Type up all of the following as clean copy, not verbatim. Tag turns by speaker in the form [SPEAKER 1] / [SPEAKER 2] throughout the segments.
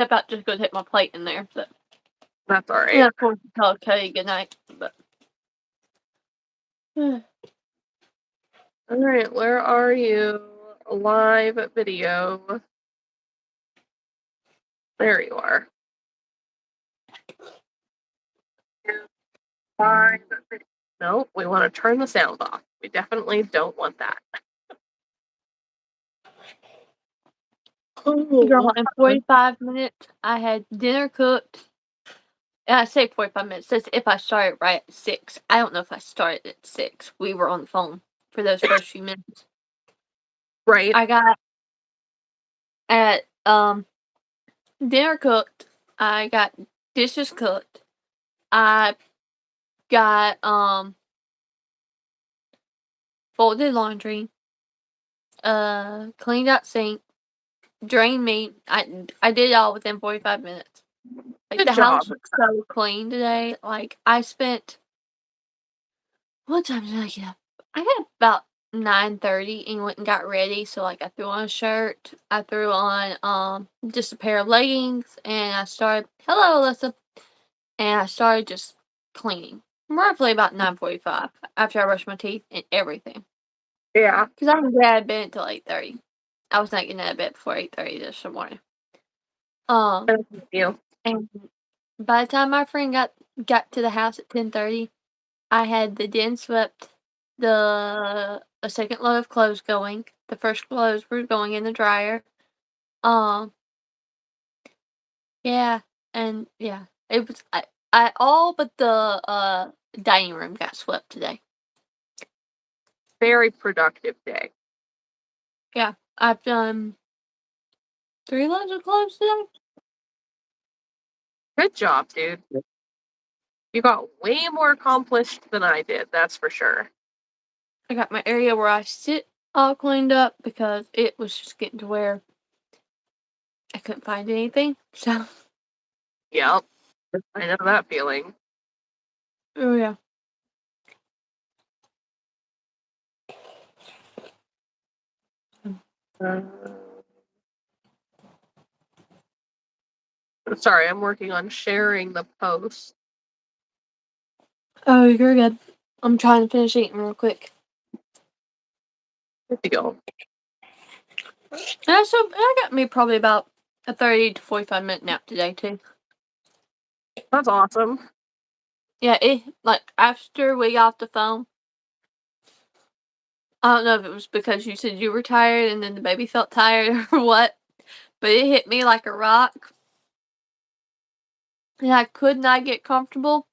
[SPEAKER 1] about just go hit my plate in there. But
[SPEAKER 2] that's all right.
[SPEAKER 1] yeah, of course, tell Kay good night. But
[SPEAKER 2] all right, where are you? Live video. There you are. Live video. Nope, we want to turn the sound off. We definitely don't want that.
[SPEAKER 1] girl, in 45 minutes, I had dinner cooked. And I say 45 minutes. It says if I started right at 6. I don't know if I started at 6. We were on the phone for those first few minutes.
[SPEAKER 2] Right.
[SPEAKER 1] I got at dinner cooked. I got dishes cooked. I got folded laundry. Cleaned out sink. Drained meat. I did it all within 45 minutes. Like,
[SPEAKER 2] Good
[SPEAKER 1] the
[SPEAKER 2] job.
[SPEAKER 1] house was so clean today. Like, I spent... What time did I get up? I got up about 9:30 and went and got ready. So, like, I threw on a shirt. I threw on just a pair of leggings. And I started... Hello, Alyssa. And I started just cleaning. Roughly about 9:45 after I brushed my teeth and everything.
[SPEAKER 2] Yeah.
[SPEAKER 1] Because I didn't get out of bed until 8:30. I was not getting out of bed before 8:30 this morning.
[SPEAKER 2] Thank you.
[SPEAKER 1] And by the time my friend got to the house at 10:30, I had the den swept, the second load of clothes going. The first clothes were going in the dryer. Yeah, and yeah, it was I all but the dining room got swept today.
[SPEAKER 2] Very productive day.
[SPEAKER 1] Yeah, I've done 3 loads of clothes today.
[SPEAKER 2] Good job, dude. You got way more accomplished than I did, that's for sure.
[SPEAKER 1] I got my area where I sit all cleaned up because it was just getting to where I couldn't find anything. So,
[SPEAKER 2] Yep. I know that feeling.
[SPEAKER 1] oh yeah.
[SPEAKER 2] Sorry, I'm working on sharing the post.
[SPEAKER 1] Oh, you're good. I'm trying to finish eating real quick.
[SPEAKER 2] There you go.
[SPEAKER 1] And so I got me probably about a 30 to 45 minute nap today too.
[SPEAKER 2] That's awesome.
[SPEAKER 1] Yeah, like after we got off the phone, I don't know if it was because you said you were tired and then the baby felt tired or what, but it hit me like a rock. And I could not get comfortable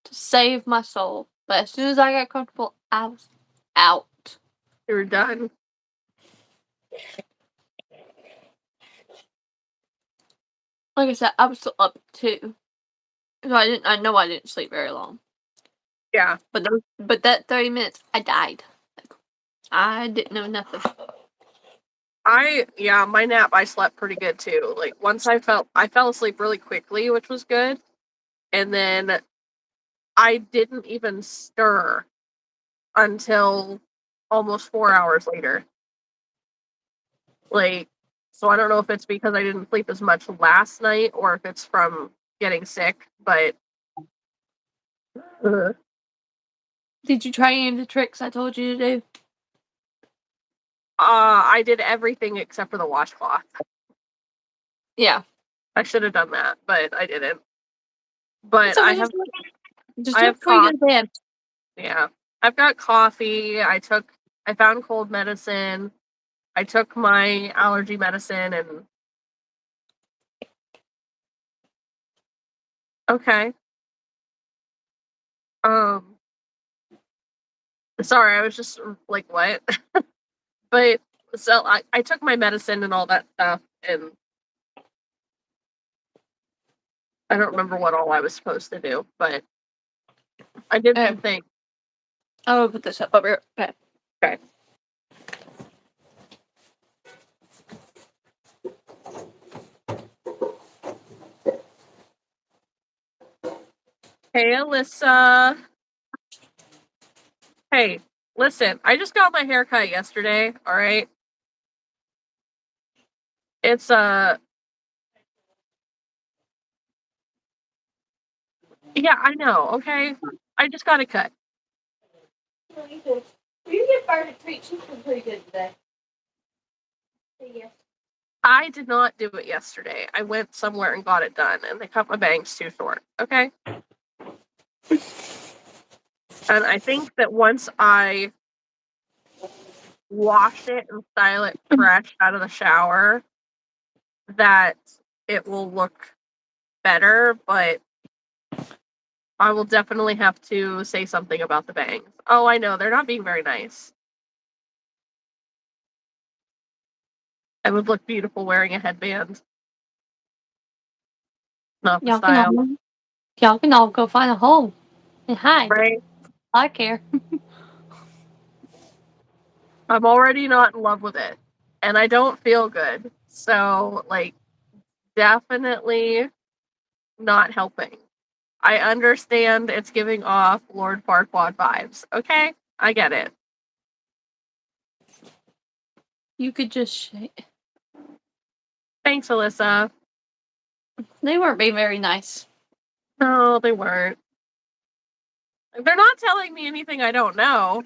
[SPEAKER 1] to save my soul. But as soon as I got comfortable, I was out.
[SPEAKER 2] You're done.
[SPEAKER 1] Like I said, I was still up too. So I know I didn't sleep very long.
[SPEAKER 2] Yeah.
[SPEAKER 1] But that 30 minutes, I died. Like, I didn't know nothing.
[SPEAKER 2] My nap, I slept pretty good too. Like, once I fell asleep really quickly, which was good. And then I didn't even stir until almost 4 hours later. Like, so I don't know if it's because I didn't sleep as much last night or if it's from getting sick, but
[SPEAKER 1] Did you try any of the tricks I told you to do?
[SPEAKER 2] I did everything except for the washcloth.
[SPEAKER 1] Yeah.
[SPEAKER 2] I should have done that, but I didn't. But
[SPEAKER 1] So
[SPEAKER 2] I have
[SPEAKER 1] just do it before you go to bed.
[SPEAKER 2] Yeah. I've got coffee. I found cold medicine. I took my allergy medicine and okay. Sorry, I was just like, what? But so I took my medicine and all that stuff, and I don't remember what all I was supposed to do, but I did some things.
[SPEAKER 1] I will put this up over here.
[SPEAKER 2] Okay. Hey, Alyssa. Hey, listen, I just got my hair cut yesterday, alright? It's Yeah, I know, okay? I just got a cut.
[SPEAKER 1] You get bird a treat. She's been pretty good today. Yeah.
[SPEAKER 2] I did not do it yesterday. I went somewhere and got it done, and they cut my bangs too short, okay? And I think that once I wash it and style it fresh out of the shower, that it will look better, but I will definitely have to say something about the bangs. Oh, I know, they're not being very nice. I would look beautiful wearing a headband. Not the
[SPEAKER 1] Y'all can
[SPEAKER 2] style,
[SPEAKER 1] all y'all can all go find a hole and hide.
[SPEAKER 2] right?
[SPEAKER 1] I care.
[SPEAKER 2] I'm already not in love with it, and I don't feel good. So, like, definitely not helping. I understand it's giving off Lord Farquaad vibes. Okay, I get it.
[SPEAKER 1] You could just shake.
[SPEAKER 2] Thanks, Alyssa.
[SPEAKER 1] They weren't being very nice.
[SPEAKER 2] No, they weren't. They're not telling me anything I don't know.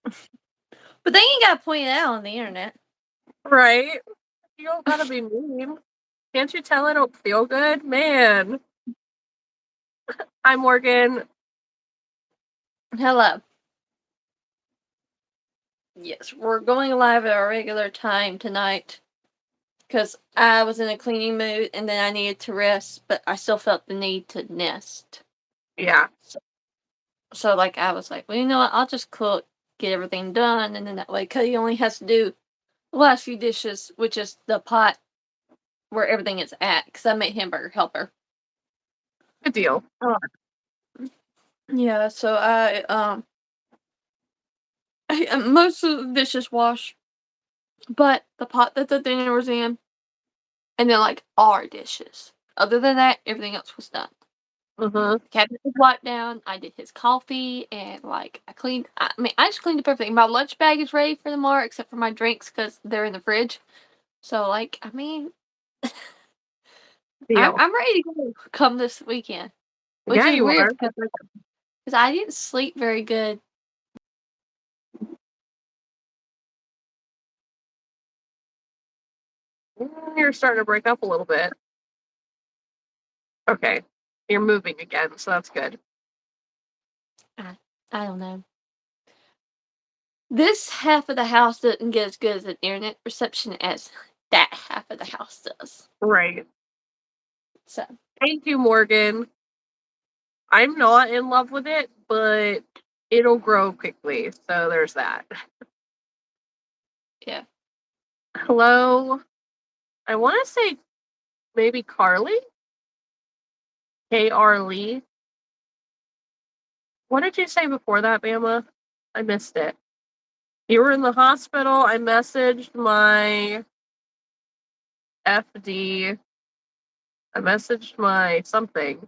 [SPEAKER 1] But they ain't got to point it out on the internet.
[SPEAKER 2] Right? You don't gotta be mean. Can't you tell I don't feel good? Man. Hi, Morgan.
[SPEAKER 1] Hello. Yes, we're going live at our regular time tonight. Because I was in a cleaning mood and then I needed to rest, but I still felt the need to nest.
[SPEAKER 2] Yeah.
[SPEAKER 1] So like, I was like, well, you know what? I'll just cook, get everything done, and then that way Cody only has to do the last few dishes, which is the pot where everything is at, because I made hamburger helper.
[SPEAKER 2] Good deal.
[SPEAKER 1] Yeah, so most of the dishes washed, but the pot that the dinner was in, and then like our dishes. Other than that, everything else was done.
[SPEAKER 2] Mm-hmm.
[SPEAKER 1] Cabinet was wiped down. I did his coffee, and like I cleaned. I mean, I just cleaned up everything. My lunch bag is ready for tomorrow, except for my drinks because they're in the fridge. So like, I mean,
[SPEAKER 2] Deal.
[SPEAKER 1] I'm ready to go come this weekend, which
[SPEAKER 2] Yeah,
[SPEAKER 1] is
[SPEAKER 2] you
[SPEAKER 1] weird
[SPEAKER 2] are.
[SPEAKER 1] because I didn't sleep very good.
[SPEAKER 2] You're starting to break up a little bit. Okay. You're moving again, so that's good.
[SPEAKER 1] I don't know. This half of the house doesn't get as good as an internet reception as that half of the house does.
[SPEAKER 2] Right.
[SPEAKER 1] So
[SPEAKER 2] Thank you, Morgan. I'm not in love with it, but it'll grow quickly, so there's that.
[SPEAKER 1] yeah.
[SPEAKER 2] Hello? I want to say maybe Carly? K.R. Lee? What did you say before that, Bama? I missed it. You were in the hospital. I messaged my FD. I messaged my something.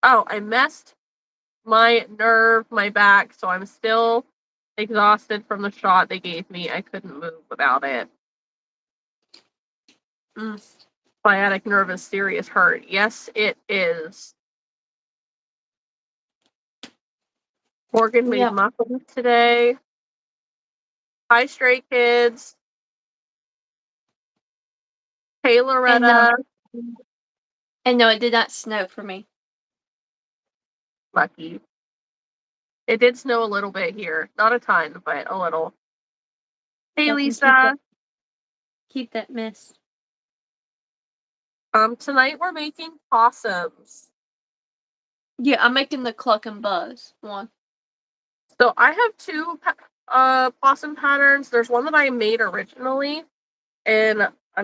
[SPEAKER 2] Oh, I messed my nerve, my back, so I'm still exhausted from the shot they gave me. I couldn't move without it. Sciatic nerve is serious hurt. Yes, it is. Morgan made
[SPEAKER 1] Yeah.
[SPEAKER 2] muffins today. Hi, Stray Kids. Hey,
[SPEAKER 1] And
[SPEAKER 2] Loretta.
[SPEAKER 1] no, it did not snow for me.
[SPEAKER 2] Lucky. It did snow a little bit here. Not a ton, but a little. Hey,
[SPEAKER 1] So I can
[SPEAKER 2] Lisa.
[SPEAKER 1] keep that mess.
[SPEAKER 2] Tonight we're making possums.
[SPEAKER 1] Yeah, I'm making the cluck and buzz one.
[SPEAKER 2] So I have two possum patterns. There's one that I made originally, and I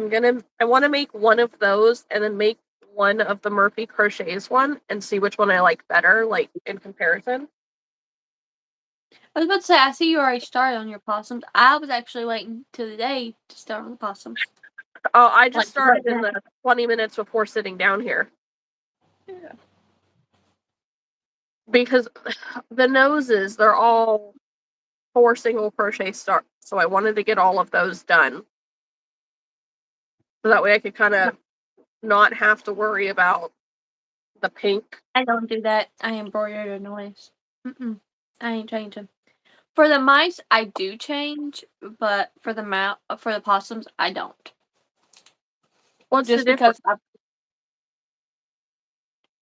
[SPEAKER 2] want to make one of those and then make one of the Murphy Crochets one and see which one I like better, like in comparison.
[SPEAKER 1] I was about to say, I see you already started on your possums. I was actually waiting till the day to start on the possums.
[SPEAKER 2] Oh, I just
[SPEAKER 1] Like
[SPEAKER 2] started in the 20 minutes before sitting down here.
[SPEAKER 1] Yeah.
[SPEAKER 2] Because the noses, they're all 4 single crochet starts. So I wanted to get all of those done. So that way I could kind of not have to worry about The pink.
[SPEAKER 1] I don't do that. I embroidered a noise. I ain't changing. For the mice, I do change, but for the possums, I don't.
[SPEAKER 2] What's the
[SPEAKER 1] Just
[SPEAKER 2] difference?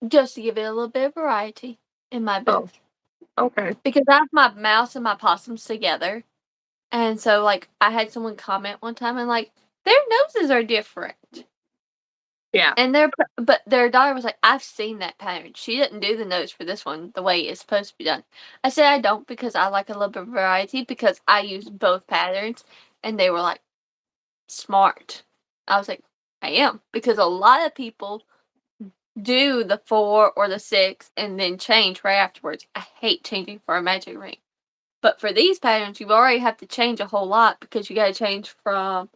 [SPEAKER 1] just to give it a little bit of variety in my
[SPEAKER 2] Oh,
[SPEAKER 1] booth.
[SPEAKER 2] okay.
[SPEAKER 1] Because I have my mouse and my possums together. And so, like, I had someone comment one time and, like, their noses are different.
[SPEAKER 2] Yeah.
[SPEAKER 1] And their daughter was like, I've seen that pattern. She didn't do the nose for this one the way it's supposed to be done. I said I don't because I like a little bit of variety because I use both patterns. And they were like, smart. I was like, I am. Because a lot of people do the 4 or the 6 and then change right afterwards. I hate changing for a magic ring. But for these patterns, you already have to change a whole lot because you got to change from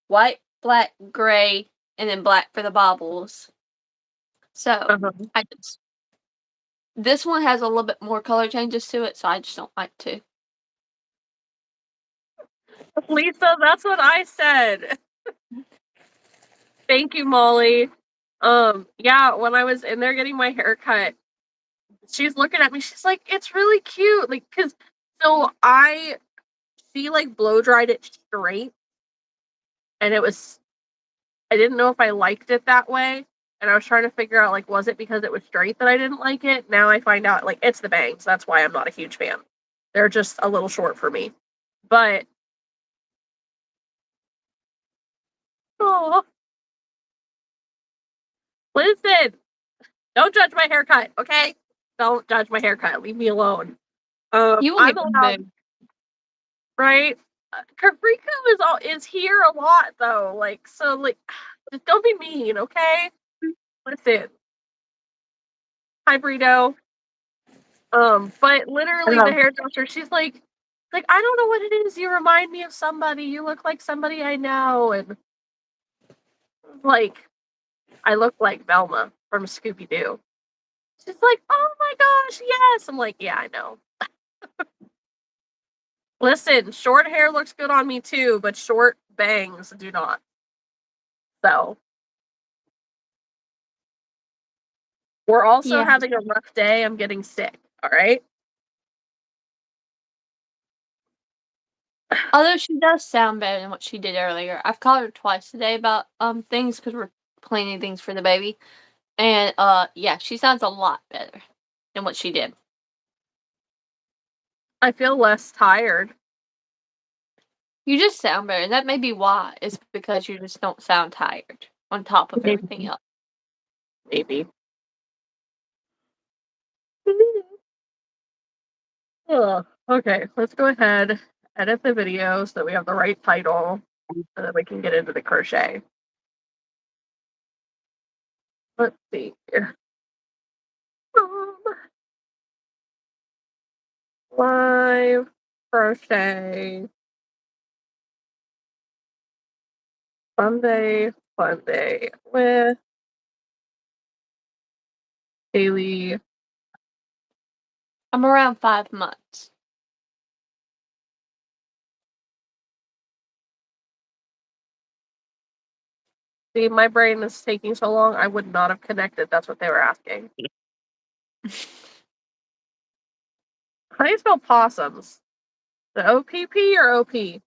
[SPEAKER 1] white, black, gray, and then black for the baubles. So, this one has a little bit more color changes to it, so I just don't like to.
[SPEAKER 2] Lisa, that's what I said. Thank you, Molly. Yeah, when I was in there getting my hair cut, she's looking at me, she's like, it's really cute. Like, she like blow dried it straight. And I didn't know if I liked it that way. And I was trying to figure out, like, was it because it was straight that I didn't like it? Now I find out, like, it's the bangs. That's why I'm not a huge fan. They're just a little short for me. But, oh, listen, don't judge my haircut, okay? Don't judge my haircut. Leave me alone.
[SPEAKER 1] You won't
[SPEAKER 2] I'm
[SPEAKER 1] even
[SPEAKER 2] allowed,
[SPEAKER 1] move.
[SPEAKER 2] right? Is here a lot though. Like, so, like, just don't be mean, okay? Listen, hi Brito. But literally the
[SPEAKER 1] Hello.
[SPEAKER 2] hairdresser, she's like, I don't know what it is. You remind me of somebody. You look like somebody I know. And like, I look like Velma from Scooby Doo. She's like, oh my gosh, yes. I'm like, yeah, I know. Listen, short hair looks good on me too, but short bangs do not. So we're also
[SPEAKER 1] Yeah.
[SPEAKER 2] having a rough day. I'm getting sick. All right.
[SPEAKER 1] Although she does sound better than what she did earlier. I've called her twice today about things because we're planning things for the baby. And yeah, she sounds a lot better than what she did.
[SPEAKER 2] I feel less tired.
[SPEAKER 1] You just sound better, and that may be why. It's because you just don't sound tired on top of everything else.
[SPEAKER 2] Maybe. Ugh. Okay, let's go ahead, edit the video so that we have the right title, so that we can get into the crochet. Let's see here. Live crochet Sunday with Haley.
[SPEAKER 1] I'm around 5 months.
[SPEAKER 2] See, my brain is taking so long, I would not have connected. That's what they were asking. How do you spell possums? The OPP or OP?
[SPEAKER 1] I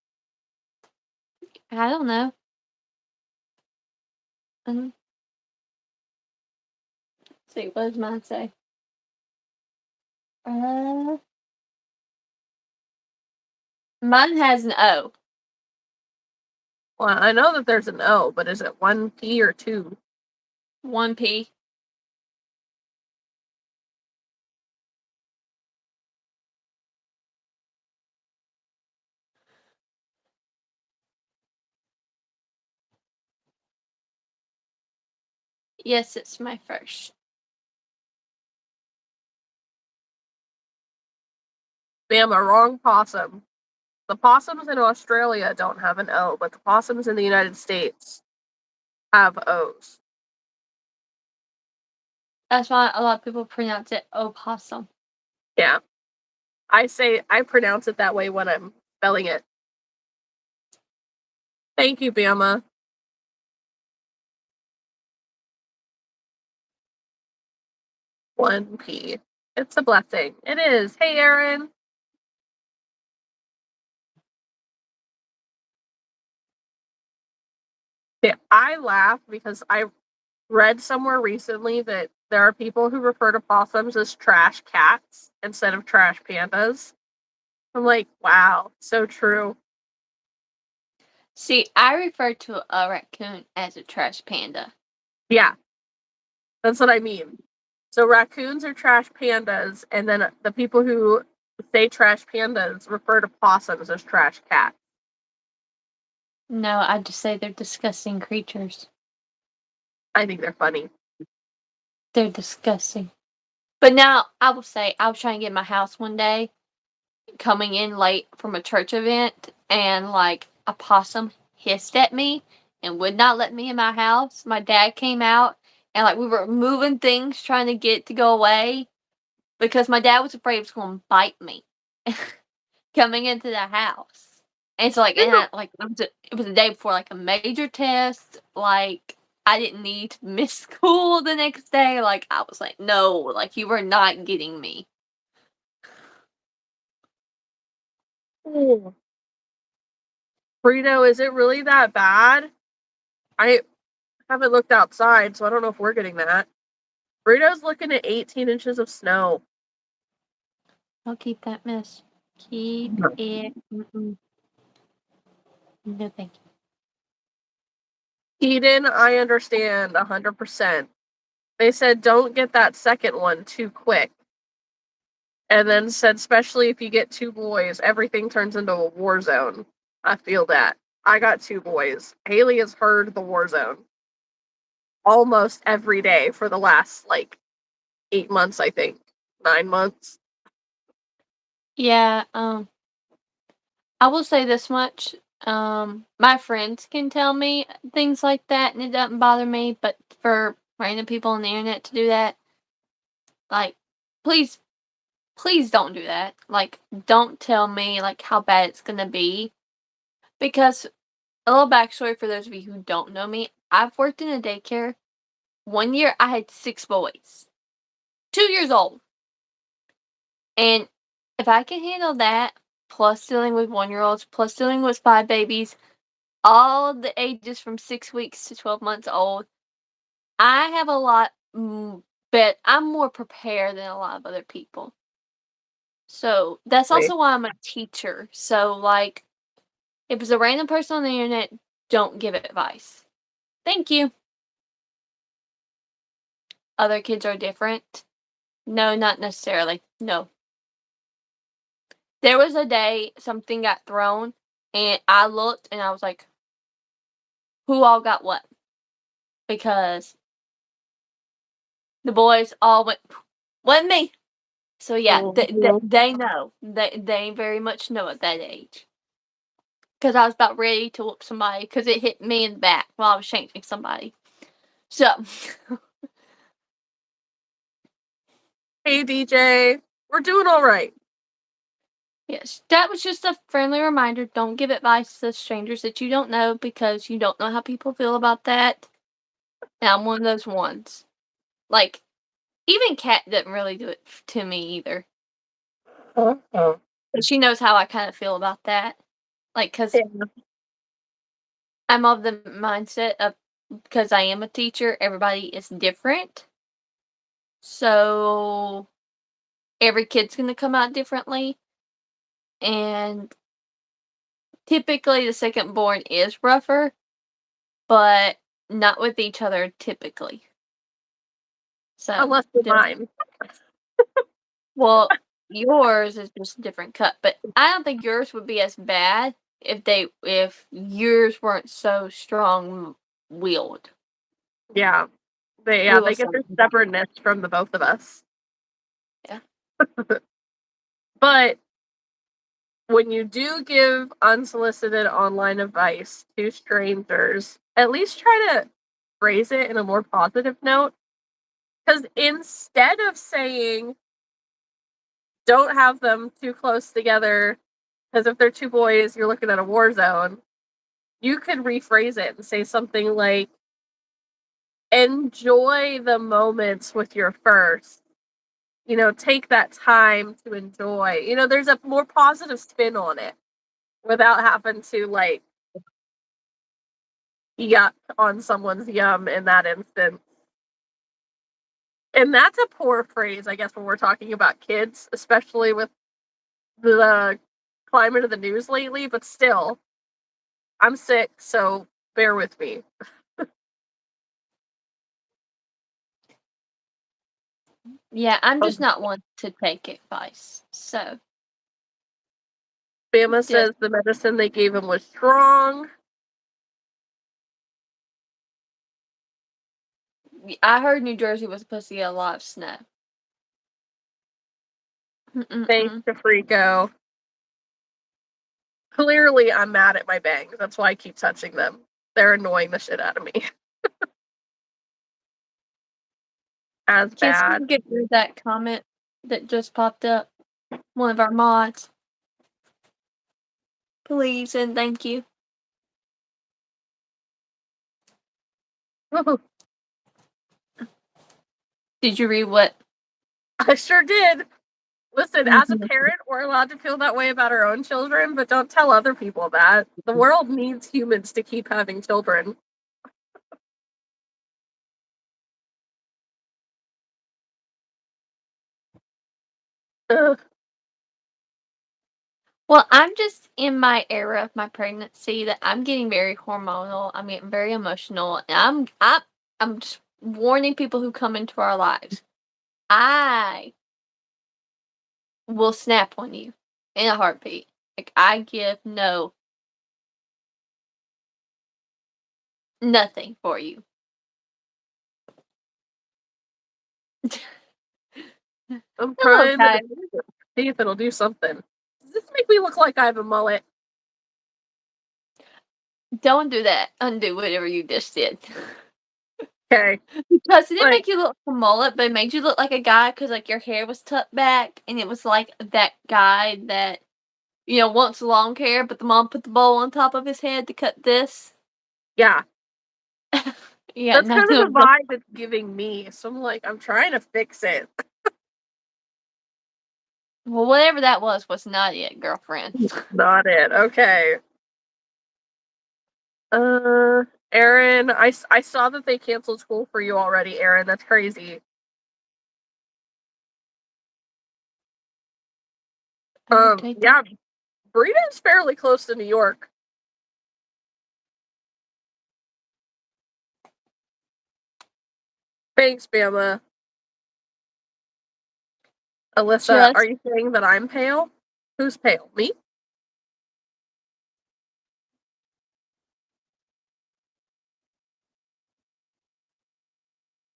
[SPEAKER 1] don't know. Let's see, what does mine say? Mine has an O.
[SPEAKER 2] Well, I know that there's an O, but is it 1P or 2?
[SPEAKER 1] 1P. Yes, it's my first.
[SPEAKER 2] Bama, wrong possum. The possums in Australia don't have an O, but the possums in the United States have O's.
[SPEAKER 1] That's why a lot of people pronounce it opossum.
[SPEAKER 2] Yeah. I pronounce it that way when I'm spelling it. Thank you, Bama. 1p. It's a blessing. It is. Hey, Erin. Yeah, I laugh because I read somewhere recently that there are people who refer to possums as trash cats instead of trash pandas. I'm like, wow, so true.
[SPEAKER 1] See, I refer to a raccoon as a trash panda.
[SPEAKER 2] Yeah, that's what I mean. So raccoons are trash pandas, and then the people who say trash pandas refer to possums as trash cats.
[SPEAKER 1] No, I just say they're disgusting creatures.
[SPEAKER 2] I think they're funny.
[SPEAKER 1] They're disgusting. But now, I will say, I was trying to get my house one day, coming in late from a church event, and, like, a possum hissed at me and would not let me in my house. My dad came out, and, like, we were moving things, trying to get it to go away, because my dad was afraid it was going to bite me coming into the house. And so, like, it was a day before, like, a major test, like, I didn't need to miss school the next day, like, I was like, "No, like, you are not getting me."
[SPEAKER 2] Ooh. Burrito, is it really that bad? I haven't looked outside, so I don't know if we're getting that. Burrito's looking at 18 inches of snow.
[SPEAKER 1] I'll keep that mess. Keep it. Mm-mm. No, thank you.
[SPEAKER 2] Eden, I understand 100%. They said don't get that second one too quick. And then said, especially if you get two boys, everything turns into a war zone. I feel that. I got two boys. Haley has heard the war zone almost every day for the last, like, 8 months, I think. 9 months.
[SPEAKER 1] Yeah, I will say this much. My friends can tell me things like that and it doesn't bother me, but for random people on the internet to do that, like, please, please don't do that. Like, don't tell me, like, how bad it's gonna be. Because, a little backstory for those of you who don't know me, I've worked in a daycare. One year I had 6 boys. 2 years old. And if I can handle that, plus dealing with 1-year-olds, plus dealing with 5 babies, all the ages from 6 weeks to 12 months old, I have a lot, but I'm more prepared than a lot of other people. So, that's
[SPEAKER 2] Wait.
[SPEAKER 1] also why I'm a teacher. So, like, if it's a random person on the internet, don't give advice. Thank you. Other kids are different. No, not necessarily. No. There was a day something got thrown, and I looked and I was like, who all got what? Because the boys all went, wasn't me. So yeah, they know. They very much know at that age. Because I was about ready to whoop somebody because it hit me in the back while I was shanking somebody. So,
[SPEAKER 2] Hey, DJ. We're doing all right.
[SPEAKER 1] yes, that was just a friendly reminder. Don't give advice to strangers that you don't know because you don't know how people feel about that. And I'm one of those ones. Like, even Kat didn't really do it to me either.
[SPEAKER 2] Uh-oh.
[SPEAKER 1] But she knows how I kind of feel about that. Like, because
[SPEAKER 2] Yeah.
[SPEAKER 1] I'm of the mindset of, because I am a teacher, everybody is different. So, every kid's going to come out differently. And typically, the second born is rougher, but not with each other typically. So,
[SPEAKER 2] Unless you're mine.
[SPEAKER 1] well, yours is just a different cut, but I don't think yours would be as bad if yours weren't so strong-willed.
[SPEAKER 2] Yeah.
[SPEAKER 1] We will
[SPEAKER 2] They
[SPEAKER 1] say
[SPEAKER 2] get their
[SPEAKER 1] that.
[SPEAKER 2] stubbornness from the both of us.
[SPEAKER 1] Yeah.
[SPEAKER 2] But when you do give unsolicited online advice to strangers, at least try to phrase it in a more positive note. Because instead of saying, don't have them too close together, because if they're two boys, you're looking at a war zone, you could rephrase it and say something like, enjoy the moments with your first. take that time to enjoy. There's a more positive spin on it without having to like yuck on someone's yum in that instance. And that's a poor phrase, I guess, when we're talking about kids, especially with the climate of the news lately, but still, I'm sick, so bear with me.
[SPEAKER 1] Yeah, I'm just not one to take advice. So,
[SPEAKER 2] Bama
[SPEAKER 1] just
[SPEAKER 2] says the medicine they gave him was strong.
[SPEAKER 1] I heard New Jersey was supposed to get a lot of snow.
[SPEAKER 2] Thanks to Frico. Clearly, I'm mad at my bangs. That's why I keep touching them. They're annoying the shit out of me. As
[SPEAKER 1] Kids,
[SPEAKER 2] bad.
[SPEAKER 1] can get rid of that comment that just popped up. One of our mods. Please and thank you. Did you read what?
[SPEAKER 2] I sure did. Listen, as a parent, we're allowed to feel that way about our own children, but don't tell other people that. The world needs humans to keep having children. Ugh.
[SPEAKER 1] Well, I'm just in my era of my pregnancy that I'm getting very hormonal. I'm getting very emotional, and I'm just warning people who come into our lives. I will snap on you in a heartbeat. Like, I give nothing for you.
[SPEAKER 2] I'm
[SPEAKER 1] Hello,
[SPEAKER 2] trying
[SPEAKER 1] Ty.
[SPEAKER 2] to see if it'll do something. Does this make me look like I have a mullet?
[SPEAKER 1] Don't do that. Undo whatever you just did.
[SPEAKER 2] Okay.
[SPEAKER 1] Because it didn't
[SPEAKER 2] Like,
[SPEAKER 1] make you look like a mullet, but it made you look like a guy because, like, your hair was tucked back, and it was like that guy that, wants long hair, but the mom put the bowl on top of his head to cut this.
[SPEAKER 2] yeah.
[SPEAKER 1] Yeah,
[SPEAKER 2] That's
[SPEAKER 1] no,
[SPEAKER 2] kind of
[SPEAKER 1] no,
[SPEAKER 2] the
[SPEAKER 1] no.
[SPEAKER 2] vibe it's giving me. So I'm trying to fix it.
[SPEAKER 1] Well, whatever that was not it, girlfriend.
[SPEAKER 2] Not it. Okay. Erin, I saw that they canceled school for you already, Erin. That's crazy. Yeah, Burrito's fairly close to New York. Thanks, Bama. Alyssa, are you saying that I'm pale? Who's pale? Me?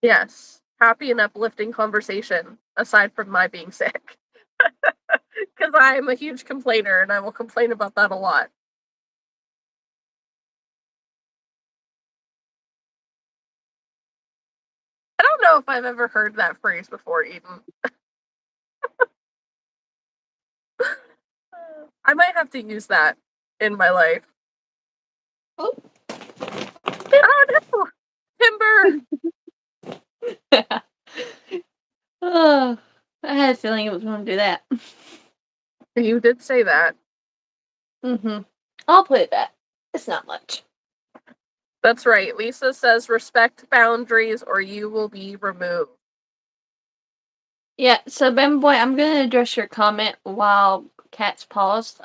[SPEAKER 2] Yes. Happy and uplifting conversation, aside from my being sick. Because I'm a huge complainer and I will complain about that a lot. I don't know if I've ever heard that phrase before, Eden. I might have to use that in my life.
[SPEAKER 1] Oh.
[SPEAKER 2] Oh no! Timber!
[SPEAKER 1] Oh, I had a feeling it was going to do that.
[SPEAKER 2] You did say that.
[SPEAKER 1] I'll put it back. It's not much.
[SPEAKER 2] That's right. Lisa says respect boundaries or you will be removed.
[SPEAKER 1] Yeah, so Ben Boy, I'm gonna address your comment while Cat's paused.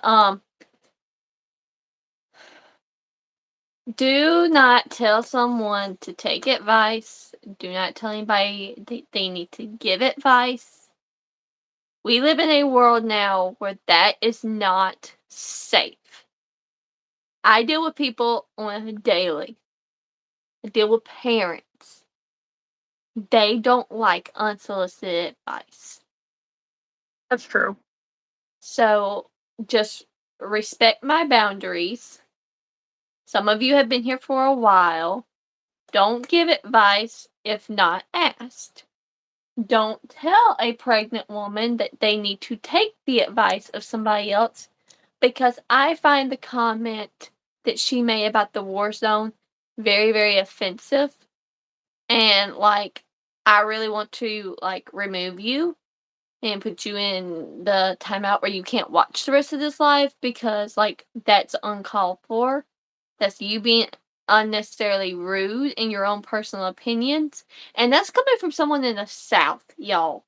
[SPEAKER 1] Do not tell someone to take advice. Do not tell anybody they need to give advice. We live in a world now where that is not safe. I deal with people on a daily. I deal with parents. They don't like unsolicited advice.
[SPEAKER 2] That's true.
[SPEAKER 1] So just respect my boundaries. Some of you have been here for a while. Don't give advice if not asked. Don't tell a pregnant woman that they need to take the advice of somebody else, because I find the comment that she made about the war zone very, very offensive. And, I really want to, remove you and put you in the timeout where you can't watch the rest of this live because, like, that's uncalled for. That's you being unnecessarily rude in your own personal opinions. And that's coming from someone in the South, y'all.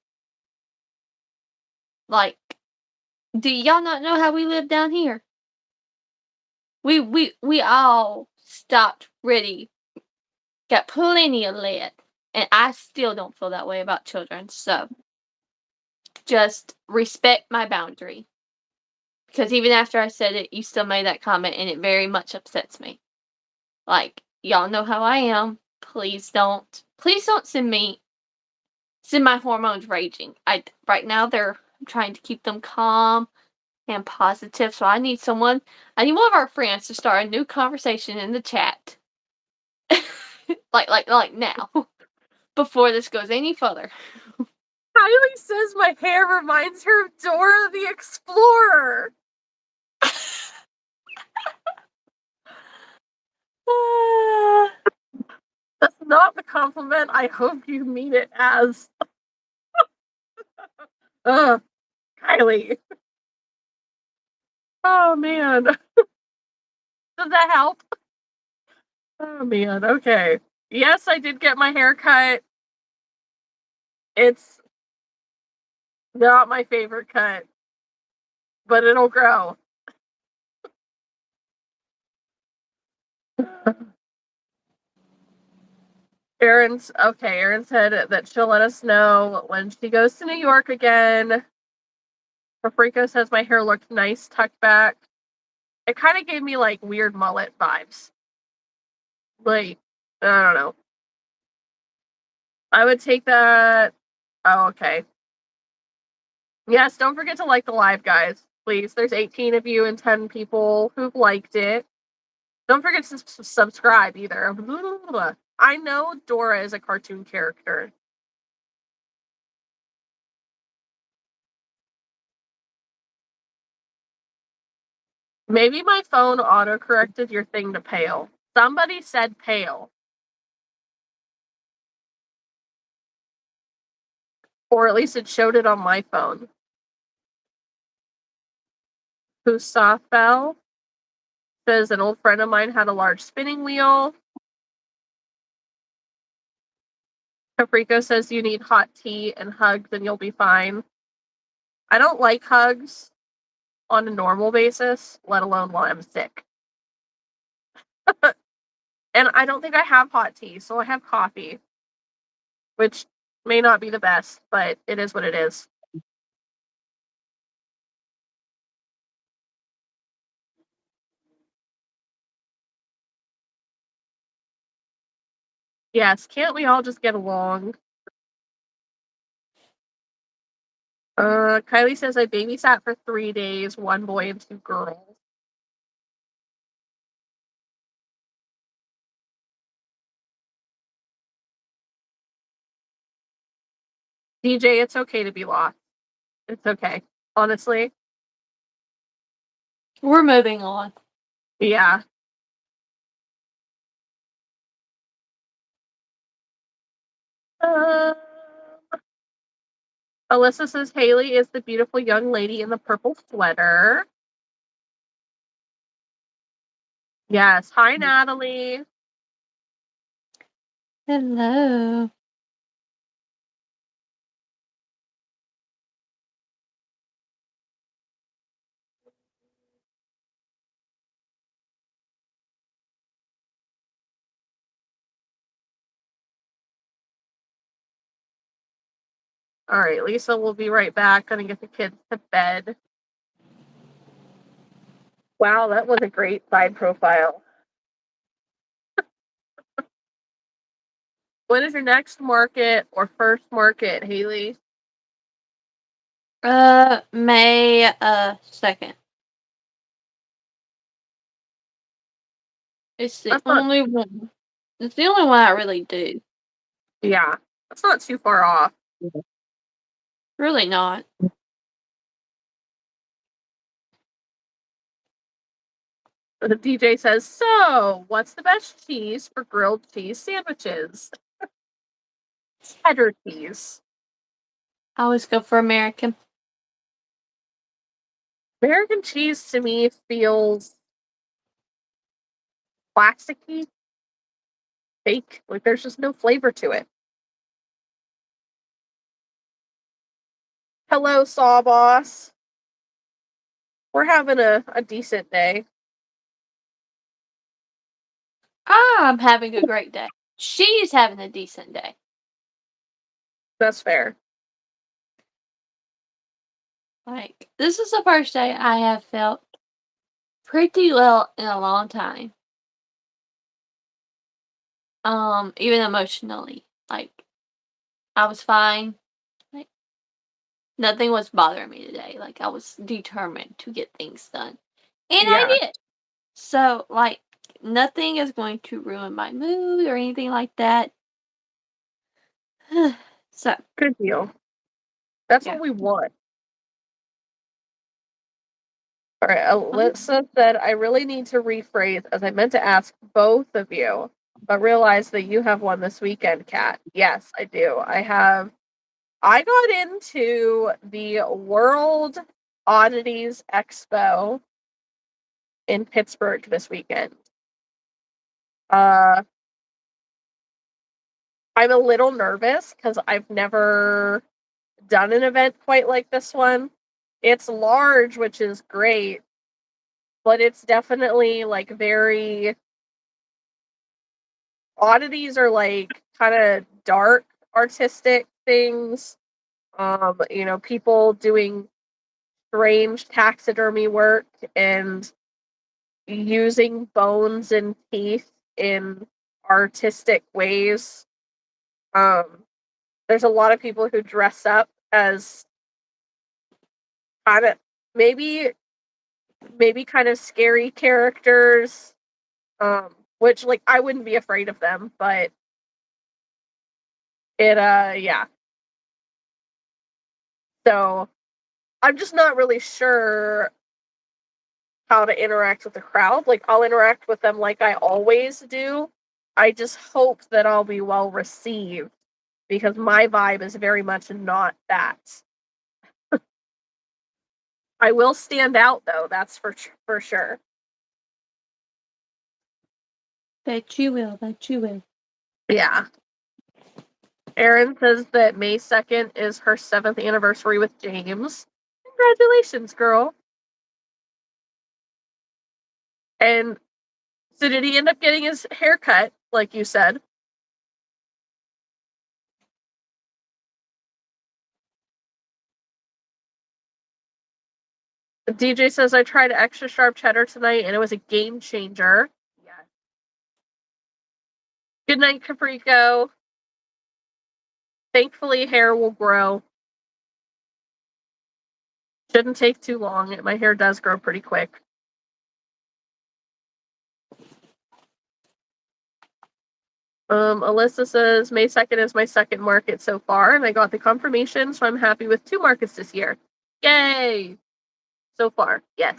[SPEAKER 1] Like, do y'all not know how we live down here? We all stopped ready, got plenty of lead, and I still don't feel that way about children. So just respect my boundary. Because even after I said it, you still made that comment, and it very much upsets me. Like, y'all know how I am. Please don't send my hormones raging. Right now I'm trying to keep them calm and positive. So I need one of our friends to start a new conversation in the chat. like now. Before this goes any further.
[SPEAKER 2] Kylie says my hair reminds her of Dora the Explorer. That's not the compliment I hope you mean it as. Kylie. Oh, man. Does that help? Oh, man. Okay. Yes, I did get my hair cut. It's not my favorite cut, but it'll grow. Erin said that she'll let us know when she goes to New York again. Paprika says my hair looked nice tucked back. It kind of gave me like weird mullet vibes. Like, I don't know. I would take that. Oh, okay. Yes, don't forget to like the live, guys. Please. There's 18 of you and 10 people who've liked it. Don't forget to subscribe either. I know Dora is a cartoon character. Maybe my phone auto-corrected your thing to pale. Somebody said pale. Or at least it showed it on my phone. Who saw fell? Says an old friend of mine had a large spinning wheel. Caprico says you need hot tea and hugs and you'll be fine. I don't like hugs on a normal basis, let alone while I'm sick. And I don't think I have hot tea, so I have coffee, which may not be the best, but it is what it is. Yes, can't we all just get along? Kylie says I babysat for 3 days, 1 boy and 2 girls. DJ, it's okay to be lost. It's okay. Honestly.
[SPEAKER 1] We're moving on.
[SPEAKER 2] Yeah. Alyssa says Haley is the beautiful young lady in the purple sweater. Yes. Hi, Natalie.
[SPEAKER 1] Hello.
[SPEAKER 2] All right, Lisa will be right back. Gonna get the kids to bed. Wow, that was a great side profile. When is your next market or first market, Haley?
[SPEAKER 1] May 2nd. It's the only one. It's the only one I really do.
[SPEAKER 2] Yeah, that's not too far off.
[SPEAKER 1] Really not.
[SPEAKER 2] The DJ says, so, what's the best cheese for grilled cheese sandwiches? Cheddar cheese.
[SPEAKER 1] I always go for American.
[SPEAKER 2] American cheese to me feels plasticky, fake. Like there's just no flavor to it. Hello, Sawboss. We're having a decent day.
[SPEAKER 1] I'm having a great day. She's having a decent day.
[SPEAKER 2] That's fair.
[SPEAKER 1] Like, this is the first day I have felt pretty well in a long time. Even emotionally. Like, I was fine. Like, nothing was bothering me today. Like, I was determined to get things done. And
[SPEAKER 2] Yeah.
[SPEAKER 1] I did. So, like, nothing is going to ruin my mood or anything like that. So,
[SPEAKER 2] Good deal. That's
[SPEAKER 1] yeah.
[SPEAKER 2] what we want. All right,
[SPEAKER 1] Um,
[SPEAKER 2] Alyssa said, I really need to rephrase as I meant to ask both of you, but realized that you have one this weekend, Kat. Yes, I do. I got into the World Oddities Expo in Pittsburgh this weekend. I'm a little nervous because I've never done an event quite like this one. It's large, which is great, but it's definitely like very oddities are like kind of dark artistic things. People doing strange taxidermy work and using bones and teeth in artistic ways. Um, there's a lot of people who dress up as kind of maybe kind of scary characters. Which like I wouldn't be afraid of them, but yeah. So I'm just not really sure how to interact with the crowd. Like I'll interact with them like I always do. I just hope that I'll be well received because my vibe is very much not that. I will stand out though, that's for sure.
[SPEAKER 1] Bet you will. Bet you will.
[SPEAKER 2] Yeah. Erin says that May 2nd is her 7th anniversary with James. Congratulations, girl. And so did he end up getting his hair cut, like you said? DJ says I tried extra sharp cheddar tonight and it was a game changer. Yeah. Good night, Caprico. Thankfully, hair will grow. Shouldn't take too long. My hair does grow pretty quick. Alyssa says May 2nd is my second market so far, and I got the confirmation, so I'm happy with 2 markets this year. Yay! So far, yes.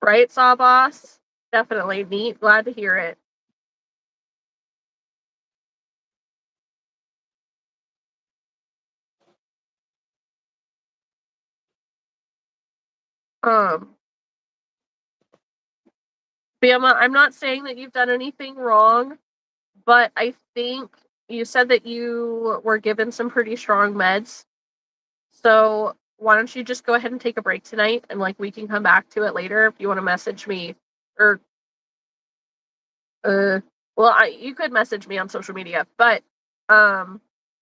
[SPEAKER 2] Right, Sawboss? Definitely neat. Glad to hear it. Bama, I'm not saying that you've done anything wrong, but I think you said that you were given some pretty strong meds. So why don't you just go ahead and take a break tonight and like we can come back to it later if you want to message me or you could message me on social media, but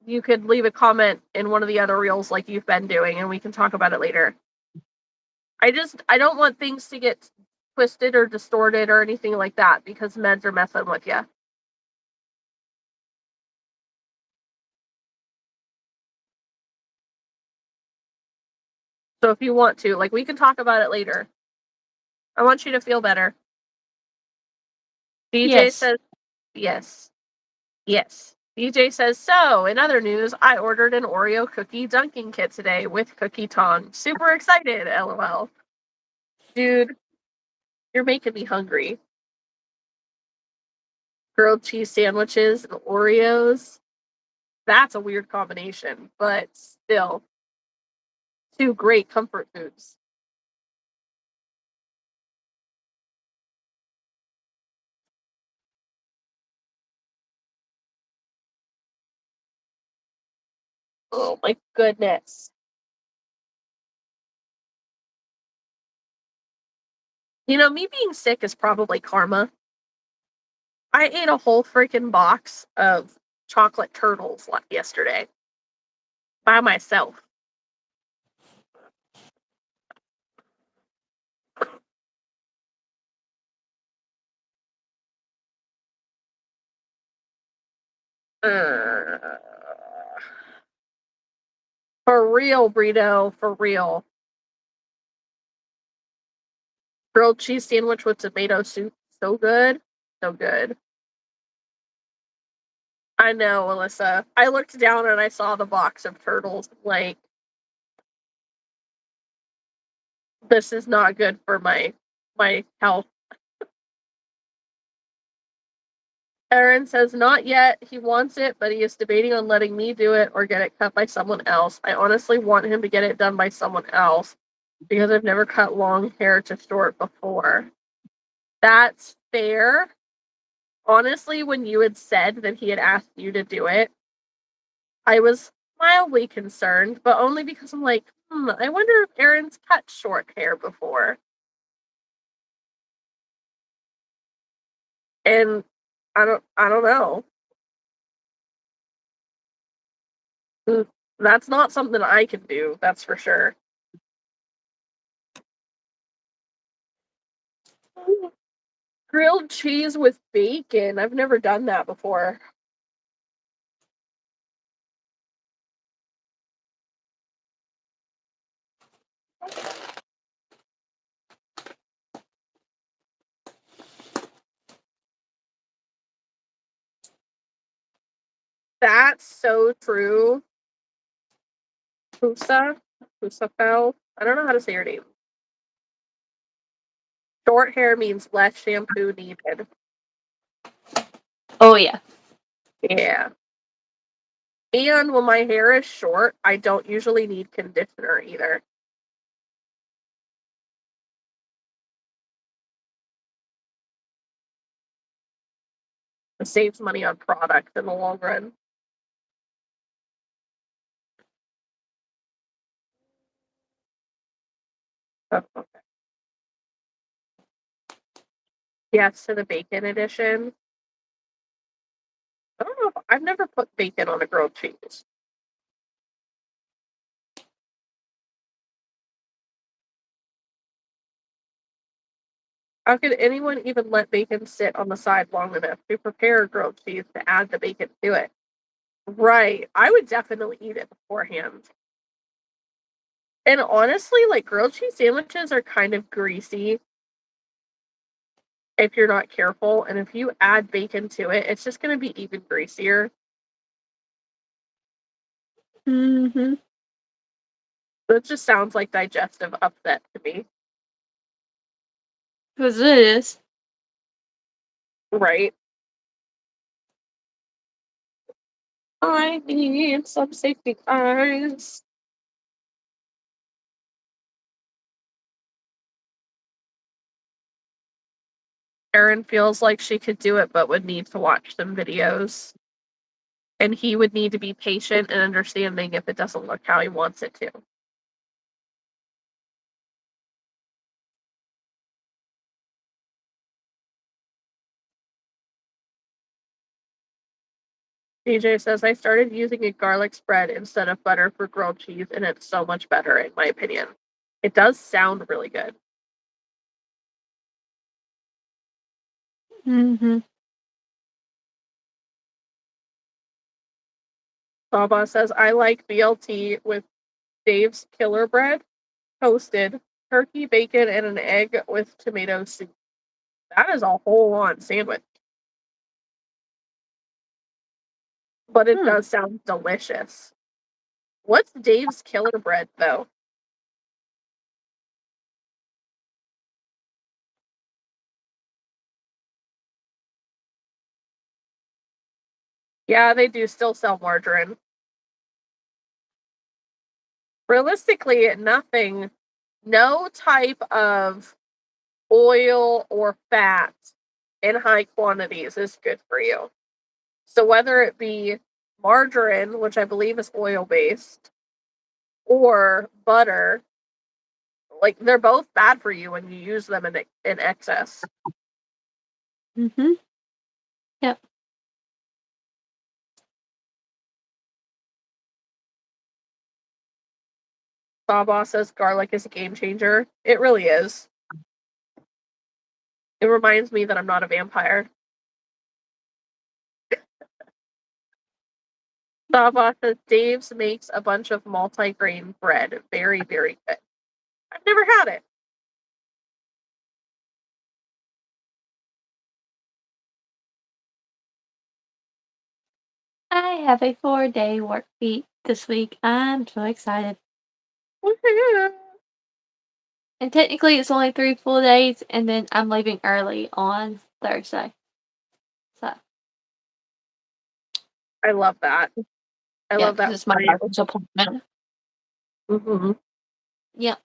[SPEAKER 2] you could leave a comment in one of the other reels like you've been doing and we can talk about it later. I don't want things to get twisted or distorted or anything like that because meds are messing with you. So if you want to, like we can talk about it later. I want you to feel better. DJ
[SPEAKER 1] Yes.
[SPEAKER 2] says yes. Yes. DJ says, so, in other news, I ordered an Oreo cookie dunking kit today with cookie tongs. Super excited, lol. Dude, you're making me hungry. Grilled cheese sandwiches and Oreos. That's a weird combination, but still, two great comfort foods. Oh my goodness. You know, me being sick is probably karma. I ate a whole freaking box of chocolate turtles yesterday by myself. Uh, for real, Brito, for real. Grilled cheese sandwich with tomato soup. So good. So good. I know, Alyssa. I looked down and I saw the box of turtles. Like, this is not good for my health. Aaron says not yet. He wants it, but he is debating on letting me do it or get it cut by someone else. I honestly want him to get it done by someone else because I've never cut long hair to short before. That's fair. Honestly, when you had said that he had asked you to do it, I was mildly concerned, but only because I'm like, I wonder if Aaron's cut short hair before. And I don't know. Mm, That's not something I can do, that's for sure. Grilled cheese with bacon. I've never done that before. That's so true. Pusa fell. I don't know how to say your name. Short hair means less shampoo needed.
[SPEAKER 1] Oh yeah.
[SPEAKER 2] Yeah. And when my hair is short, I don't usually need conditioner either. It saves money on product in the long run. Oh, okay. Yes, to the bacon edition. I don't know if I've never put bacon on a grilled cheese. How could anyone even let bacon sit on the side long enough to prepare a grilled cheese to add the bacon to it? Right. I would definitely eat it beforehand. And honestly, like grilled cheese sandwiches are kind of greasy if you're not careful. And if you add bacon to it, it's just going to be even greasier.
[SPEAKER 1] Mm-hmm.
[SPEAKER 2] That just sounds like digestive upset to me.
[SPEAKER 1] Because it is.
[SPEAKER 2] Right. I need some safety ties. Erin feels like she could do it, but would need to watch some videos. And he would need to be patient and understanding if it doesn't look how he wants it to. DJ says, I started using a garlic spread instead of butter for grilled cheese, and it's so much better, in my opinion. It does sound really good.
[SPEAKER 1] Mm-hmm.
[SPEAKER 2] Baba says, I like BLT with Dave's Killer Bread, toasted, turkey, bacon, and an egg with tomato soup. That is a whole on sandwich. But it does sound delicious. What's Dave's Killer Bread, though? Yeah, they do still sell margarine. Realistically, no type of oil or fat in high quantities is good for you. So whether it be margarine, which I believe is oil based, or butter, like they're both bad for you when you use them in excess.
[SPEAKER 1] Mm-hmm. Yep.
[SPEAKER 2] Baba says garlic is a game changer. It really is. It reminds me that I'm not a vampire. Baba says Dave's makes a bunch of multi-grain bread. Very, very good. I've never had it.
[SPEAKER 1] I have a 4-day work week this week. I'm so excited. And technically, it's only 3 full days, and then I'm leaving early on Thursday. So.
[SPEAKER 2] I love that. I
[SPEAKER 1] Yeah,
[SPEAKER 2] love
[SPEAKER 1] because
[SPEAKER 2] that
[SPEAKER 1] it's my
[SPEAKER 2] for you.
[SPEAKER 1] doctor's appointment.
[SPEAKER 2] Mm-hmm.
[SPEAKER 1] Yeah.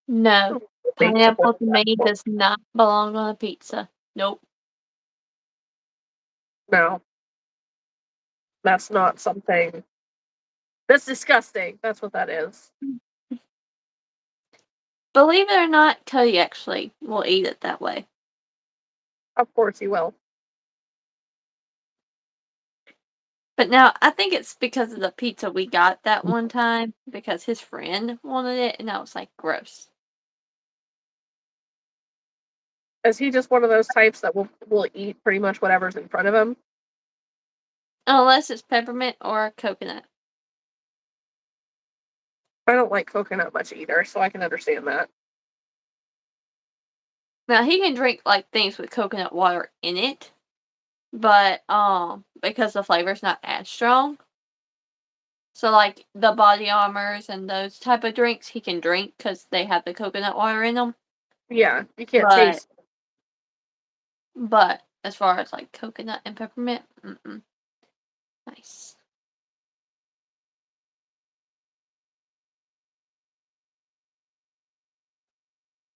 [SPEAKER 1] No. Pineapple to me does not belong on a pizza. Nope.
[SPEAKER 2] No, that's not something. That's disgusting. That's what that is.
[SPEAKER 1] Believe it or not, Cody actually will eat it that way.
[SPEAKER 2] Of course he will.
[SPEAKER 1] But now, I think it's because of the pizza we got that one time, because his friend wanted it, and I was like, gross.
[SPEAKER 2] Is he just one of those types that will eat pretty much whatever's in front of him?
[SPEAKER 1] Unless it's peppermint or coconut.
[SPEAKER 2] I don't like coconut much either, so I can understand that.
[SPEAKER 1] Now, he can drink, like, things with coconut water in it, but, because the flavor's not as strong. So, like, the body armors and those type of drinks he can drink because they have the coconut water in them.
[SPEAKER 2] Yeah, you can't
[SPEAKER 1] But
[SPEAKER 2] taste.
[SPEAKER 1] but as far as, like, coconut and peppermint, nice.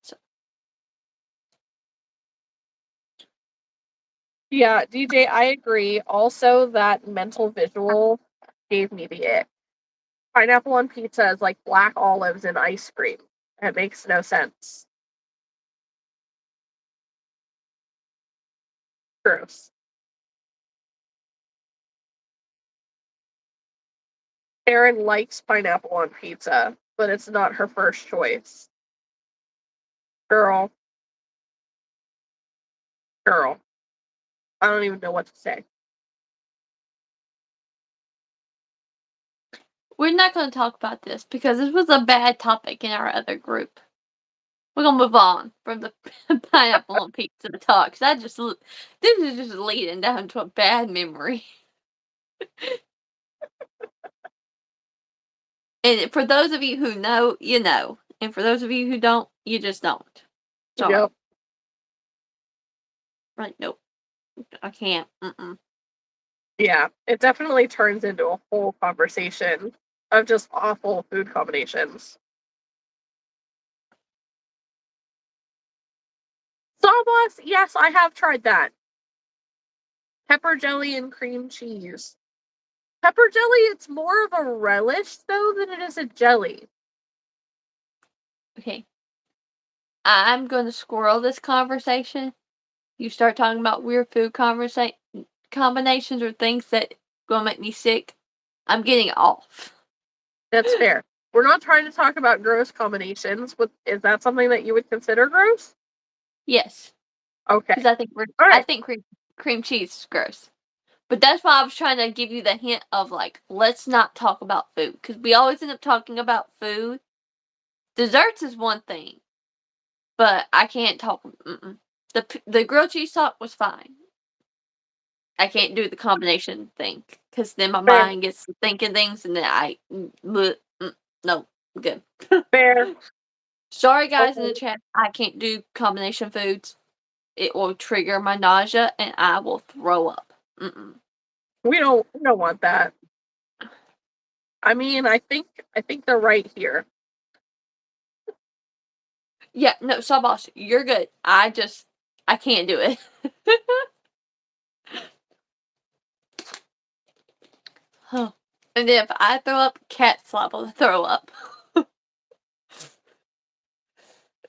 [SPEAKER 1] So
[SPEAKER 2] Yeah, DJ, I agree. Also, that mental visual gave me the ick. Pineapple on pizza is like black olives in ice cream. It makes no sense. Gross. Erin likes pineapple on pizza, but it's not her first choice. Girl, girl. I don't even know what to say.
[SPEAKER 1] we're not going to talk about this because this was a bad topic in our other group. We're gonna move on from the pineapple on pizza talk. This is just leading down to a bad memory. And for those of you who know, you know, and for those of you who don't, you just don't. Sorry.
[SPEAKER 2] Yep.
[SPEAKER 1] Like, nope, I can't.
[SPEAKER 2] Yeah, it definitely turns into a whole conversation of just awful food combinations. Sawboss, yes, I have tried that. Pepper jelly and cream cheese. Pepper jelly, it's more of a relish though than it is a jelly.
[SPEAKER 1] Okay, I'm gonna squirrel this conversation. You start talking about weird food combinations or things that gonna make me sick. I'm getting off.
[SPEAKER 2] That's fair. We're not trying to talk about gross combinations. Is that something that you would consider gross?
[SPEAKER 1] Yes,
[SPEAKER 2] Okay.
[SPEAKER 1] because
[SPEAKER 2] All
[SPEAKER 1] I
[SPEAKER 2] right.
[SPEAKER 1] think cream cheese is gross. But that's why I was trying to give you the hint of, like, let's not talk about food, because we always end up talking about food. Desserts is one thing, but I can't talk. The grilled cheese talk was fine. I can't do the combination thing, because then my
[SPEAKER 2] Fair.
[SPEAKER 1] mind gets to thinking things, and then no, good.
[SPEAKER 2] Fair.
[SPEAKER 1] Sorry, guys in the
[SPEAKER 2] Okay.
[SPEAKER 1] chat. I can't do combination foods. It will trigger my nausea, and I will throw up.
[SPEAKER 2] We don't want that. I mean, I think they're right here.
[SPEAKER 1] Yeah, no, Sawboss, you're good. I can't do it. Huh. And if I throw up, cat slap will throw up.
[SPEAKER 2] No,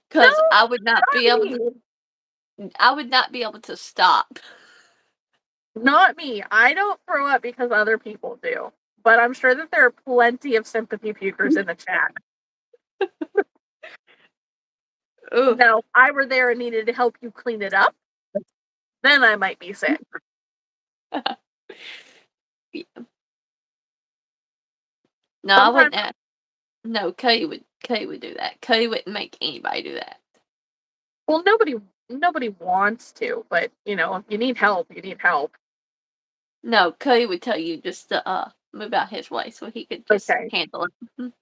[SPEAKER 1] Because I would not be able
[SPEAKER 2] me.
[SPEAKER 1] to stop.
[SPEAKER 2] Not me. I don't throw up because other people do. But I'm sure that there are plenty of sympathy pukers in the chat.
[SPEAKER 1] Ooh.
[SPEAKER 2] Now, if I were there and needed to help you clean it up, then I might be sick.
[SPEAKER 1] Yeah. No, I wouldn't ask. No, Cody would do that. Cody wouldn't make anybody do that.
[SPEAKER 2] Well, nobody wants to, but if you need help, you need help.
[SPEAKER 1] No, Cody would tell you just to move out his way so he could just handle it.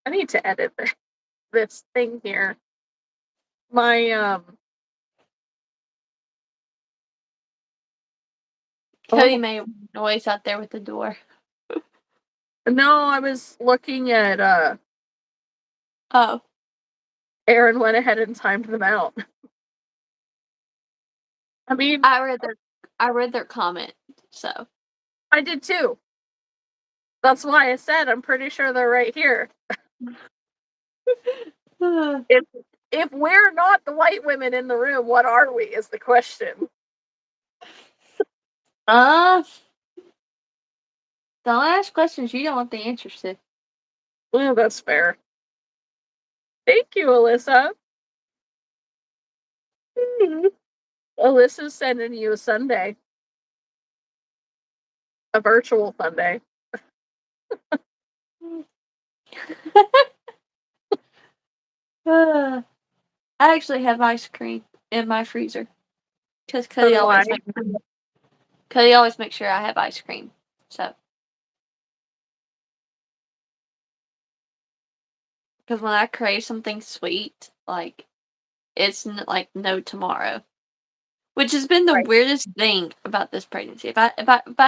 [SPEAKER 2] I need to edit this thing here. My
[SPEAKER 1] Cody made noise out there with the door.
[SPEAKER 2] No, I was looking at
[SPEAKER 1] Oh.
[SPEAKER 2] Aaron went ahead and timed them out. I mean,
[SPEAKER 1] I read their comment, so.
[SPEAKER 2] I did too. That's why I said I'm pretty sure they're right here. If we're not the white women in the room, what are we? Is the question.
[SPEAKER 1] Don't ask questions you don't want the answers to.
[SPEAKER 2] Well, that's fair. Thank you, Alyssa. Alyssa's sending you a Sunday. A virtual Sunday.
[SPEAKER 1] I actually have ice cream in my freezer. Because Cody always makes sure I have ice cream. So. Because when I crave something sweet, like, it's like no tomorrow. Which has been the weirdest thing about this pregnancy. If I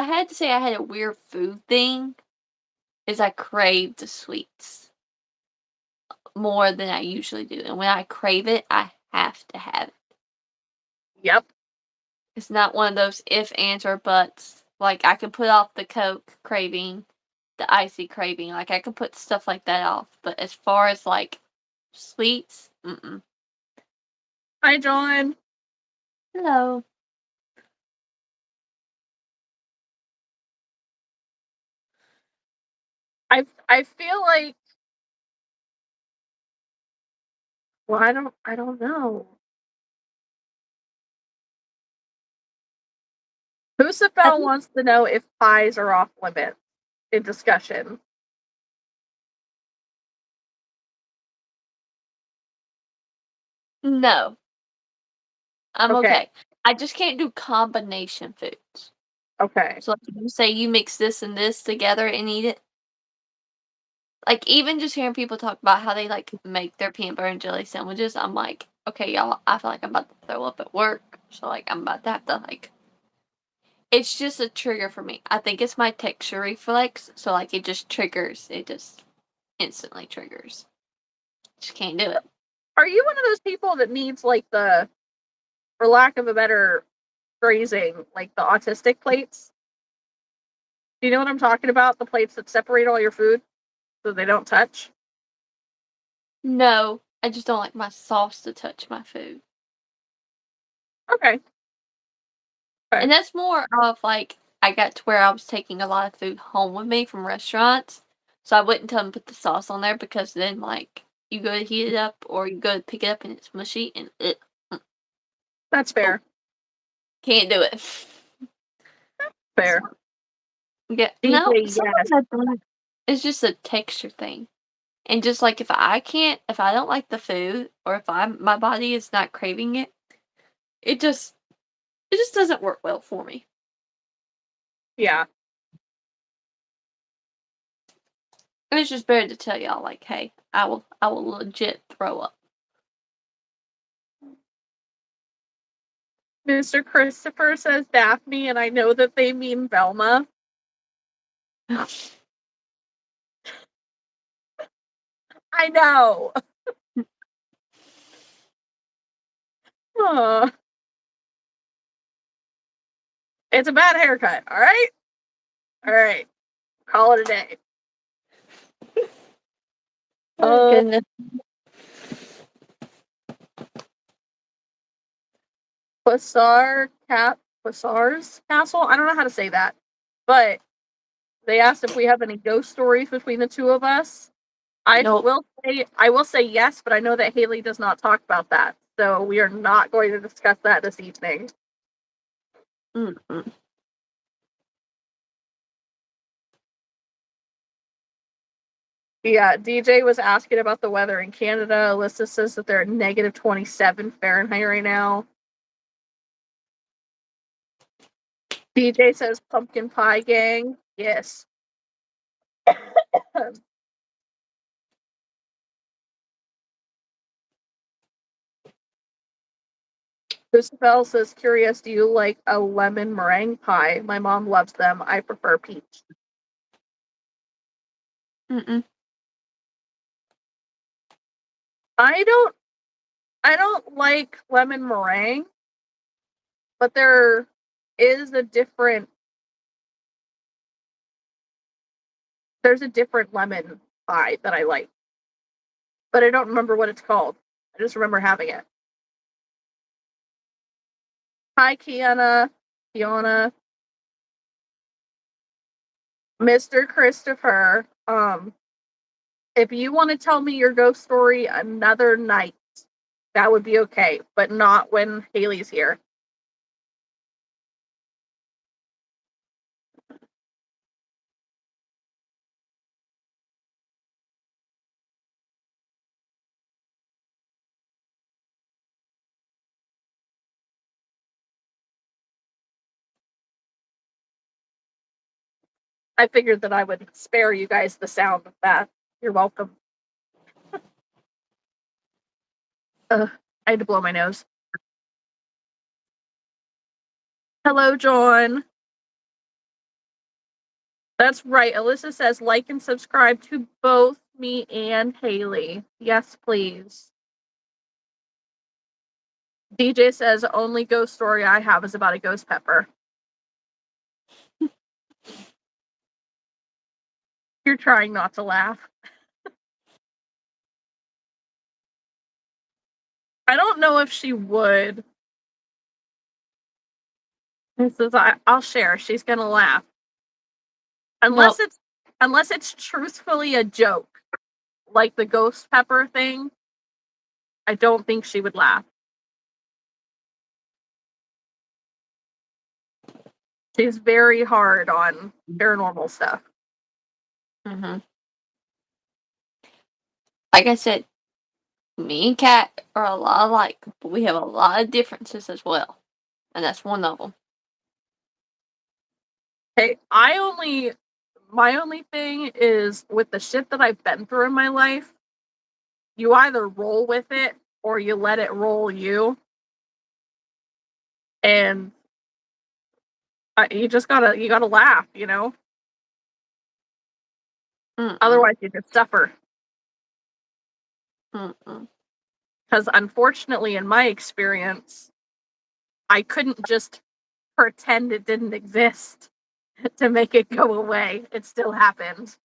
[SPEAKER 1] had to say I had a weird food thing, is I crave the sweets more than I usually do. And when I crave it, I have to have it.
[SPEAKER 2] Yep.
[SPEAKER 1] It's not one of those if, ands, or buts. Like, I can put off the Coke craving, the icy craving. Like, I can put stuff like that off. But as far as, like, sweets,
[SPEAKER 2] Hi, John.
[SPEAKER 1] Hello.
[SPEAKER 2] I feel like, well, I don't know. Husafel wants to know if pies are off limits in discussion.
[SPEAKER 1] No. I'm okay. I just can't do combination foods.
[SPEAKER 2] Okay.
[SPEAKER 1] So, like, if you say you mix this and this together and eat it. Like, even just hearing people talk about how they, like, make their peanut butter and jelly sandwiches, I'm like, okay, y'all, I feel like I'm about to throw up at work. So, like, I'm about to have to, like, it's just a trigger for me. I think it's my texture reflex. So, like, it just triggers. It just instantly triggers. Just can't do it.
[SPEAKER 2] Are you one of those people that needs, like, the, for lack of a better phrasing, like the autistic plates? Do you know what I'm talking about? The plates that separate all your food so they don't touch?
[SPEAKER 1] No, I just don't like my sauce to touch my food.
[SPEAKER 2] Okay.
[SPEAKER 1] And that's more of, like, I got to where I was taking a lot of food home with me from restaurants. So I wouldn't tell him to put the sauce on there because then, like, you go to heat it up or you go to pick it up and it's mushy and
[SPEAKER 2] That's fair.
[SPEAKER 1] Can't do it.
[SPEAKER 2] Fair.
[SPEAKER 1] So, yeah.
[SPEAKER 2] DJ,
[SPEAKER 1] No,
[SPEAKER 2] yes.
[SPEAKER 1] sometimes I don't. It's just a texture thing. And just like if I don't like the food or if my body is not craving it, it just doesn't work well for me.
[SPEAKER 2] Yeah.
[SPEAKER 1] And it's just better to tell y'all like, hey, I will legit throw up.
[SPEAKER 2] Mr. Christopher says Daphne, and I know that they mean Velma. I know. It's a bad haircut, all right? All right. Call it a day.
[SPEAKER 1] Oh goodness.
[SPEAKER 2] Quasar's Castle? I don't know how to say that. But they asked if we have any ghost stories between the two of us.
[SPEAKER 1] Nope.
[SPEAKER 2] I will say yes, but I know that Haley does not talk about that. So we are not going to discuss that this evening.
[SPEAKER 1] Mm-mm.
[SPEAKER 2] Yeah, DJ was asking about the weather in Canada. Alyssa says that they're at negative 27 Fahrenheit right now. DJ says pumpkin pie gang. Yes. Isabel says, curious, do you like a lemon meringue pie? My mom loves them. I prefer peach.
[SPEAKER 1] Mm-mm.
[SPEAKER 2] I don't like lemon meringue, but there is a different there's a different lemon pie that I like. But I don't remember what it's called. I just remember having it. Hi, Kiana. Mr. Christopher. If you want to tell me your ghost story another night, that would be okay, but not when Haley's here. I figured that I would spare you guys the sound of that. You're welcome. I had to blow my nose. Hello, John. That's right. Alyssa says like and subscribe to both me and Haley. Yes, please. DJ says only ghost story I have is about a ghost pepper. You're trying not to laugh. I don't know if she would. This is I'll share. She's gonna laugh. Unless it's truthfully a joke. Like the ghost pepper thing. I don't think she would laugh. She's very hard on paranormal stuff.
[SPEAKER 1] Mm-hmm. Like I said, me and Kat are a lot alike, but we have a lot of differences as well. And that's one of them.
[SPEAKER 2] Hey, my only thing is with the shit that I've been through in my life, you either roll with it or you let it roll you. And you gotta laugh, you know?
[SPEAKER 1] Mm-mm.
[SPEAKER 2] Otherwise you just suffer.
[SPEAKER 1] Mm-mm.
[SPEAKER 2] Because unfortunately, in my experience, I couldn't just pretend it didn't exist to make it go away. It still happened.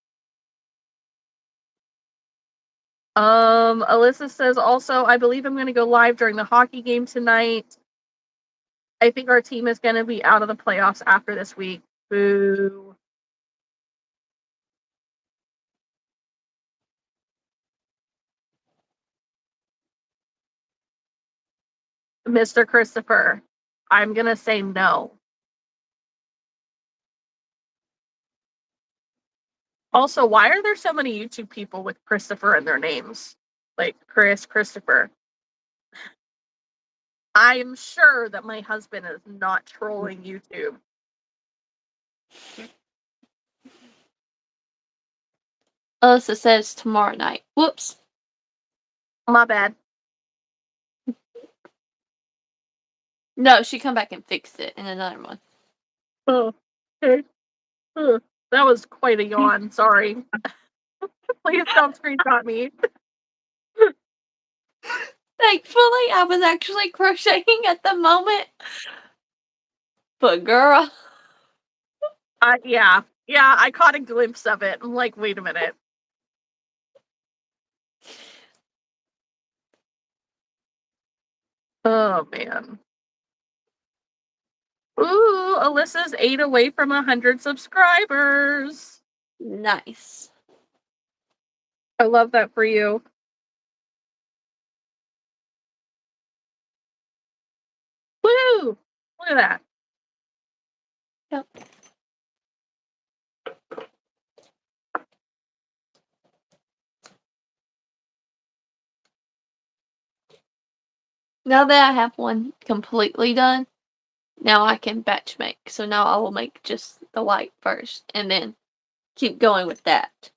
[SPEAKER 2] Alyssa says also, I believe I'm gonna go live during the hockey game tonight. I think our team is gonna be out of the playoffs after this week. Boo. Mr. Christopher, I'm gonna say no. Also, why are there so many YouTube people with Christopher in their names? Like Chris, Christopher. I am sure that my husband is not trolling YouTube.
[SPEAKER 1] Alyssa says tomorrow night. Whoops.
[SPEAKER 2] My bad.
[SPEAKER 1] No, she come back and fixed it in another one.
[SPEAKER 2] Oh, okay. That was quite a yawn. Sorry. Please don't screenshot me.
[SPEAKER 1] Thankfully, I was actually crocheting at the moment. But girl.
[SPEAKER 2] Yeah, I caught a glimpse of it. I'm like, wait a minute. Oh man. Ooh, Alyssa's 8 away from 100 subscribers.
[SPEAKER 1] Nice.
[SPEAKER 2] I love that for you. Woo! Look at that.
[SPEAKER 1] Yep. Now that I have one completely done, now I can batch make. So now I will make just the white first and then keep going with that.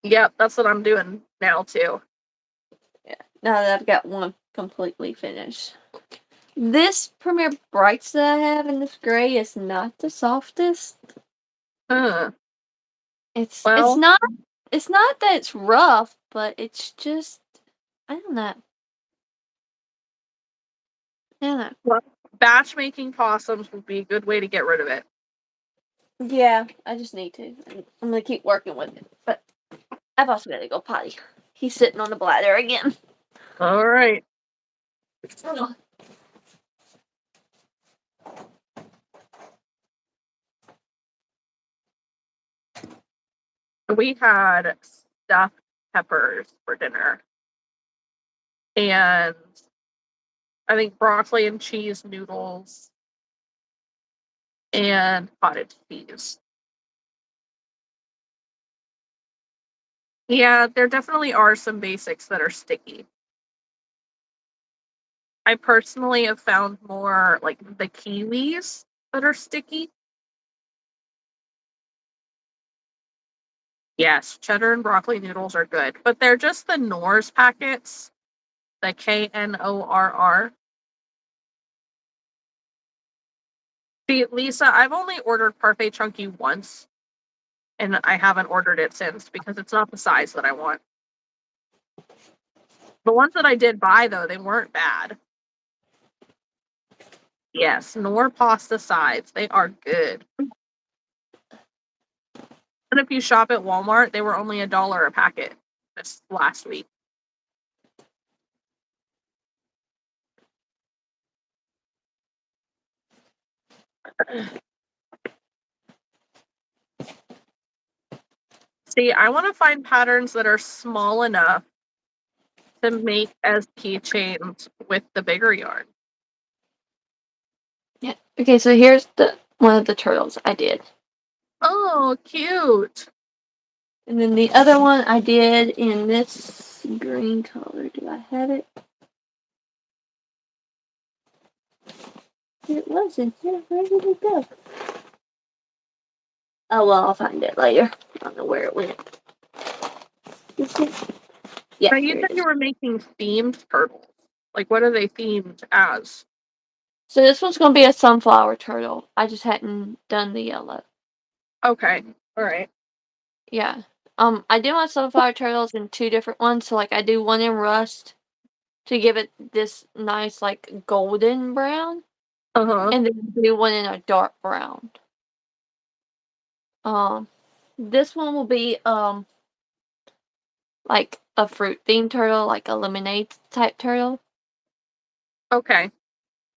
[SPEAKER 2] Yep, that's what I'm doing now too.
[SPEAKER 1] Yeah, now that I've got one completely finished. This Premier Brights that I have in this gray is not the softest.
[SPEAKER 2] Huh.
[SPEAKER 1] It's
[SPEAKER 2] Well,
[SPEAKER 1] not that it's rough, but it's just I don't know. I don't know.
[SPEAKER 2] well, batch making possums would be a good way to get rid of it.
[SPEAKER 1] Yeah, I just need to. I'm gonna keep working with it. But I've also gotta go potty. He's sitting on the bladder again.
[SPEAKER 2] All right.
[SPEAKER 1] Oh.
[SPEAKER 2] We had stuffed peppers for dinner. And I think broccoli and cheese noodles and cottage cheese. Yeah, there definitely are some basics that are sticky. I personally have found more like the kiwis that are sticky. Yes, cheddar and broccoli noodles are good, but they're just the Knorr's packets, the Knorr. See, Lisa, I've only ordered Parfait Chunky once, and I haven't ordered it since because it's not the size that I want. The ones that I did buy, though, they weren't bad. Yes, Knorr pasta sides. They are good. And if you shop at Walmart, they were only $1 a packet this last week. See, I want to find patterns that are small enough to make as keychains with the bigger yarn.
[SPEAKER 1] Yeah. Okay, so here's the one of the turtles I did.
[SPEAKER 2] Oh, cute.
[SPEAKER 1] And then the other one I did in this green color. Do I have it? It wasn't here. Where did it go? Oh, well, I'll find it later. I don't know where it went. Is it? Yeah,
[SPEAKER 2] Now, you
[SPEAKER 1] here
[SPEAKER 2] said
[SPEAKER 1] it
[SPEAKER 2] you
[SPEAKER 1] is.
[SPEAKER 2] were making themed turtles. Like, what are they themed as?
[SPEAKER 1] So this one's going to be a sunflower turtle. I just hadn't done the yellow.
[SPEAKER 2] Okay, all right.
[SPEAKER 1] Yeah. I do my sunflower turtles in two different ones. So, like, I do one in rust to give it this nice, like, golden brown.
[SPEAKER 2] Uh-huh.
[SPEAKER 1] And then do one in a dark brown. This one will be, like a fruit themed turtle, like a lemonade type turtle.
[SPEAKER 2] Okay.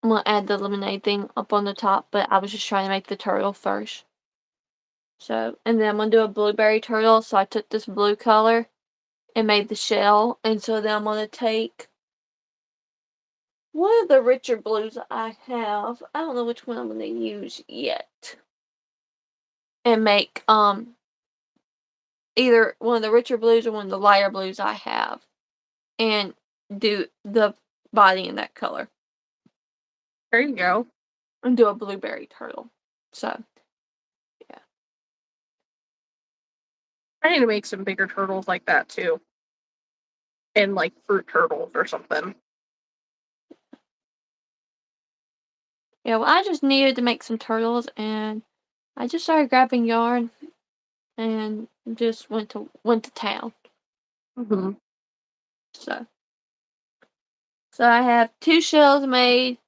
[SPEAKER 1] I'm gonna add the lemonade thing up on the top, but I was just trying to make the turtle first. So, and then I'm gonna do a blueberry turtle. So I took this blue color and made the shell, and so then I'm gonna take one of the richer blues I have, I don't know which one I'm going to use yet. And make either one of the richer blues or one of the lighter blues I have. And do the body in that color.
[SPEAKER 2] There you go.
[SPEAKER 1] And do a blueberry turtle. So, yeah.
[SPEAKER 2] I need to make some bigger turtles like that too. And like fruit turtles or something.
[SPEAKER 1] Yeah, well, I just needed to make some turtles, and I just started grabbing yarn and just went to town.
[SPEAKER 2] Mm-hmm.
[SPEAKER 1] So I have 2 shells made,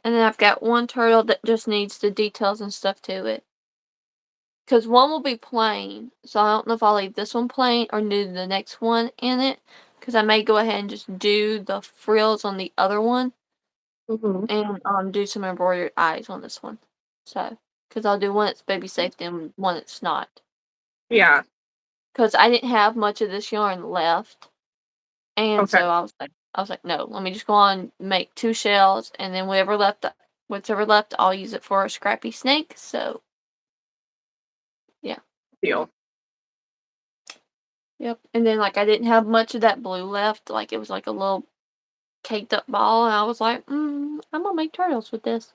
[SPEAKER 1] and then I've got 1 turtle that just needs the details and stuff to it. Because one will be plain, so I don't know if I'll leave this one plain or do the next one in it. Because I may go ahead and just do the frills on the other one.
[SPEAKER 2] Mm-hmm.
[SPEAKER 1] And do some embroidered eyes on this one. So, because I'll do one that's baby safe and one that's not.
[SPEAKER 2] Yeah.
[SPEAKER 1] Because I didn't have much of this yarn left. And
[SPEAKER 2] Okay.
[SPEAKER 1] so I was like, no, let me just go on and make 2 shells, and then whatever left, I'll use it for a Scrappy snake. So, yeah.
[SPEAKER 2] Deal.
[SPEAKER 1] Yep. And then, like, I didn't have much of that blue left. Like, it was like a little caked up ball, and I was like, I'm gonna make turtles with this.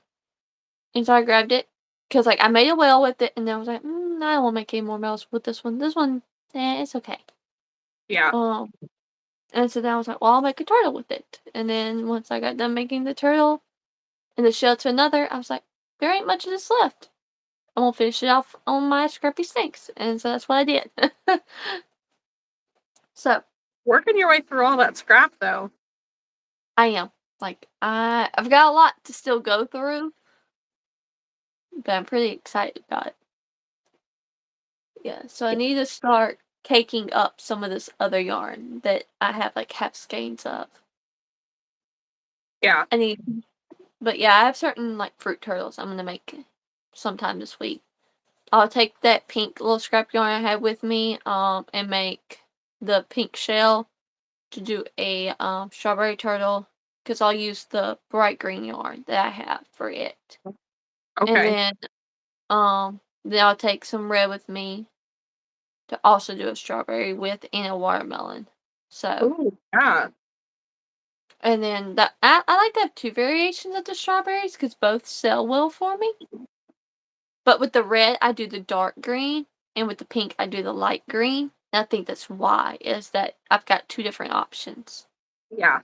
[SPEAKER 1] And so I grabbed it, because, like, I made a whale with it, and then I was like, I don't want to make any more whales with this one. This one, it's okay.
[SPEAKER 2] Yeah.
[SPEAKER 1] And so then I was like, well, I'll make a turtle with it. And then once I got done making the turtle and the shell to another, I was like, there ain't much of this left. I'm gonna finish it off on my Scrappy snakes. And so that's what I did. So
[SPEAKER 2] Working your way through all that scrap though.
[SPEAKER 1] I am. Like, I've got a lot to still go through, but I'm pretty excited about it. Yeah, so I need to start caking up some of this other yarn that I have like half skeins of.
[SPEAKER 2] Yeah.
[SPEAKER 1] But yeah, I have certain like fruit turtles I'm gonna make sometime this week. I'll take that pink little scrap yarn I have with me, and make the pink shell to do a strawberry turtle, because I'll use the bright green yarn that I have for it. And
[SPEAKER 2] Okay.
[SPEAKER 1] then I'll take some red with me to also do a strawberry with and a watermelon. So,
[SPEAKER 2] Ooh, yeah.
[SPEAKER 1] and then I like to have 2 variations of the strawberries because both sell well for me. But with the red, I do the dark green, and with the pink, I do the light green. And I think that's why, is that I've got 2 different options.
[SPEAKER 2] Yeah.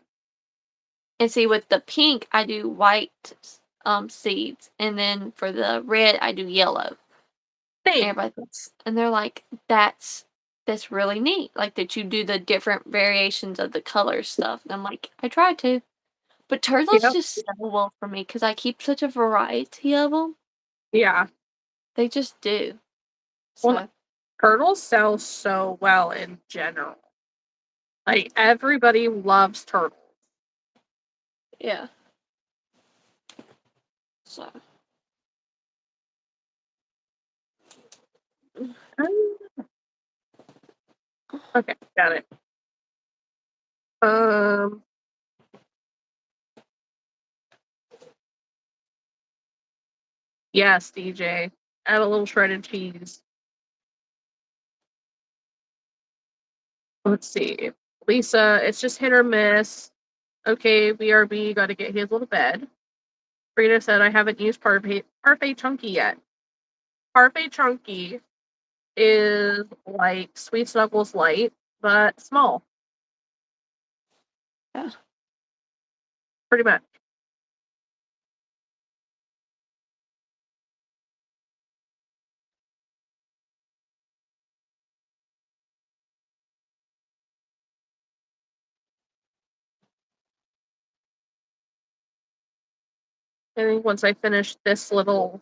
[SPEAKER 1] And see, with the pink, I do white seeds, and then for the red, I do yellow.
[SPEAKER 2] Same.
[SPEAKER 1] Everybody thinks, and they're like, that's really neat. Like that you do the different variations of the color stuff. And I'm like, I try to, but turtles
[SPEAKER 2] Yep.
[SPEAKER 1] just sell well for me because I keep such a variety of them.
[SPEAKER 2] Yeah.
[SPEAKER 1] They just do.
[SPEAKER 2] Well,
[SPEAKER 1] So
[SPEAKER 2] turtles sell so well in general. Like everybody loves turtles.
[SPEAKER 1] yeah. So
[SPEAKER 2] Okay, got it. Um, yes, DJ. Add a little shredded cheese. Let's see. Lisa, it's just hit or miss. Okay, BRB, gotta get Hazel to bed. Frida said I haven't used Parfait Chunky yet. Parfait Chunky is like Sweet Snuggles Light, but small.
[SPEAKER 1] yeah.
[SPEAKER 2] Pretty much. I think once I finish this little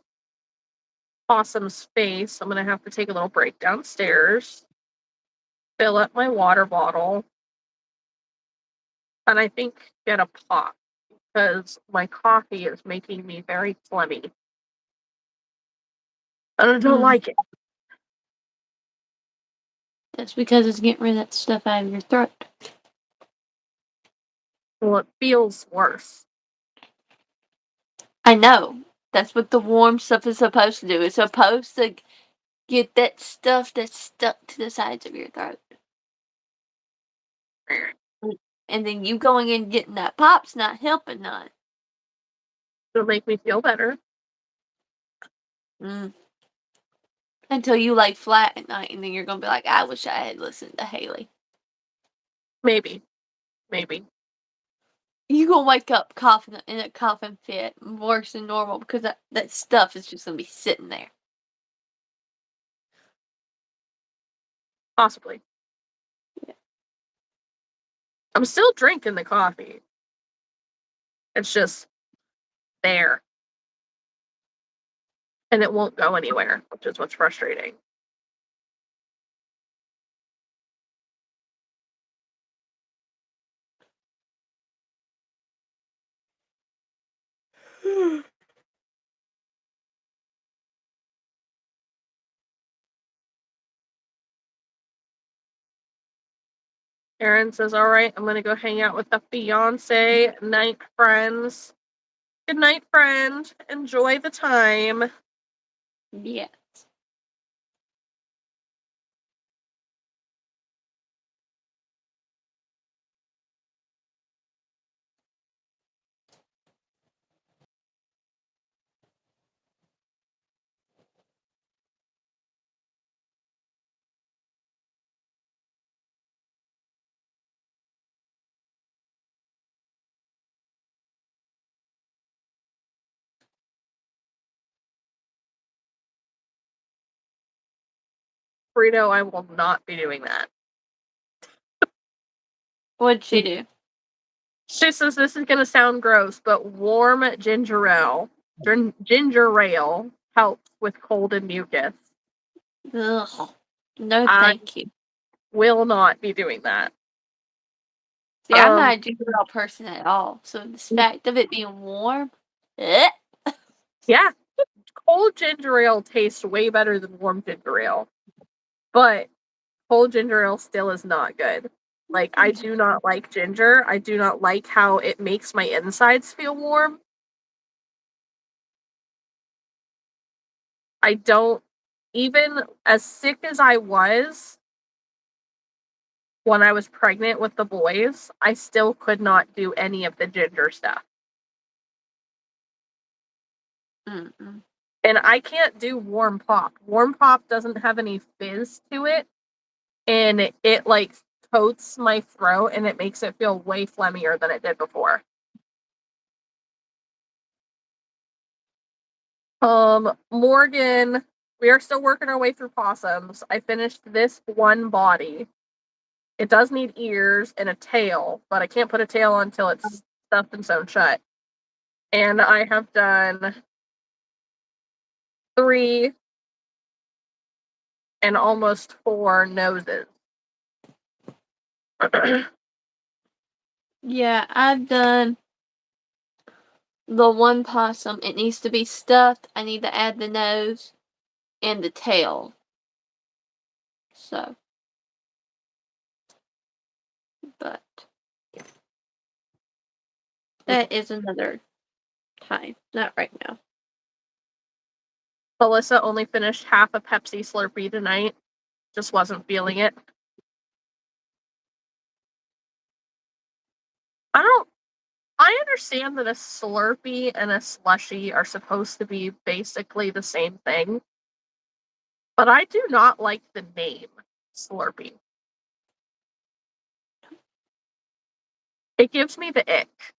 [SPEAKER 2] possum's face, I'm gonna have to take a little break downstairs, fill up my water bottle, and I think get a pot because my coffee is making me very phlegmy. And I don't like it.
[SPEAKER 1] That's because it's getting rid of that stuff out of your throat.
[SPEAKER 2] Well, it feels worse.
[SPEAKER 1] I know. That's what the warm stuff is supposed to do. It's supposed to get that stuff that's stuck to the sides of your throat. And then you going and getting that pop's not helping none.
[SPEAKER 2] It'll make me feel better.
[SPEAKER 1] Until you lay flat at night, and then you're gonna be like, I wish I had listened to Haley.
[SPEAKER 2] Maybe.
[SPEAKER 1] You gonna wake up coughing in a coughing fit, worse than normal, because that stuff is just gonna be sitting there.
[SPEAKER 2] Possibly.
[SPEAKER 1] Yeah.
[SPEAKER 2] I'm still drinking the coffee. It's just there. And it won't go anywhere, which is what's frustrating. Erin says, all right, I'm going to go hang out with the fiance. Night, friends. Good night, friend. Enjoy the time.
[SPEAKER 1] Yes.
[SPEAKER 2] Frito, I will not be doing that.
[SPEAKER 1] What'd she do?
[SPEAKER 2] She says this is going to sound gross, but warm ginger ale helps with cold and mucus.
[SPEAKER 1] Ugh. No,
[SPEAKER 2] I
[SPEAKER 1] thank you.
[SPEAKER 2] will not be doing that.
[SPEAKER 1] See, I'm not a ginger ale person at all, so this fact of it being warm,
[SPEAKER 2] yeah, cold ginger ale tastes way better than warm ginger ale, but cold ginger ale still is not good. Like, I do not like ginger. I do not like how it makes my insides feel warm. I don't, even as sick as I was when I was pregnant with the boys, I still could not do any of the ginger stuff.
[SPEAKER 1] Mm-mm.
[SPEAKER 2] And I can't do warm pop. Warm pop doesn't have any fizz to it. And it like coats my throat and it makes it feel way phlegmier than it did before. Morgan, we are still working our way through possums. I finished this one body. It does need ears and a tail, but I can't put a tail on until it's stuffed and sewn shut. And I have done 3 and almost 4 noses.
[SPEAKER 1] Yeah, I've done the one possum. It needs to be stuffed. I need to add the nose and the tail. So, but that is another time. Not right now.
[SPEAKER 2] Melissa only finished half a Pepsi Slurpee tonight. Just wasn't feeling it. I understand that a Slurpee and a slushie are supposed to be basically the same thing, but I do not like the name Slurpee. It gives me the ick.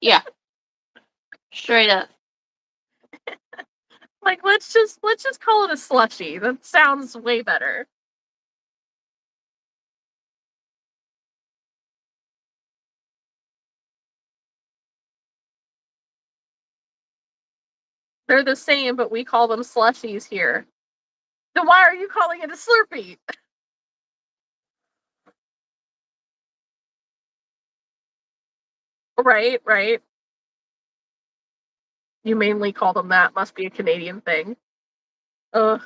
[SPEAKER 1] Yeah. Straight up.
[SPEAKER 2] Like, let's just call it a slushie. That sounds way better. They're the same, but we call them slushies here. Then why are you calling it a Slurpee? Right. You mainly call them that. Must be a Canadian thing. Ugh.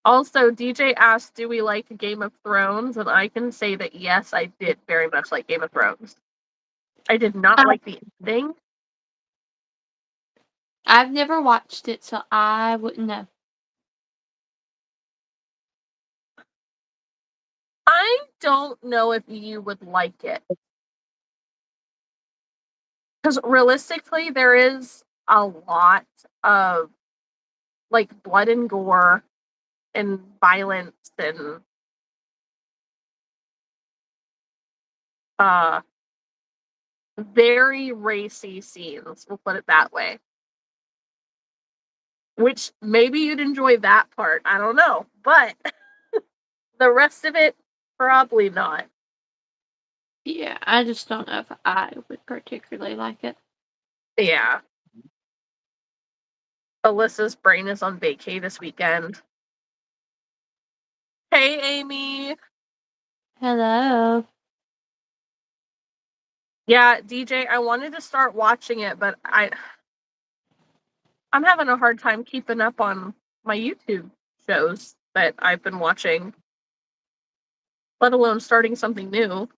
[SPEAKER 2] Also, DJ asked, do we like Game of Thrones? And I can say that yes, I did very much like Game of Thrones. I did not like the ending.
[SPEAKER 1] I've never watched it, so I wouldn't know.
[SPEAKER 2] I don't know if you would like it. Because realistically, there is a lot of like blood and gore and violence and uh very racy scenes, we'll put it that way. Which maybe you'd enjoy that part. I don't know. But the rest of it, probably not.
[SPEAKER 1] Yeah, I just don't know if I would particularly like it.
[SPEAKER 2] Yeah. Alyssa's brain is on vacay this weekend. Hey, Amy.
[SPEAKER 1] Hello.
[SPEAKER 2] Yeah, DJ, I wanted to start watching it, but I'm having a hard time keeping up on my YouTube shows that I've been watching, let alone starting something new.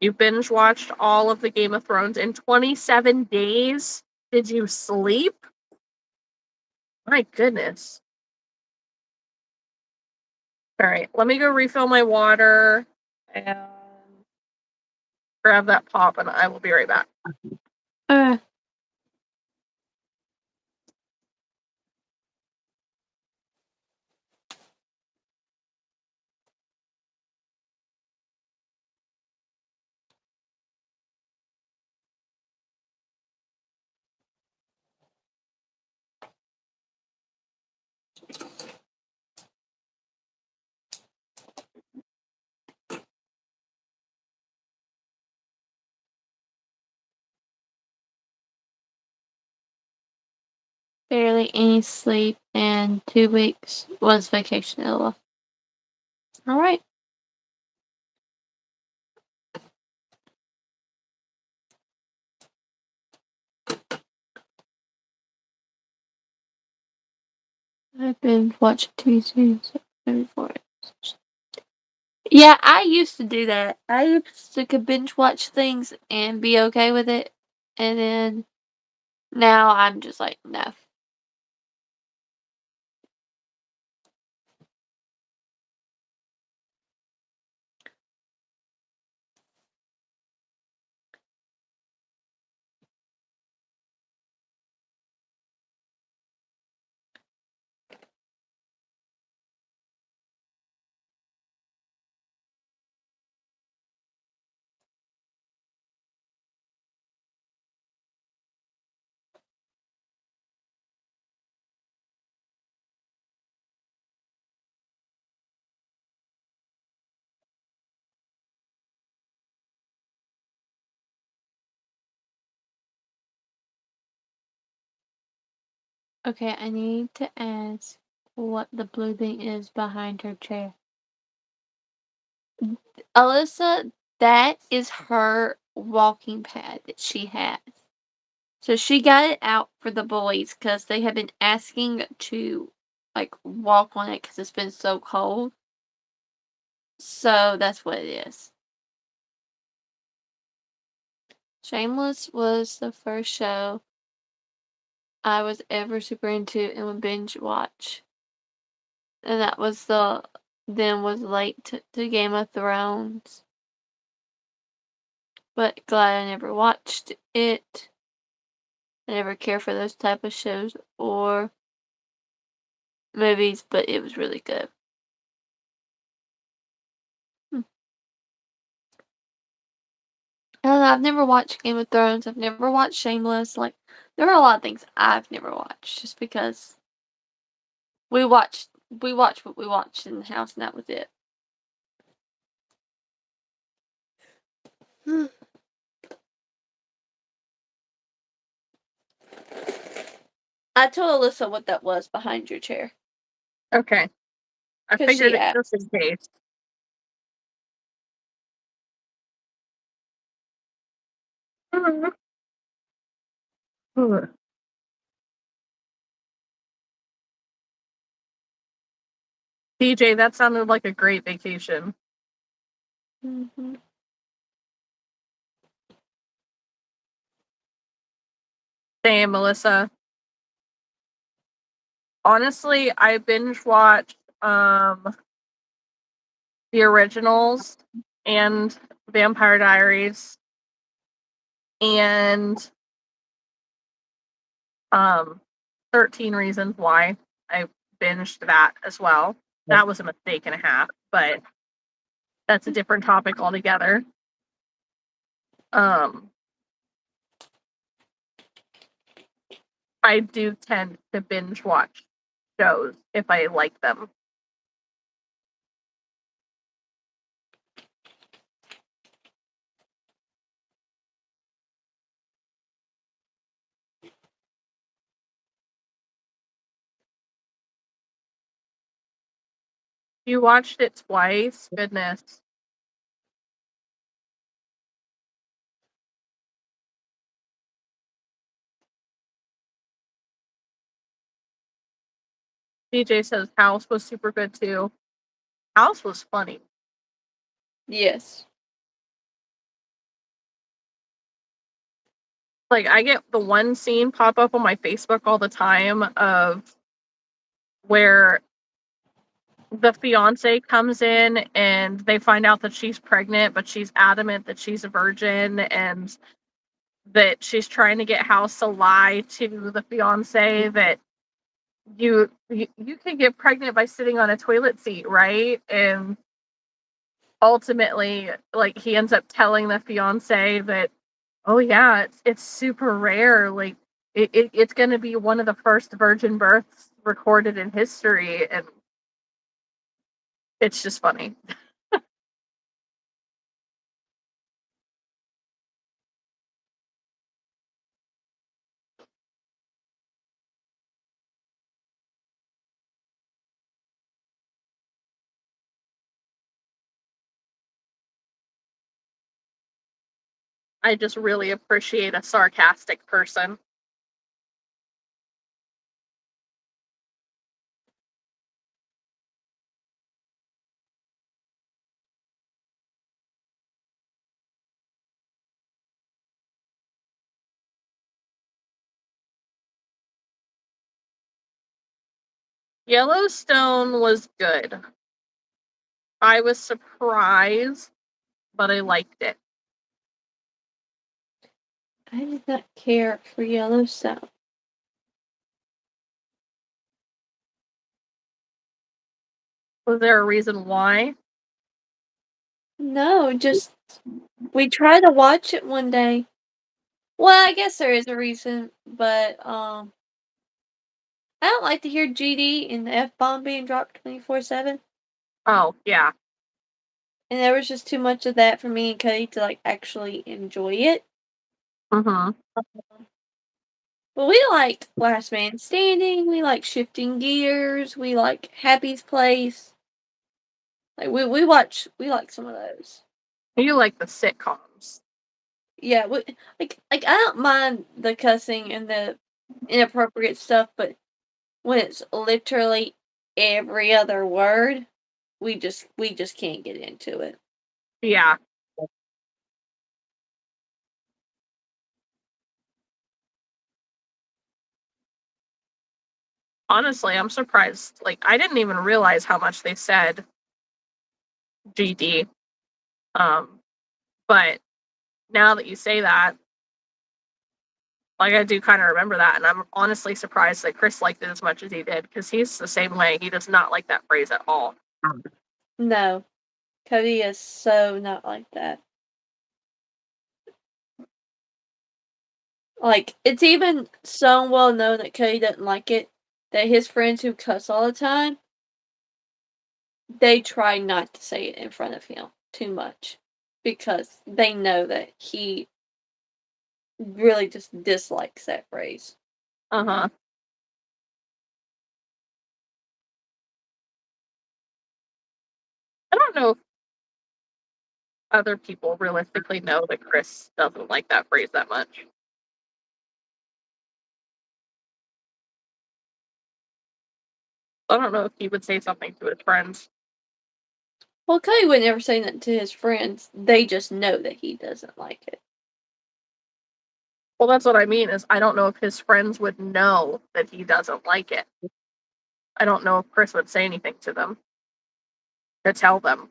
[SPEAKER 2] You binge watched all of the Game of Thrones in 27 days? Did you sleep? My goodness. All right, let me go refill my water and grab that pop, and I will be right back.
[SPEAKER 1] Uh, barely any sleep, and 2 weeks was vacation, LOL. Alright. I've been watching TV series every 4 episodes. Yeah, I used to do that. I used to could binge watch things and be okay with it, and then now I'm just like, no. Okay, I need to ask what the blue thing is behind her chair. Alyssa, that is her walking pad that she has. So she got it out for the boys because they have been asking to like walk on it because it's been so cold. So that's what it is. Shameless was the first show I was ever super into and would binge watch. And that was then was late to Game of Thrones. But glad I never watched it. I never cared for those type of shows or movies, but it was really good. Hmm. I don't know, I've never watched Game of Thrones. I've never watched Shameless. Like, there are a lot of things I've never watched just because we watched what we watched in the house and that was it. I told Alyssa what that was behind your chair.
[SPEAKER 2] Okay. I
[SPEAKER 1] 'Cause
[SPEAKER 2] figured
[SPEAKER 1] she
[SPEAKER 2] it just
[SPEAKER 1] asked.
[SPEAKER 2] in case. DJ, that sounded like a great vacation.
[SPEAKER 1] Mhm.
[SPEAKER 2] Same, Melissa. Honestly, I binge watched the originals and Vampire Diaries and 13 Reasons Why. I binged that as well. That was a mistake and a half, but that's a different topic altogether. I do tend to binge watch shows if I like them. You watched it twice? Goodness. DJ says House was super good too. House was funny.
[SPEAKER 1] Yes.
[SPEAKER 2] Like, I get the one scene pop up on my Facebook all the time of where the fiance comes in and they find out that she's pregnant, but she's adamant that she's a virgin and that she's trying to get House to lie to the fiance that you can get pregnant by sitting on a toilet seat, right? And ultimately, like, he ends up telling the fiance that, oh yeah, it's super rare. Like, it's gonna be one of the first virgin births recorded in history, and it's just funny. I just really appreciate a sarcastic person. Yellowstone was good. I was surprised, but I liked it.
[SPEAKER 1] I did not care for Yellowstone.
[SPEAKER 2] Was there a reason why?
[SPEAKER 1] No, just we tried to watch it one day. Well, I guess there is a reason, but I don't like to hear GD and the F bomb being dropped 24/7.
[SPEAKER 2] Oh, yeah.
[SPEAKER 1] And there was just too much of that for me and Cody to like actually enjoy it.
[SPEAKER 2] Mm-hmm.
[SPEAKER 1] But we liked Last Man Standing, we like Shifting Gears, we like Happy's Place. Like we like some of those.
[SPEAKER 2] You like the sitcoms.
[SPEAKER 1] Yeah, like I don't mind the cussing and the inappropriate stuff, but when it's literally every other word, we just can't get into it.
[SPEAKER 2] Yeah. Honestly, I'm surprised. Like, I didn't even realize how much they said GD. Um, but now that you say that, like, I do kind of remember that, and I'm honestly surprised that Chris liked it as much as he did, because he's the same way. He does not like that phrase at all.
[SPEAKER 1] No, Cody is so not like that. Like, it's even so well known that Cody doesn't like it that his friends who cuss all the time, they try not to say it in front of him too much because they know that he really just dislikes that phrase.
[SPEAKER 2] Uh-huh. I don't know if other people realistically know that Chris doesn't like that phrase that much. I don't know if he would say something to his friends.
[SPEAKER 1] Well, Cody would never say that to his friends. They just know that he doesn't like it.
[SPEAKER 2] Well, that's what I mean, is I don't know if his friends would know that he doesn't like it. I don't know if Chris would say anything to them to tell them.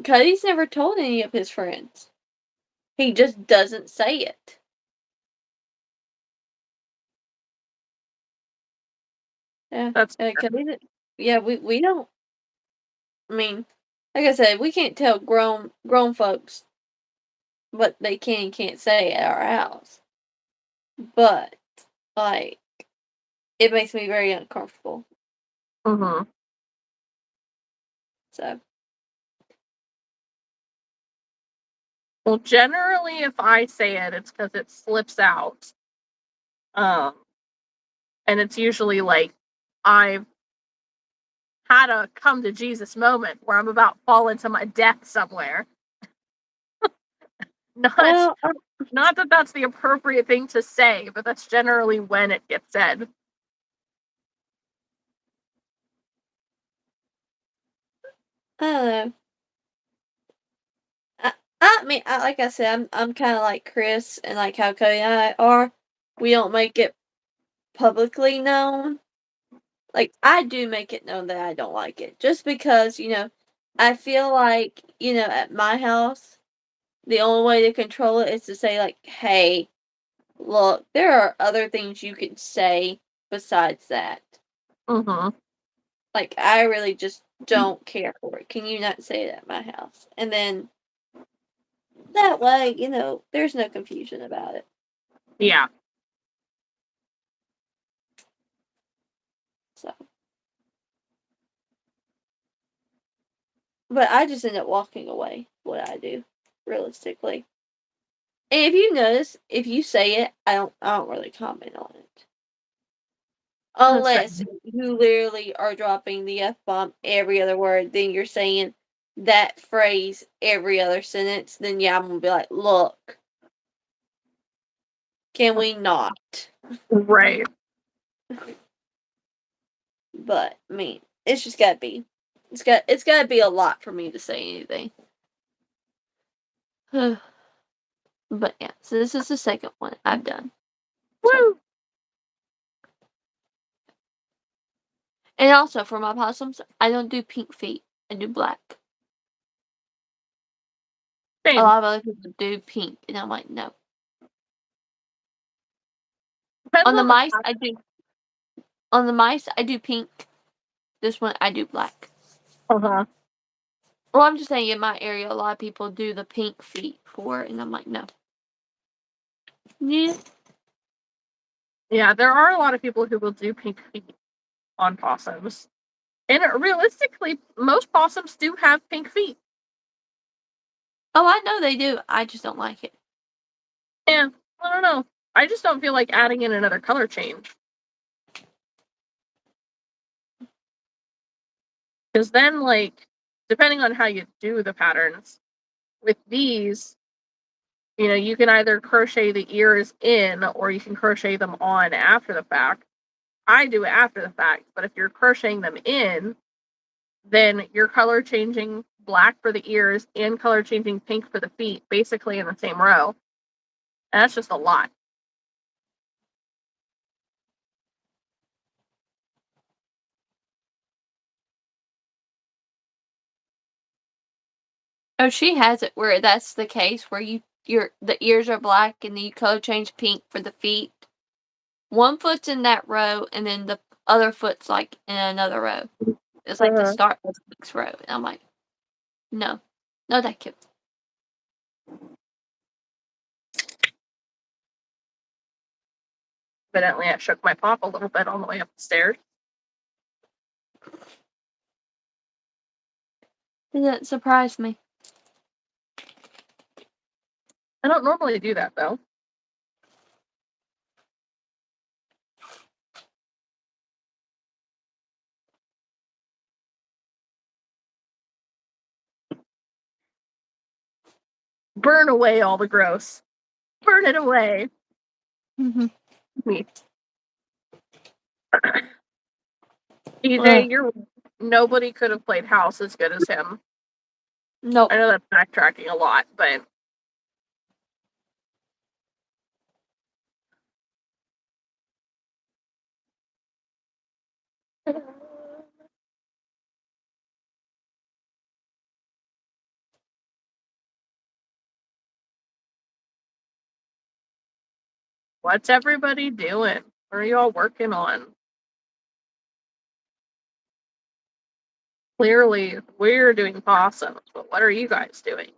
[SPEAKER 1] Cody's never told any of his friends. He just doesn't say it. Yeah,
[SPEAKER 2] That's
[SPEAKER 1] Cody. Yeah, we don't. I mean, like I said, we can't tell grown folks what they can and can't say at our house. But like, it makes me very uncomfortable.
[SPEAKER 2] Mm-hmm.
[SPEAKER 1] So.
[SPEAKER 2] Well, generally, if I say it, it's because it slips out. And it's usually like I've had a come to Jesus moment where I'm about to fall into my death somewhere. Not,
[SPEAKER 1] Well,
[SPEAKER 2] not that that's the appropriate thing to say, but that's generally when it gets said.
[SPEAKER 1] I don't know. I mean, like I said, I'm kind of like Chris and like how Cody and I are. We don't make it publicly known. Like I do make it known that I don't like it, just because I feel like at my house, the only way to control it is to say like, "Hey, look, there are other things you can say besides that."
[SPEAKER 2] Mm-hmm.
[SPEAKER 1] Like I really just don't care for it. Can you not say it at my house? And then that way, there's no confusion about it.
[SPEAKER 2] Yeah.
[SPEAKER 1] So, but I just end up walking away. What I do, realistically. And if you notice, if you say it, I don't really comment on it. Unless you literally are dropping the F-bomb every other word, then you're saying that phrase every other sentence, then yeah, I'm gonna be like, look, can we not?
[SPEAKER 2] Right.
[SPEAKER 1] But I mean, it's just gotta be. It's gotta be a lot for me to say anything. But yeah, so this is the second one I've done.
[SPEAKER 2] Woo!
[SPEAKER 1] And also for my possums, I don't do pink feet. I do black.
[SPEAKER 2] Same.
[SPEAKER 1] A lot of other people do pink, and I'm like, no.
[SPEAKER 2] Depends
[SPEAKER 1] On the mice,
[SPEAKER 2] pattern.
[SPEAKER 1] I do. On the mice, I do pink. This one, I do black.
[SPEAKER 2] Uh-huh.
[SPEAKER 1] Well, I'm just saying, in my area, a lot of people do the pink feet for it, and I'm like, no. Yeah.
[SPEAKER 2] Yeah, there are a lot of people who will do pink feet on possums. And realistically, most possums do have pink feet.
[SPEAKER 1] Oh, I know they do. I just don't like it.
[SPEAKER 2] Yeah, I don't know. I just don't feel like adding in another color change. Because then, like, depending on how you do the patterns, with these, you can either crochet the ears in or you can crochet them on after the fact. I do it after the fact, but if you're crocheting them in, then you're color changing black for the ears and color changing pink for the feet, basically in the same row. And that's just a lot.
[SPEAKER 1] Oh, she has it where that's the case, where the ears are black and then you color change pink for the feet. One foot's in that row, and then the other foot's like in another row. It's like the start of the next row. And I'm like, no, no, thank you.
[SPEAKER 2] Evidently, I shook my pop a little bit on the way up the stairs.
[SPEAKER 1] Didn't surprise me.
[SPEAKER 2] I don't normally do that, though. Burn away all the gross. Burn it away.
[SPEAKER 1] Mm-hmm.
[SPEAKER 2] Me. EJ, nobody could have played house as good as him.
[SPEAKER 1] Nope.
[SPEAKER 2] I know that's backtracking a lot, but What's everybody doing? What are y'all working on? Clearly, we're doing possums, but what are you guys doing?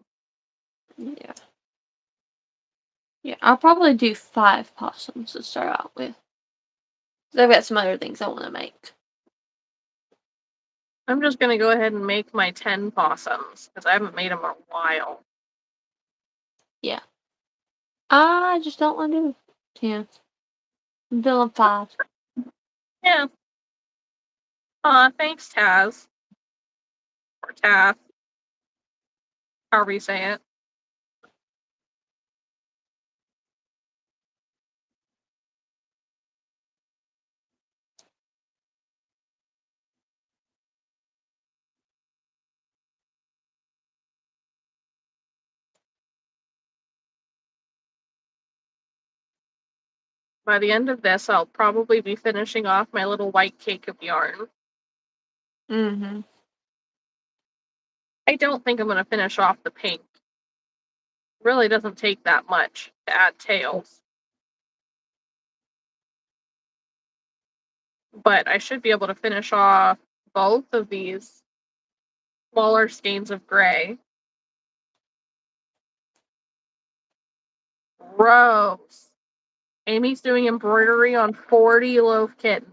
[SPEAKER 1] Yeah. Yeah, I'll probably do 5 possums to start out with. I've got some other things I want to make.
[SPEAKER 2] I'm just gonna go ahead and make my 10 possums, because I haven't made them in a while.
[SPEAKER 1] Yeah. I just don't want to do 10. I'm doing 5.
[SPEAKER 2] Yeah. Thanks, Taz. Or Taff. However you say it. By the end of this, I'll probably be finishing off my little white cake of yarn.
[SPEAKER 1] Mm-hmm.
[SPEAKER 2] I don't think I'm going to finish off the pink. Really doesn't take that much to add tails. But I should be able to finish off both of these smaller skeins of gray. Gross. Amy's doing embroidery on 40 loaf kittens.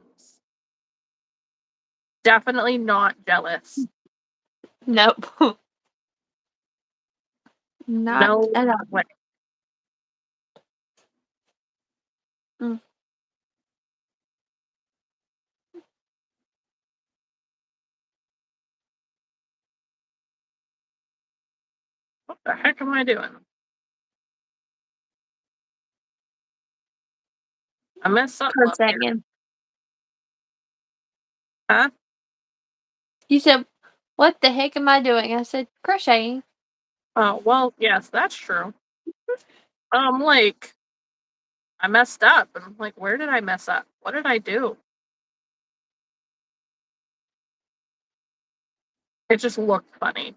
[SPEAKER 2] Definitely not jealous.
[SPEAKER 1] Nope. Not
[SPEAKER 2] No
[SPEAKER 1] at all.
[SPEAKER 2] way.
[SPEAKER 1] Mm.
[SPEAKER 2] What the heck am I doing? I messed something up here.
[SPEAKER 1] Crocheting.
[SPEAKER 2] Huh?
[SPEAKER 1] You said, what the heck am I doing? I said, crocheting.
[SPEAKER 2] Oh, well, yes, that's true. Like, I messed up. And I'm like, where did I mess up? What did I do? It just looked funny.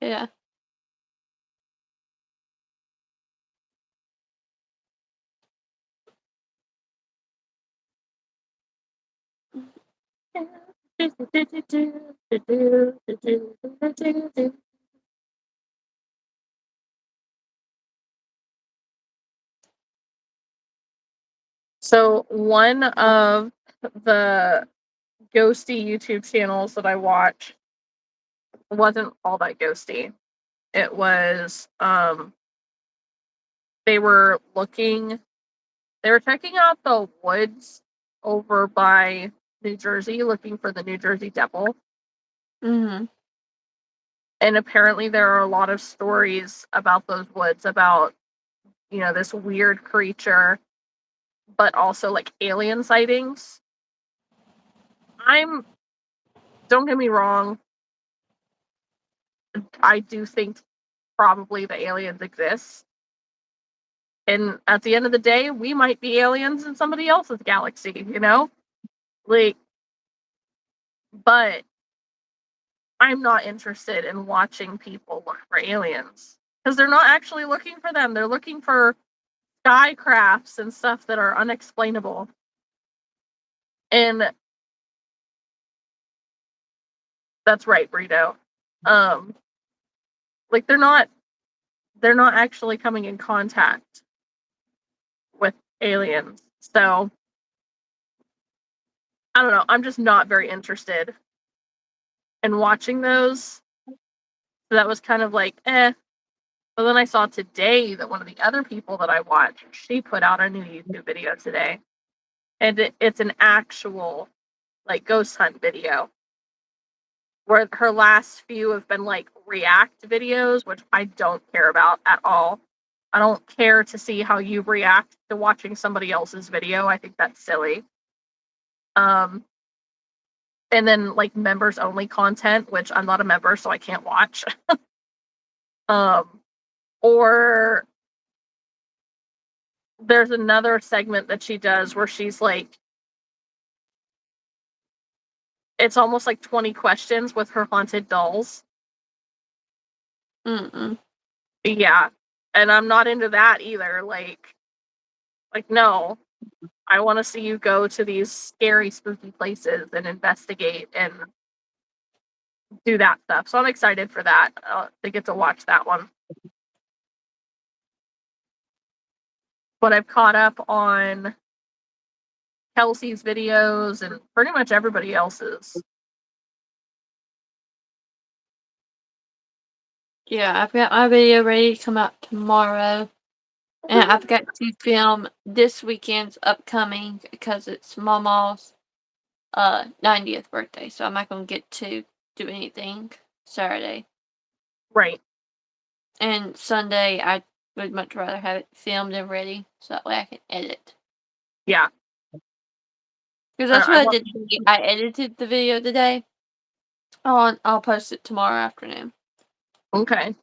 [SPEAKER 1] Yeah. So one of the ghosty YouTube channels that I watch wasn't all that ghosty. It was they were checking out the woods over by New Jersey looking for the New Jersey Devil. Mm-hmm.
[SPEAKER 2] And apparently there are a lot of stories about those woods about, this weird creature, but also like alien sightings. Don't get me wrong, I do think probably the aliens exist. And at the end of the day, we might be aliens in somebody else's galaxy, Like, but I'm not interested in watching people look for aliens because they're not actually looking for them. They're looking for sky crafts and stuff that are unexplainable. And that's right, Burrito. Like they're not actually coming in contact with aliens. So I don't know. I'm just not very interested in watching those. So that was kind of like, eh. But then I saw today that one of the other people that I watch, she put out a new YouTube video today. And it's an actual like ghost hunt video. Where her last few have been like react videos, which I don't care about at all. I don't care to see how you react to watching somebody else's video. I think that's silly. Um, and then like members only content, which I'm not a member, so I can't watch. Or there's another segment that she does where she's like, it's almost like 20 questions with her haunted dolls.
[SPEAKER 1] Mm-mm.
[SPEAKER 2] Yeah. And I'm not into that either. Like, Like, no, I want to see you go to these scary, spooky places and investigate and do that stuff. So I'm excited for that to get to watch that one. But I've caught up on Kelsey's videos and pretty much everybody else's.
[SPEAKER 1] Yeah, I've got my video ready to come out tomorrow. And I've got to film this weekend's upcoming because it's Mama's 90th birthday, so I'm not gonna get to do anything Saturday.
[SPEAKER 2] Right.
[SPEAKER 1] And Sunday I would much rather have it filmed and ready so that way I can edit.
[SPEAKER 2] Yeah.
[SPEAKER 1] Because that's what I did today. I edited the video today. I'll post it tomorrow afternoon.
[SPEAKER 2] Okay.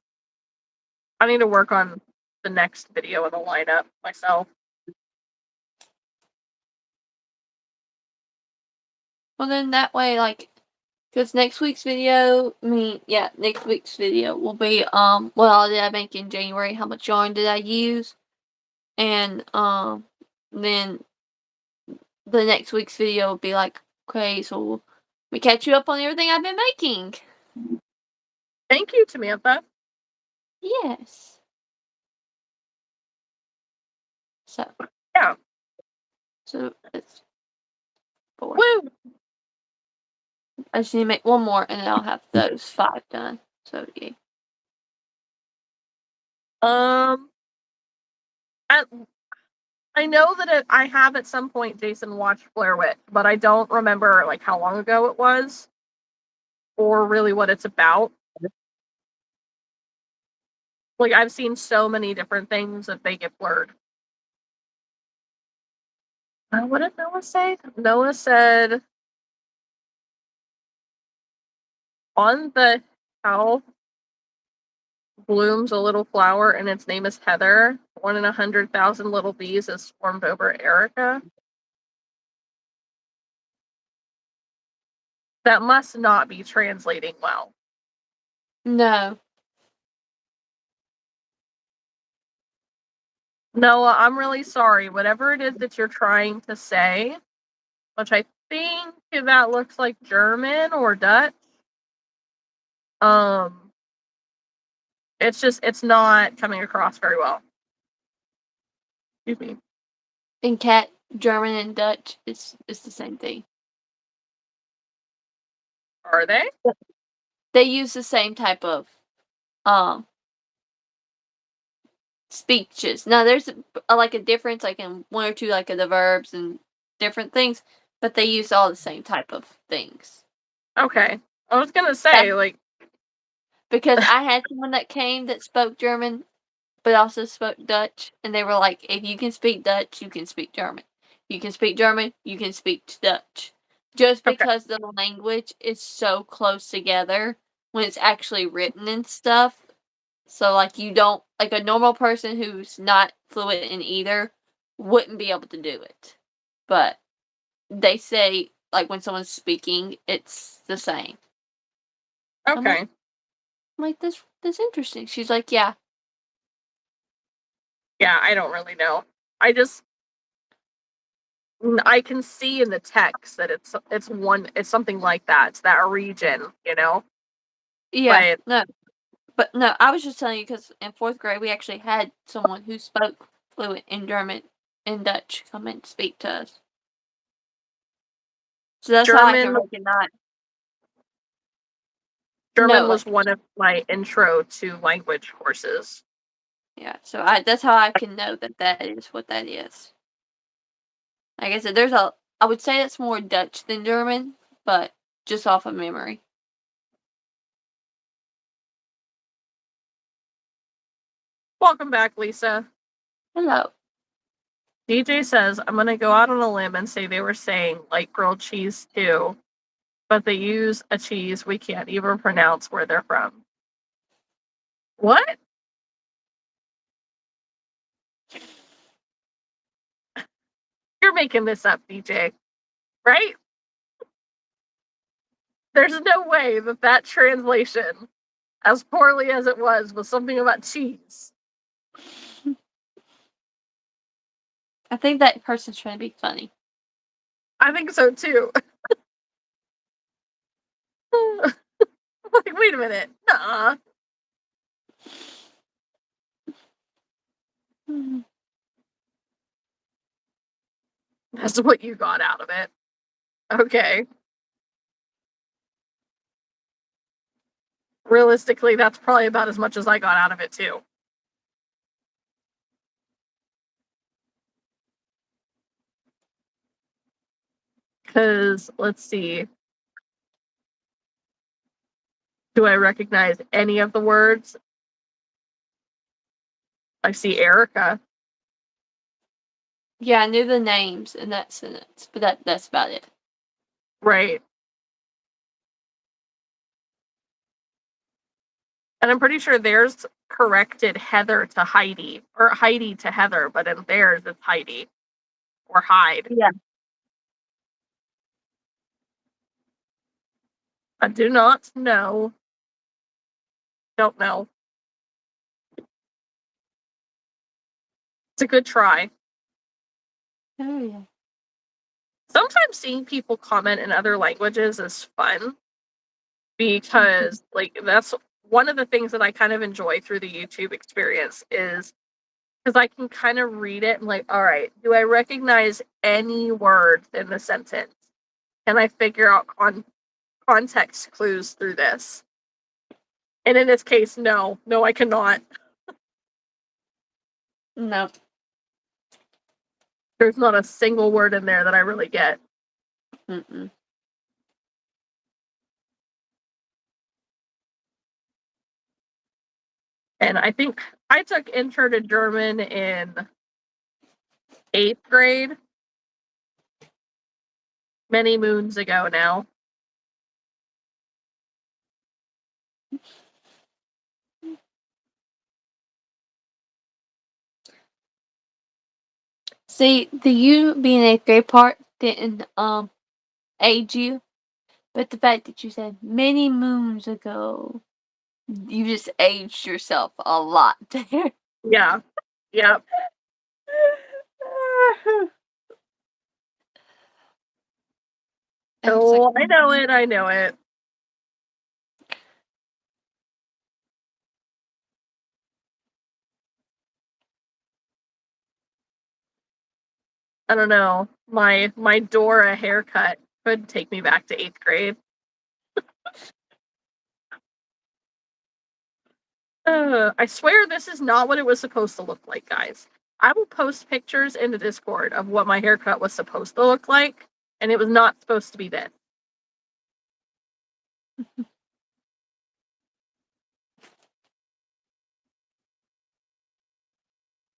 [SPEAKER 2] I need to work on the next video in the lineup myself.
[SPEAKER 1] Well, then that way, like, because next week's video will be, what all did I make in January, how much yarn did I use, and, then the next week's video will be like, okay, so let me catch you up on everything I've been making.
[SPEAKER 2] Thank you, Samantha.
[SPEAKER 1] Yes. So.
[SPEAKER 2] Yeah.
[SPEAKER 1] So, it's 4.
[SPEAKER 2] Woo!
[SPEAKER 1] I just need to make one more, and then I'll have those 5 done. So, yeah.
[SPEAKER 2] I know that I have at some point Jason watched Blair Witch, but I don't remember like how long ago it was or really what it's about. Like I've seen so many different things that they get blurred. What did Noah say? Noah said on the shelf blooms a little flower and its name is Heather. 1 in 100,000 little bees has swarmed over Erica. That must not be translating well.
[SPEAKER 1] No.
[SPEAKER 2] Noah, I'm really sorry. Whatever it is that you're trying to say, which I think that looks like German or Dutch. It's not coming across very well. Excuse me.
[SPEAKER 1] In cat, German and Dutch, it's the same thing.
[SPEAKER 2] Are they?
[SPEAKER 1] They use the same type of speeches. Now there's like a difference, like in one or two, like of the verbs and different things, but they use all the same type of things.
[SPEAKER 2] Okay, I was gonna say like
[SPEAKER 1] because I had someone that came that spoke German, but also spoke Dutch, and they were like, "If you can speak Dutch, you can speak German. You can speak German, you can speak Dutch." Just because the language is so close together when it's actually written and stuff. So, like, you don't, like, a normal person who's not fluent in either wouldn't be able to do it. But they say, like, when someone's speaking, it's the same.
[SPEAKER 2] Okay.
[SPEAKER 1] I'm like, that's interesting. She's like, yeah.
[SPEAKER 2] Yeah, I don't really know. I can see in the text that it's something like that. It's that region, you know?
[SPEAKER 1] Yeah,
[SPEAKER 2] But
[SPEAKER 1] no, I was just telling you because in 4th grade we actually had someone who spoke fluent in German and Dutch come and speak to us. So that's how I can recognize.
[SPEAKER 2] German was one of my intro to language courses.
[SPEAKER 1] Yeah, so that's how I can know that is what that is. Like I said, I would say it's more Dutch than German, but just off of memory.
[SPEAKER 2] Welcome back, Lisa.
[SPEAKER 1] Hello.
[SPEAKER 2] DJ says, I'm going to go out on a limb and say they were saying light grilled cheese too, but they use a cheese we can't even pronounce where they're from. What? You're making this up, DJ, right? There's no way that translation, as poorly as it was something about cheese.
[SPEAKER 1] I think that person's trying to be funny.
[SPEAKER 2] I think so too. Like, wait a minute. Nuh-uh. That's what you got out of it. Okay. Realistically, that's probably about as much as I got out of it too. Because, let's see. Do I recognize any of the words? I see Erica.
[SPEAKER 1] Yeah, I knew the names in that sentence, but that's about it.
[SPEAKER 2] Right. And I'm pretty sure theirs corrected Heather to Heidi, or Heidi to Heather, but in theirs it's Heidi or Hyde.
[SPEAKER 1] Yeah.
[SPEAKER 2] I do not know. Don't know. It's a good try.
[SPEAKER 1] Oh yeah.
[SPEAKER 2] Sometimes seeing people comment in other languages is fun because, like, that's one of the things that I kind of enjoy through the YouTube experience is because I can kind of read it and, like, all right, do I recognize any words in the sentence? Can I figure out context clues through this? And in this case, no, I cannot.
[SPEAKER 1] No.
[SPEAKER 2] There's not a single word in there that I really get.
[SPEAKER 1] Mm-mm.
[SPEAKER 2] And I think I took Intro to German in 8th grade, many moons ago now.
[SPEAKER 1] See, the you being 8th grade part didn't age you, but the fact that you said many moons ago, you just aged yourself a lot there.
[SPEAKER 2] Yeah. Yep.
[SPEAKER 1] And it's like,
[SPEAKER 2] Oh, I know it. I know it. I don't know. My Dora haircut could take me back to 8th grade. I swear this is not what it was supposed to look like, guys. I will post pictures in the Discord of what my haircut was supposed to look like, and it was not supposed to be this.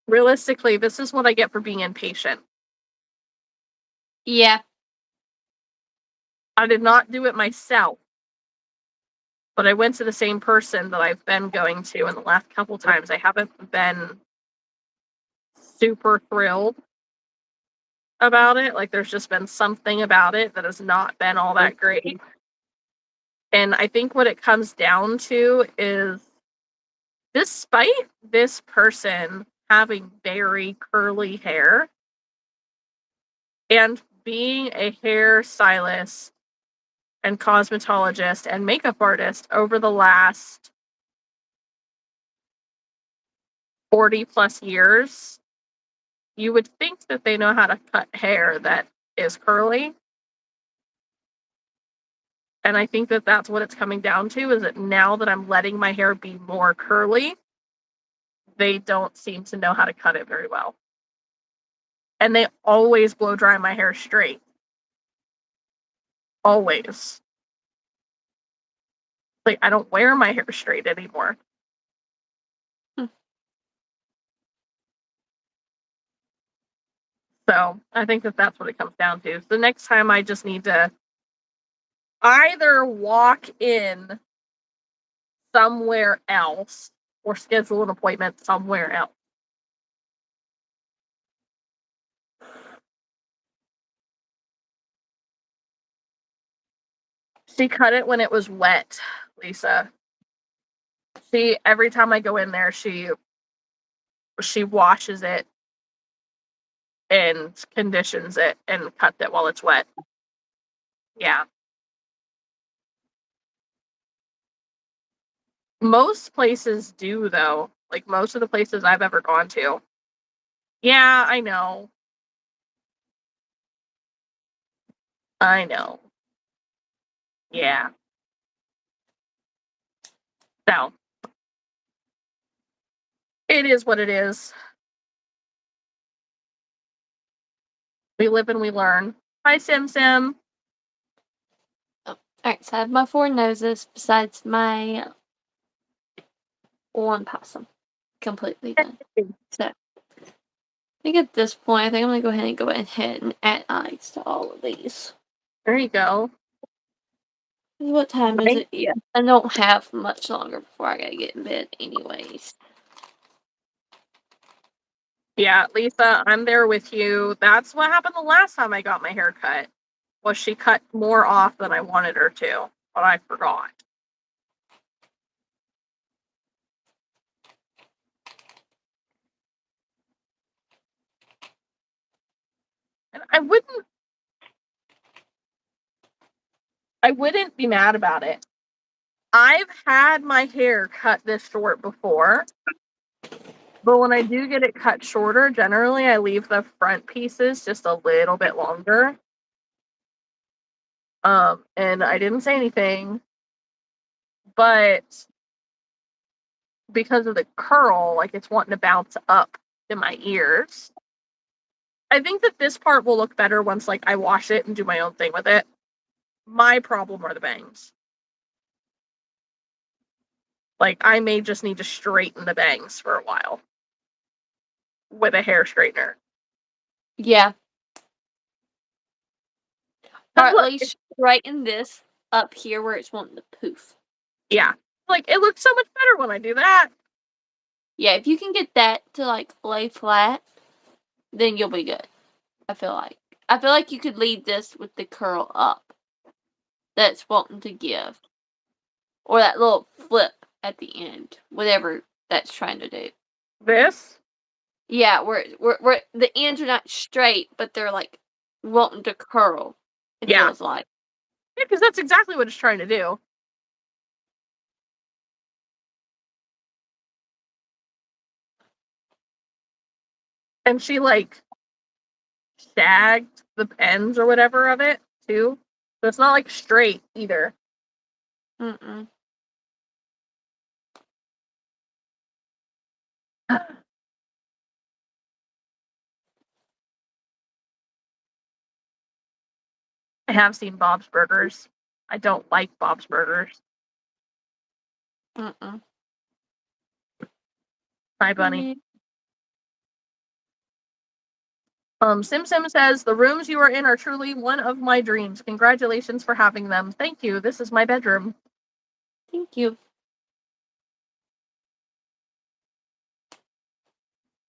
[SPEAKER 2] Realistically, this is what I get for being impatient.
[SPEAKER 1] yeah.
[SPEAKER 2] I did not do it myself, but I went to the same person that I've been going to in the last couple times. I haven't been super thrilled about it. Like, there's just been something about it that has not been all that great. And I think what it comes down to is, despite this person having very curly hair and being a hairstylist and cosmetologist and makeup artist over the last 40 plus years, you would think that they know how to cut hair that is curly. And I think that that's what it's coming down to, is that now that I'm letting my hair be more curly, they don't seem to know how to cut it very well. And they always blow dry my hair straight. Always. Like, I don't wear my hair straight anymore. So I think that that's what it comes down to. So next time I just need to either walk in somewhere else or schedule an appointment somewhere else. She cut it when it was wet, Lisa. Every time I go in there, she washes it and conditions it and cut it while it's wet. Yeah. Most places do, though. Like, most of the places I've ever gone to. Yeah, I know. I know. Yeah. So, it is what it is. We live and we learn. Hi, Sim Sim.
[SPEAKER 1] Oh, alright, so I have my 4 noses besides my 1 possum. Completely done. So, I think at this point, I think I'm going to go ahead and add eyes to all of these.
[SPEAKER 2] There you go.
[SPEAKER 1] What time is
[SPEAKER 2] Right?
[SPEAKER 1] it? Yeah. I don't have much longer before I gotta get in bed anyways.
[SPEAKER 2] Yeah, Lisa, I'm there with you. That's what happened the last time I got my hair cut. Was she cut more off than I wanted her to, but I forgot. And I wouldn't be mad about it. I've had my hair cut this short before, but when I do get it cut shorter, generally I leave the front pieces just a little bit longer. And I didn't say anything, but because of the curl, like it's wanting to bounce up in my ears. I think that this part will look better once like I wash it and do my own thing with it. My problem are the bangs. Like I may just need to straighten the bangs for a while with a hair straightener.
[SPEAKER 1] Yeah. Or
[SPEAKER 2] But
[SPEAKER 1] at
[SPEAKER 2] look,
[SPEAKER 1] least straighten this up here where it's wanting to poof.
[SPEAKER 2] yeah. Like it looks so much better when I do that.
[SPEAKER 1] Yeah, if you can get that to like lay flat, then you'll be good. I feel like. I feel like you could leave this with the curl up. That's wanting to give. Or that little flip at the end. Whatever that's trying to do.
[SPEAKER 2] This?
[SPEAKER 1] Yeah, where the ends are not straight, but they're like wanting to curl. It
[SPEAKER 2] Yeah.
[SPEAKER 1] feels like.
[SPEAKER 2] Yeah, because that's exactly what it's trying to do. And she like shagged the ends or whatever of it too. So it's not like straight either.
[SPEAKER 1] Mm-mm.
[SPEAKER 2] I have seen Bob's Burgers. I don't like Bob's Burgers.
[SPEAKER 1] Mm-mm.
[SPEAKER 2] Hi, Bunny. Sim Sim says, the rooms you are in are truly one of my dreams. Congratulations for having them. Thank you. This is my bedroom.
[SPEAKER 1] Thank you.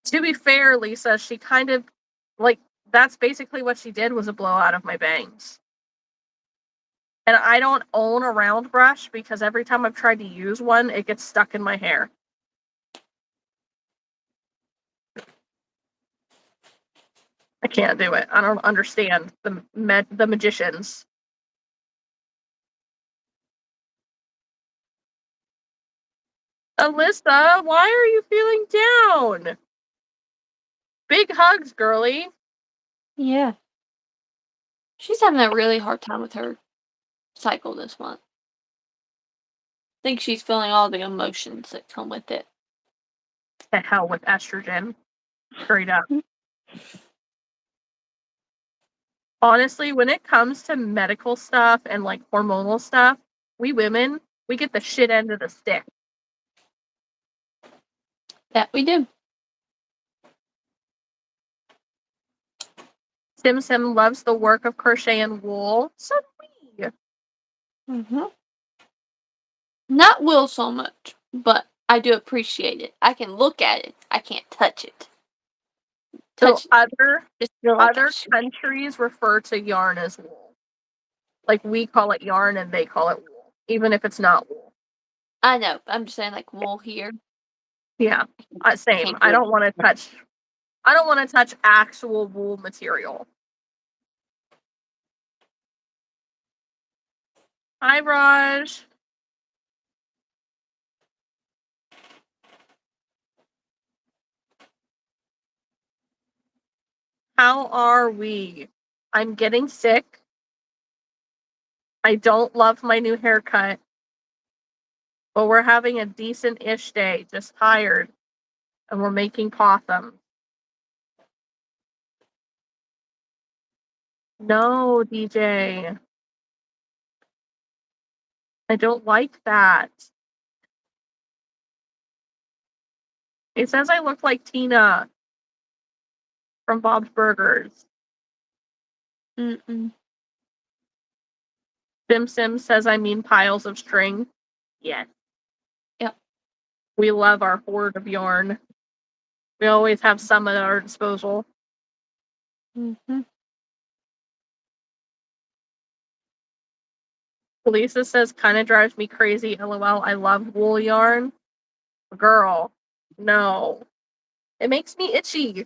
[SPEAKER 2] To be fair, Lisa, she kind of, like, that's basically what she did was a blowout of my bangs. And I don't own a round brush because every time I've tried to use one, it gets stuck in my hair. I can't do it. I don't understand the magicians. Alyssa, why are you feeling down? Big hugs, girly.
[SPEAKER 1] Yeah. She's having a really hard time with her cycle this month. I think she's feeling all the emotions that come with it.
[SPEAKER 2] To hell with estrogen. Straight up. Honestly, when it comes to medical stuff and like hormonal stuff, we women, we get the shit end of the stick.
[SPEAKER 1] That we do.
[SPEAKER 2] Sim Sim loves the work of crochet and wool. So do we.
[SPEAKER 1] Mm-hmm. Not Will so much, but I do appreciate it. I can look at it. I can't touch it.
[SPEAKER 2] So
[SPEAKER 1] Touch
[SPEAKER 2] other
[SPEAKER 1] just feel like I should.
[SPEAKER 2] countries refer to yarn as wool. Like we call it yarn and they call it wool, even if it's not wool.
[SPEAKER 1] I know. I'm just saying like wool here.
[SPEAKER 2] Yeah,
[SPEAKER 1] I
[SPEAKER 2] same.
[SPEAKER 1] can't
[SPEAKER 2] I
[SPEAKER 1] do it.
[SPEAKER 2] don't want to touch. I don't want to touch actual wool material. Hi, Raj. How are we? I'm getting sick. I don't love my new haircut. But we're having a decent-ish day. Just tired. And we're making possum. No, DJ. I don't like that. It says I look like Tina from Bob's Burgers.
[SPEAKER 1] Mm-mm.
[SPEAKER 2] Sim Sim says I mean piles of string. Yes.
[SPEAKER 1] Yep.
[SPEAKER 2] We love our hoard of yarn. We always have some at our disposal.
[SPEAKER 1] Mm-hmm.
[SPEAKER 2] Lisa says kind of drives me crazy. LOL. I love wool yarn. Girl, no. It makes me itchy.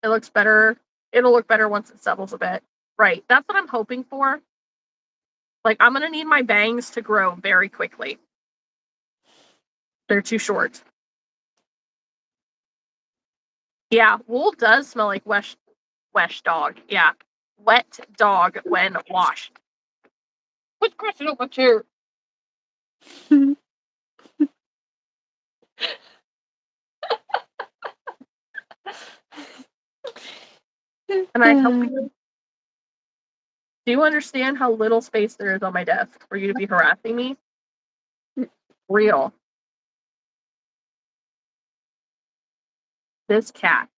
[SPEAKER 2] It looks better. It'll look better once it settles a bit. Right. That's what I'm hoping for. Like, I'm going to need my bangs to grow very quickly. They're too short. Yeah, wool does smell like wesh dog. Yeah. Wet dog when washed. Quit crashing up my chair. And I hope you. Do you understand how little space there is on my desk for you to be harassing me? Real. This cat.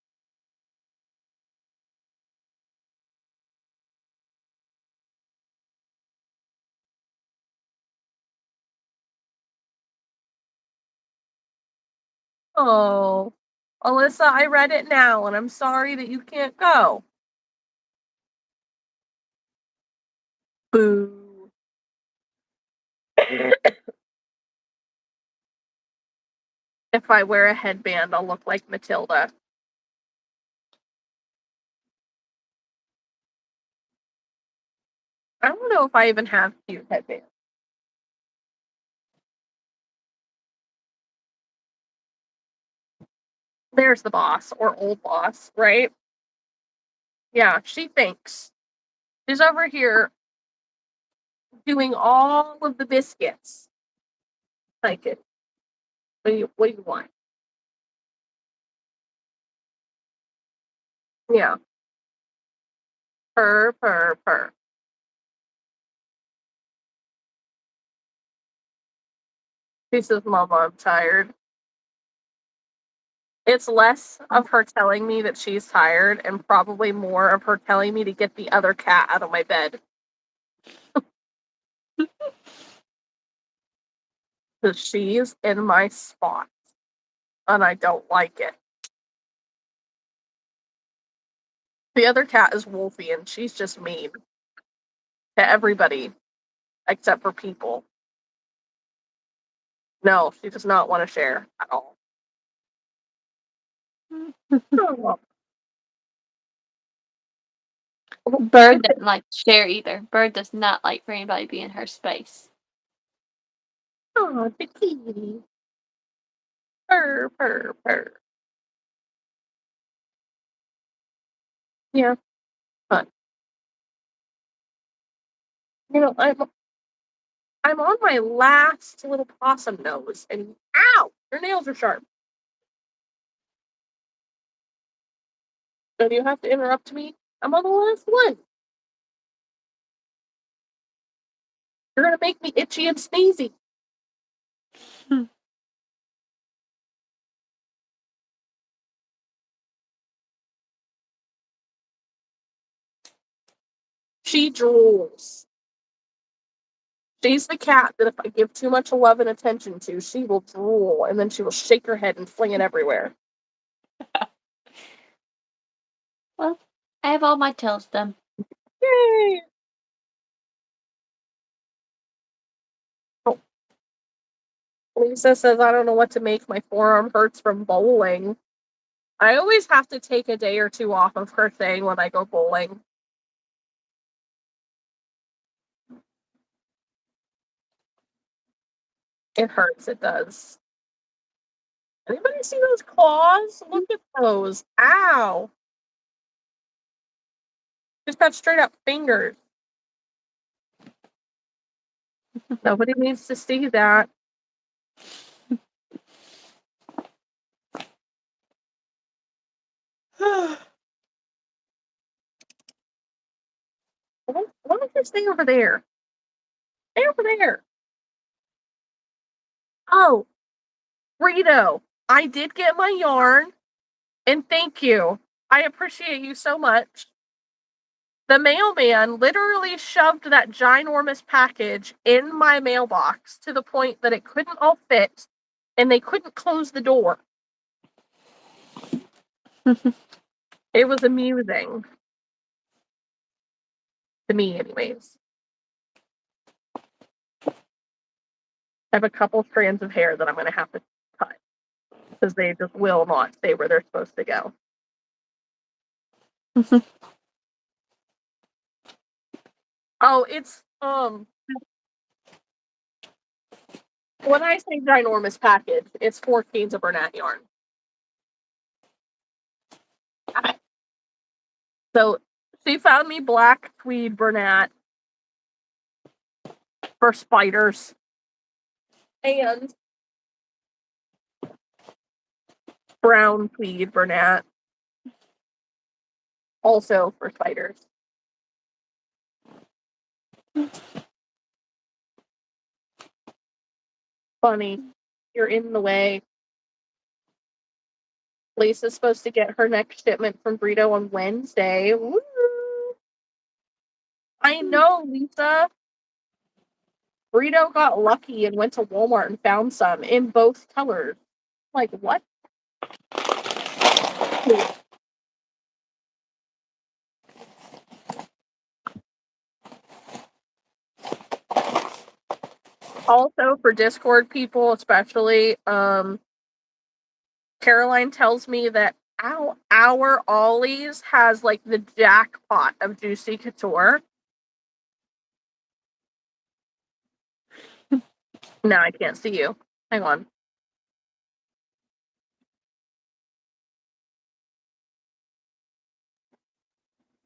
[SPEAKER 2] Oh, Alyssa, I read it now, and I'm sorry that you can't go. Boo. If I wear a headband, I'll look like Matilda. I don't know if I even have cute headbands. There's the boss, or old boss, right? Yeah, she thinks. She's over here doing all of the biscuits. Like it. What do you want? Yeah. Purr, purr, purr. She says, Mama, I'm tired. It's less of her telling me that she's tired and probably more of her telling me to get the other cat out of my bed. Because she's in my spot. And I don't like it. The other cat is Wolfie, and she's just mean to everybody except for people. No, she does not want to share at all.
[SPEAKER 1] Bird doesn't like to share either. Bird does not like for anybody to be in her space.
[SPEAKER 2] Oh, the kitty. Purr, purr, purr. Yeah, but you know, I'm on my last little possum nose, and ow, your nails are sharp. So you have to interrupt me. I'm on the last one. You're gonna make me itchy and sneezy. She drools. She's the cat that if I give too much love and attention to, she will drool and then she will shake her head and fling it everywhere.
[SPEAKER 1] Well, I have all my tails done.
[SPEAKER 2] Yay! Oh. Lisa says, I don't know what to make. My forearm hurts from bowling. I always have to take a day or two off of crocheting when I go bowling. It hurts, it does. Anybody see those claws? Look at those. Ow. Just got straight up fingers. Nobody needs to see that. What is this thing over there? Stay over there. Oh, Rito, I did get my yarn, and thank you. I appreciate you so much. The mailman literally shoved that ginormous package in my mailbox to the point that it couldn't all fit, and they couldn't close the door. It was amusing. To me, anyways. I have a couple strands of hair that I'm going to have to cut because they just will not stay where they're supposed to go. Oh, it's, when I say ginormous package, it's 4 keys of Bernat yarn. So she found me black tweed Bernat for spiders and brown tweed Bernat also for spiders. Funny, you're in the way. Lisa's supposed to get her next shipment from Brito on Wednesday. Woo! I know, Lisa. Brito got lucky and went to Walmart and found some in both colors. Like, what? Also, for Discord people, especially, Caroline tells me that our Ollie's has like the jackpot of Juicy Couture. No, I can't see you. Hang on.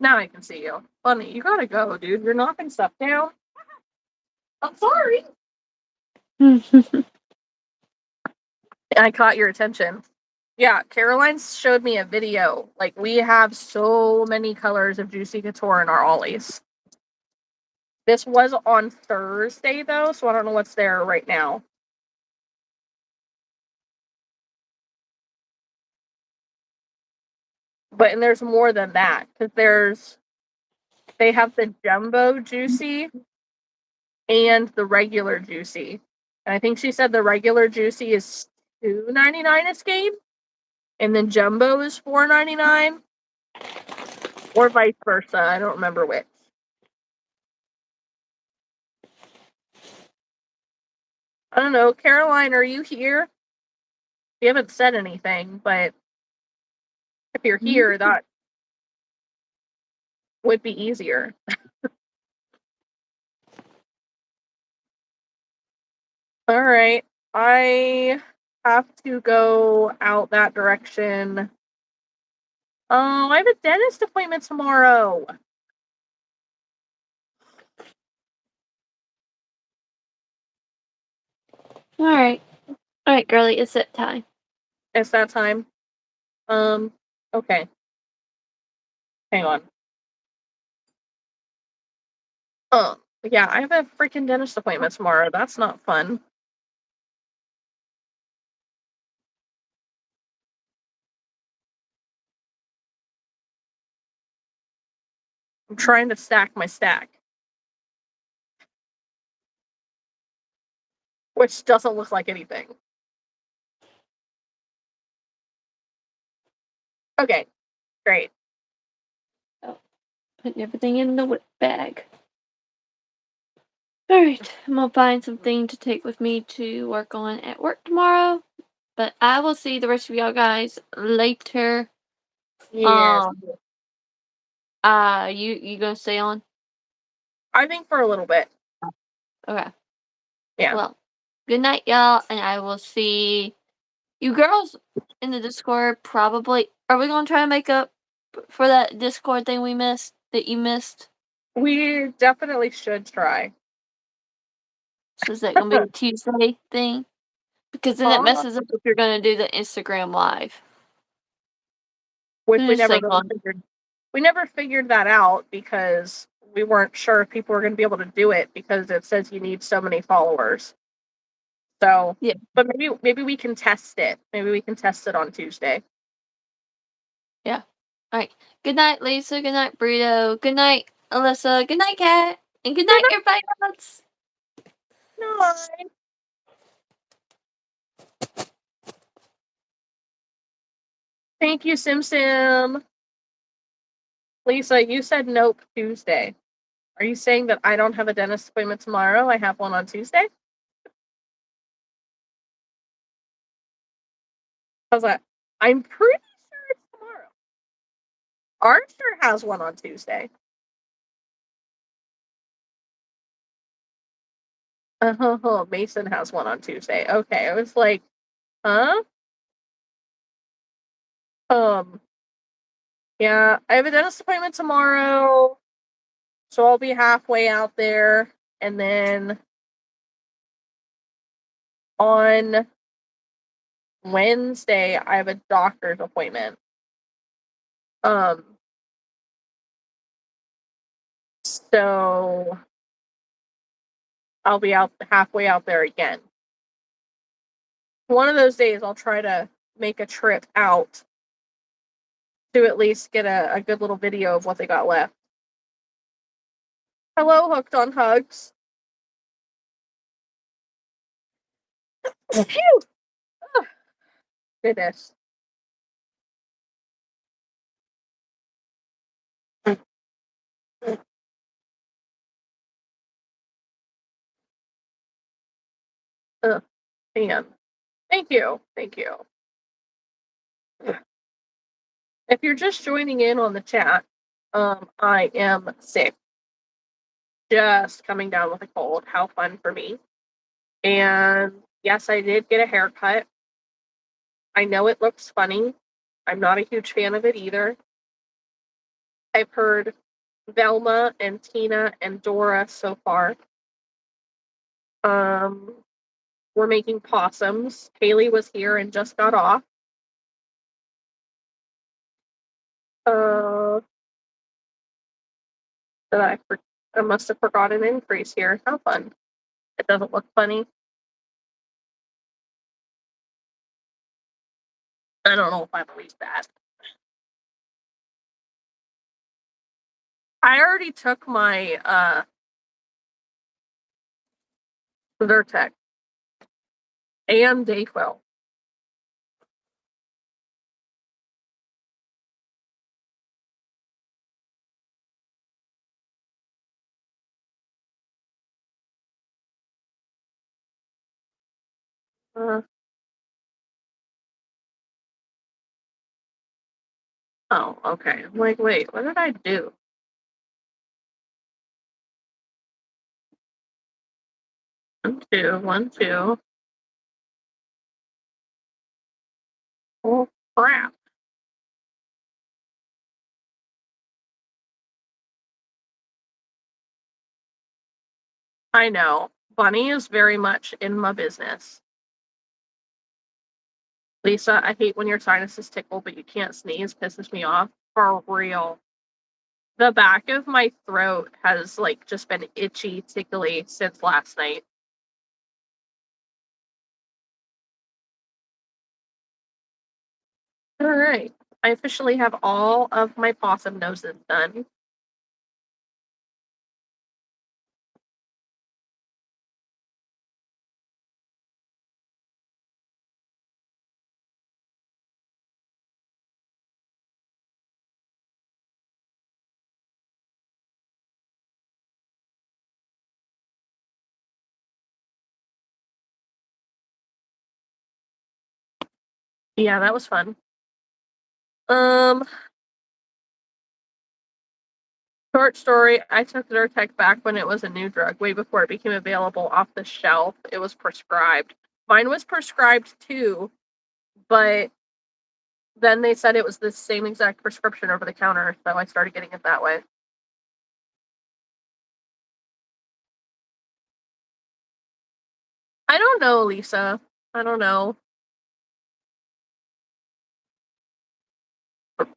[SPEAKER 2] Now I can see you. Bunny, you gotta go, dude. You're knocking stuff down. I'm sorry. I caught your attention. Yeah, Caroline showed me a video. Like, we have so many colors of Juicy Couture in our Ollie's. This was on Thursday, though, so I don't know what's there right now. But and there's more than that, because they have the Jumbo Juicy and the regular Juicy. And I think she said the regular Juicy is $2.99 a skein, and then Jumbo is $4.99, or vice versa. I don't remember which. I don't know. Caroline, are you here? You haven't said anything, but if you're here, that would be easier. All right. I have to go out that direction. Oh, I have a dentist appointment tomorrow.
[SPEAKER 1] Alright. Alright, girly, it's that time.
[SPEAKER 2] It's that time. Okay. Hang on. Yeah, I have a freaking dentist appointment tomorrow. That's not fun. I'm trying to stack my stack. Which doesn't look like anything. Okay, great.
[SPEAKER 1] Oh. putting everything in the whip bag. Alright, I'm gonna find something to take with me to work on at work tomorrow. But I will see the rest of y'all guys later.
[SPEAKER 2] Yes.
[SPEAKER 1] You gonna stay on?
[SPEAKER 2] I think for a little bit.
[SPEAKER 1] Okay.
[SPEAKER 2] Yeah.
[SPEAKER 1] Well, good night, y'all, and I will see you girls in the Discord probably. Are we gonna try to make up for that Discord thing we missed, that you missed?
[SPEAKER 2] We definitely should try.
[SPEAKER 1] So is that gonna be a Tuesday thing? Because then it messes up if you're gonna do the Instagram live.
[SPEAKER 2] Which
[SPEAKER 1] I'm
[SPEAKER 2] we
[SPEAKER 1] just
[SPEAKER 2] never
[SPEAKER 1] saying,
[SPEAKER 2] really figured. We never figured that out because we weren't sure if people were going to be able to do it because it says you need so many followers. So,
[SPEAKER 1] yeah.
[SPEAKER 2] but maybe we can test it. Maybe we can test it on Tuesday.
[SPEAKER 1] Yeah. All right. Good night, Lisa. Good night, Burrito. Good night, Alyssa. Good night, Kat. And good night, everybody else.
[SPEAKER 2] No. Thank you, Sim Sim. Lisa, you said nope Tuesday. Are you saying that I don't have a dentist appointment tomorrow? I have one on Tuesday? How's that? I'm pretty sure it's tomorrow. Archer has one on Tuesday. Mason has one on Tuesday. Okay, I was like, huh? Yeah, I have a dentist appointment tomorrow, so I'll be halfway out there, and then on Wednesday I have a doctor's appointment. So I'll be out halfway out there again. One of those days I'll try to make a trip out to at least get a good little video of what they got left. Hello, Hooked on Hugs. Phew! Oh, goodness. Man. Thank you. Thank you. If you're just joining in on the chat, I am sick. Just coming down with a cold. How fun for me. And yes, I did get a haircut. I know it looks funny. I'm not a huge fan of it either. I've heard Velma and Tina and Dora so far. We're making possums. Haley was here and just got off. That I must have forgotten an increase here. How fun. It doesn't look funny. I don't know if I believe that. I already took my Zyrtec and Dayquil. Oh, okay. I'm like, wait, what did I do? One, two, 1, 2. Oh, crap. I know. Bunny is very much in my business. Lisa, I hate when your sinuses tickle, but you can't sneeze. Pisses me off. For real. The back of my throat has, like, just been itchy, tickly since last night. Alright. I officially have all of my possum noses done. Yeah, that was fun. Um, Short story, I took Zyrtec back when it was a new drug, way before it became available off the shelf. It was prescribed. Mine was prescribed too, but then they said it was the same exact prescription over the counter, so I started getting it that way. I don't know, Lisa. I don't know.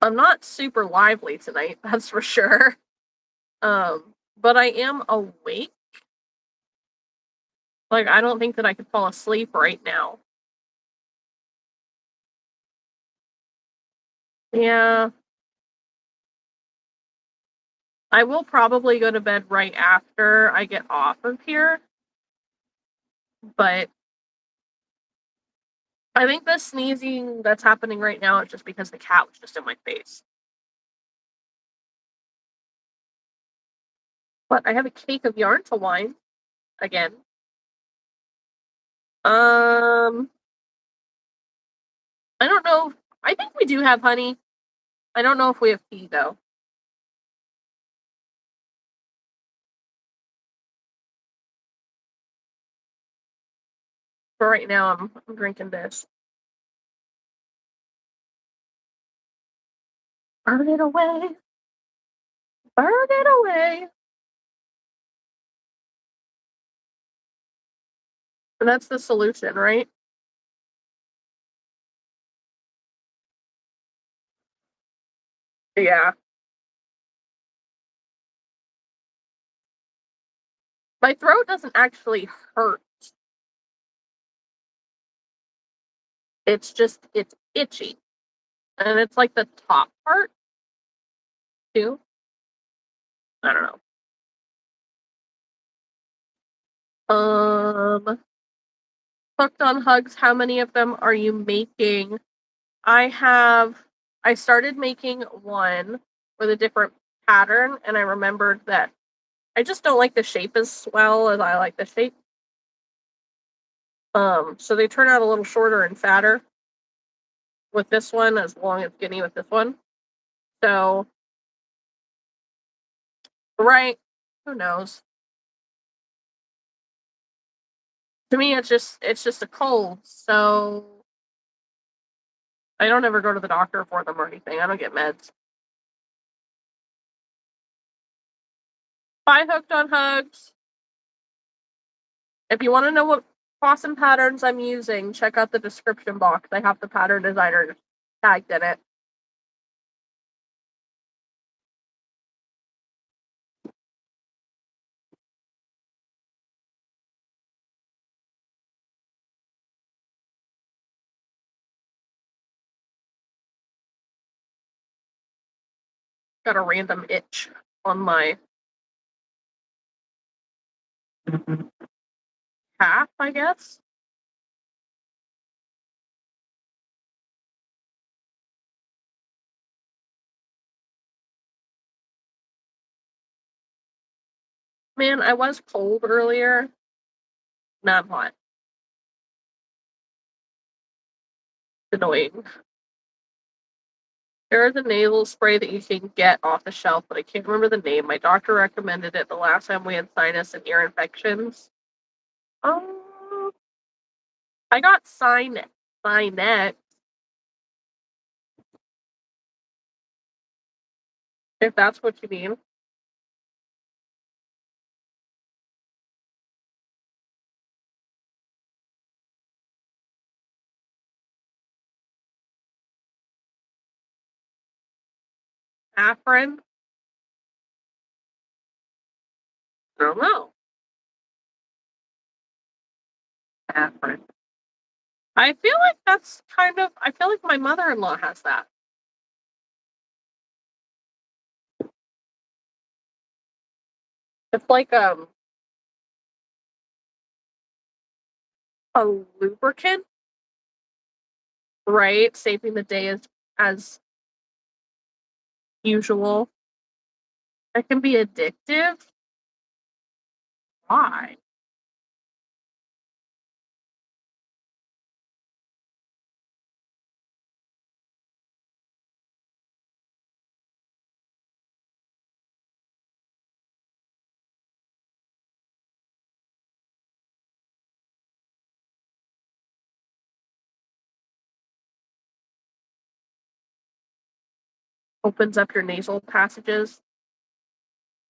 [SPEAKER 2] I'm not super lively tonight, that's for sure. But I am awake. Like, I don't think that I could fall asleep right now. Yeah. I will probably go to bed right after I get off of here, but I think the sneezing that's happening right now is just because the cat was just in my face. But I have a cake of yarn to wind again. Um, I don't know. I think we do have honey. I don't know if we have tea though. For right now, I'm drinking this. Burn it away. Burn it away. And that's the solution, right? Yeah. My throat doesn't actually hurt. It's just, it's itchy. And it's like the top part, too. I don't know. Hooked on hugs, how many of them are you making? I started making one with a different pattern, and I remembered that I just don't like the shape as well as I like the shape. So they turn out a little shorter and fatter with this one, as long as skinny with this one. So, right, who knows? To me, it's just a cold, so I don't ever go to the doctor for them or anything. I don't get meds. Bye, Hooked on Hugs. If you want to know what possum patterns I'm using, check out the description box. I have the pattern designer tagged in it. Got a random itch on my calf, I guess. Man, I was cold earlier. Not hot. Annoying. There is a nasal spray that you can get off the shelf, but I can't remember the name. My doctor recommended it the last time we had sinus and ear infections. Um, I got Sinet, if that's what you mean. Afrin? I don't know. Afrin. I feel like that's I feel like my mother-in-law has that. It's like a lubricant, right? Saving the day as usual. It can be addictive. Why? opens up your nasal passages.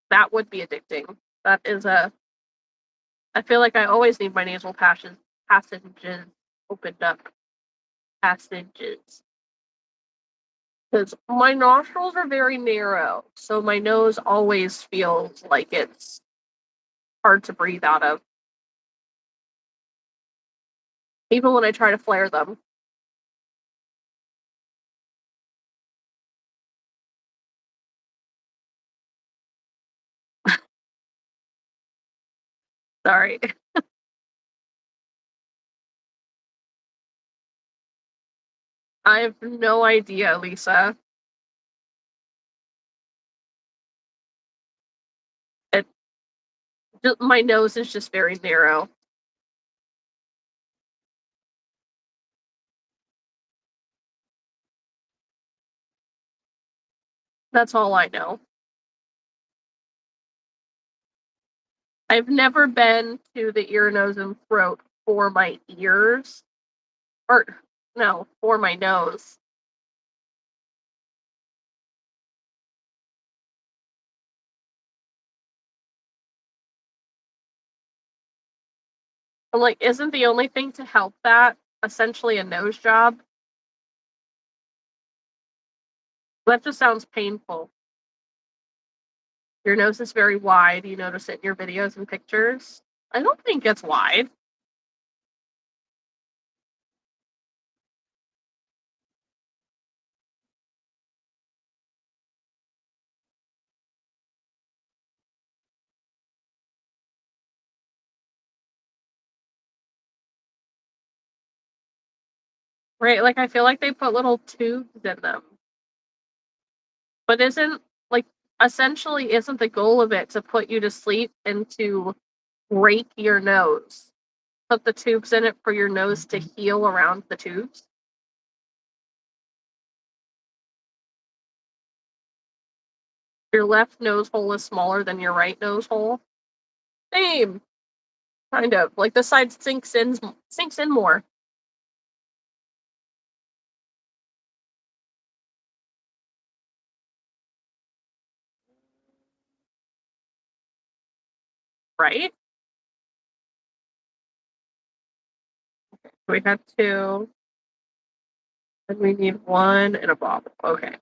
[SPEAKER 2] That would be addicting. That is a I feel like I always need my nasal passages opened up. Passages. Because my nostrils are very narrow, so my nose always feels like it's hard to breathe out of. Even when I try to flare them. Sorry. I have no idea, Lisa. It my nose is just very narrow. That's all I know. I've never been to the ear, nose, and throat for my ears. Or no, for my nose. I'm like, isn't the only thing to help that essentially a nose job? That just sounds painful. Your nose is very wide. You notice it in your videos and pictures. I don't think it's wide. Right? Like I feel like they put little tubes in them. But isn't like essentially isn't the goal of it to put you to sleep and to break your nose? Put the tubes in it for your nose to heal around the tubes? Your left nose hole is smaller than your right nose hole. Same, kind of. Like the side sinks in more, right? We had two, and we need one and a bobble. Okay.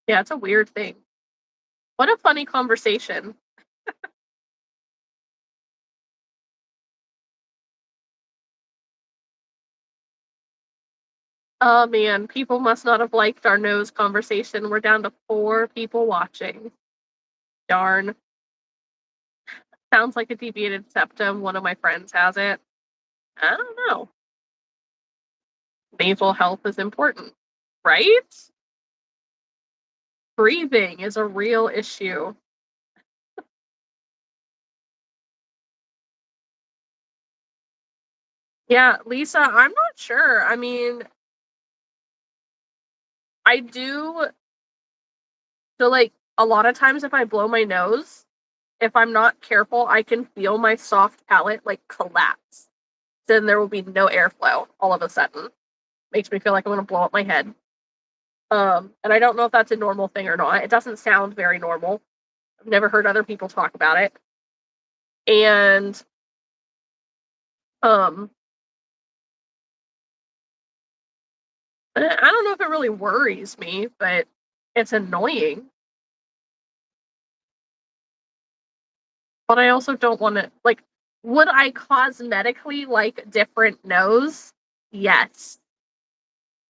[SPEAKER 2] Yeah, it's a weird thing. What a funny conversation. Oh man, people must not have liked our nose conversation. We're down to 4 people watching. Darn. Sounds like a deviated septum. One of my friends has it. I don't know. Nasal health is important, right? Breathing is a real issue. Yeah, Lisa, I'm not sure. I mean, I do so like a lot of times if I blow my nose, if I'm not careful, I can feel my soft palate like collapse. Then there will be no airflow all of a sudden. Makes me feel like I'm gonna blow up my head. And I don't know if that's a normal thing or not. It doesn't sound very normal. I've never heard other people talk about it. And um I don't know if it really worries me, but it's annoying. But I also don't want to like would I cosmetically like different nose? Yes.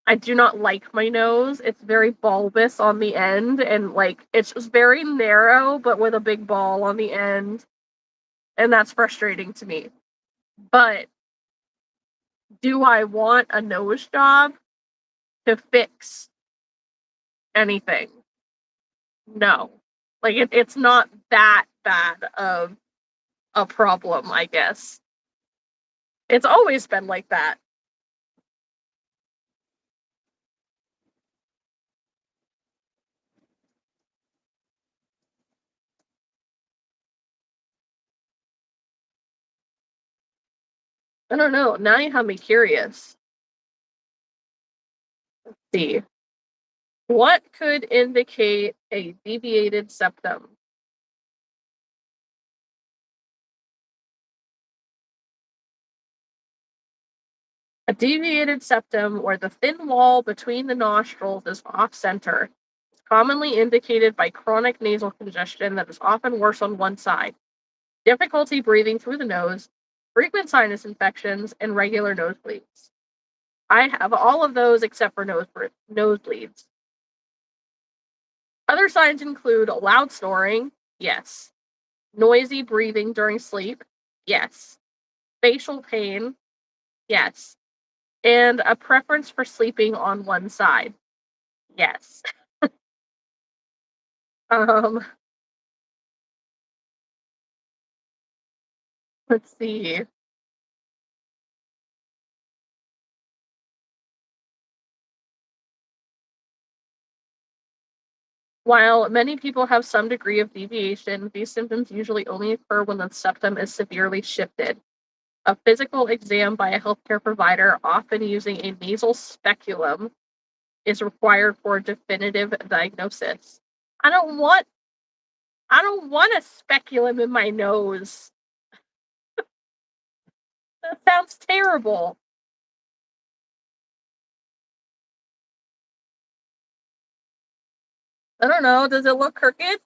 [SPEAKER 2] I do not like my nose. It's very bulbous on the end and like it's just very narrow but with a big ball on the end. And that's frustrating to me. But do I want a nose job to fix anything? No. Like it's not that bad of a problem, I guess. It's always been like that. I don't know. Now you have me curious. See. What could indicate a deviated septum? A deviated septum, where the thin wall between the nostrils is off center, is commonly indicated by chronic nasal congestion that is often worse on one side, difficulty breathing through the nose, frequent sinus infections, and regular nosebleeds. I have all of those except for nosebleeds. Other signs include loud snoring, yes. Noisy breathing during sleep, yes. Facial pain, yes. And a preference for sleeping on one side, yes. Um, let's see. While many people have some degree of deviation, these symptoms usually only occur when the septum is severely shifted. A physical exam by a healthcare provider, often using a nasal speculum, is required for a definitive diagnosis. I don't want I don't want a speculum in my nose. That sounds terrible. I don't know. Does it look crooked?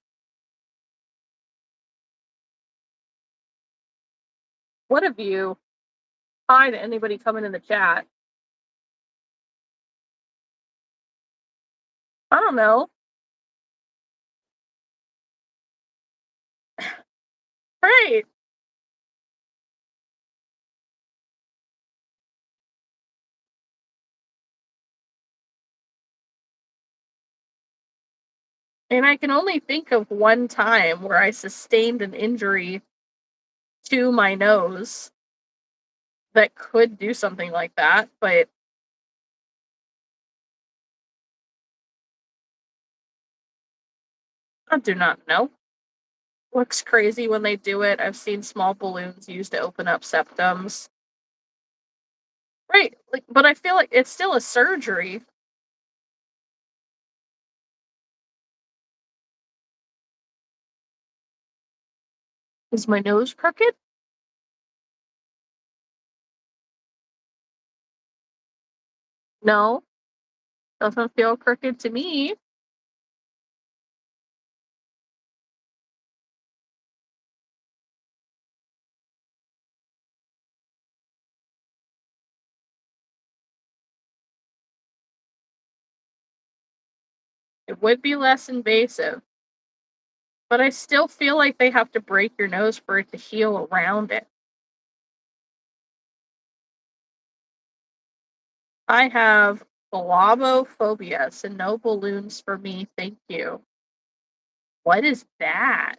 [SPEAKER 2] What have you? Hi to anybody coming in the chat. I don't know. Right. And I can only think of one time where I sustained an injury to my nose that could do something like that, but I do not know. Looks crazy when they do it. I've seen small balloons used to open up septums. Right. Like, but I feel like it's still a surgery. Is my nose crooked? No. Doesn't feel crooked to me. It would be less invasive, but I still feel like they have to break your nose for it to heal around it. I have blobophobia, so no balloons for me, thank you. What is that?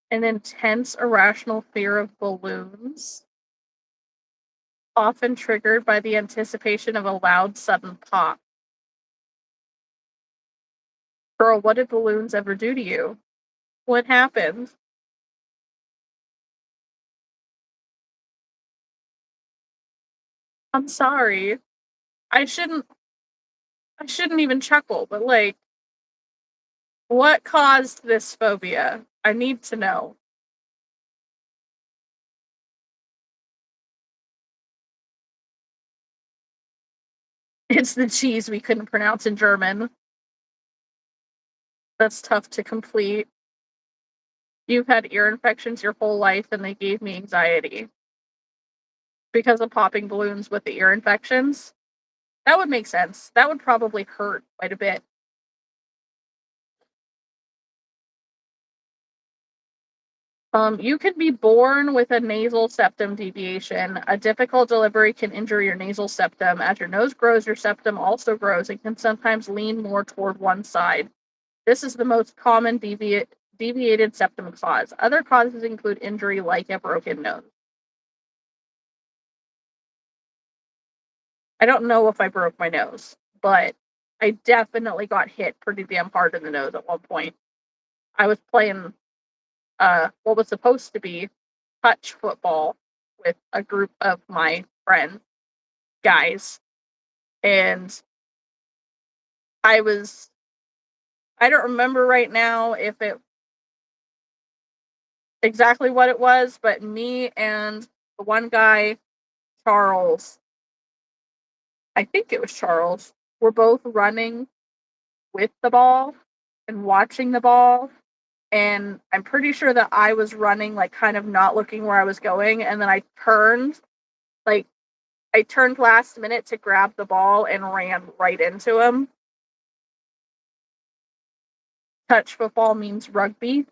[SPEAKER 2] An intense irrational fear of balloons, often triggered by the anticipation of a loud sudden pop. Girl, what did balloons ever do to you? What happened? I'm sorry. I shouldn't I shouldn't even chuckle, but like, what caused this phobia? I need to know. It's the cheese we couldn't pronounce in German. That's tough to complete. You've had ear infections your whole life and they gave me anxiety because of popping balloons with the ear infections. That would make sense. That would probably hurt quite a bit. You can be born with a nasal septum deviation. A difficult delivery can injure your nasal septum. As your nose grows, your septum also grows and can sometimes lean more toward one side. This is the most common deviated septum cause. Other causes include injury like a broken nose. I don't know if I broke my nose, but I definitely got hit pretty damn hard in the nose at one point. I was playing what was supposed to be touch football with a group of my friends, guys, and I was I don't remember right now if it exactly what it was, but me and the one guy, Charles, I think it was Charles, were both running with the ball and watching the ball. And I'm pretty sure that I was running, like, kind of not looking where I was going. And then like, I turned last minute to grab the ball and ran right into him. Touch football means rugby,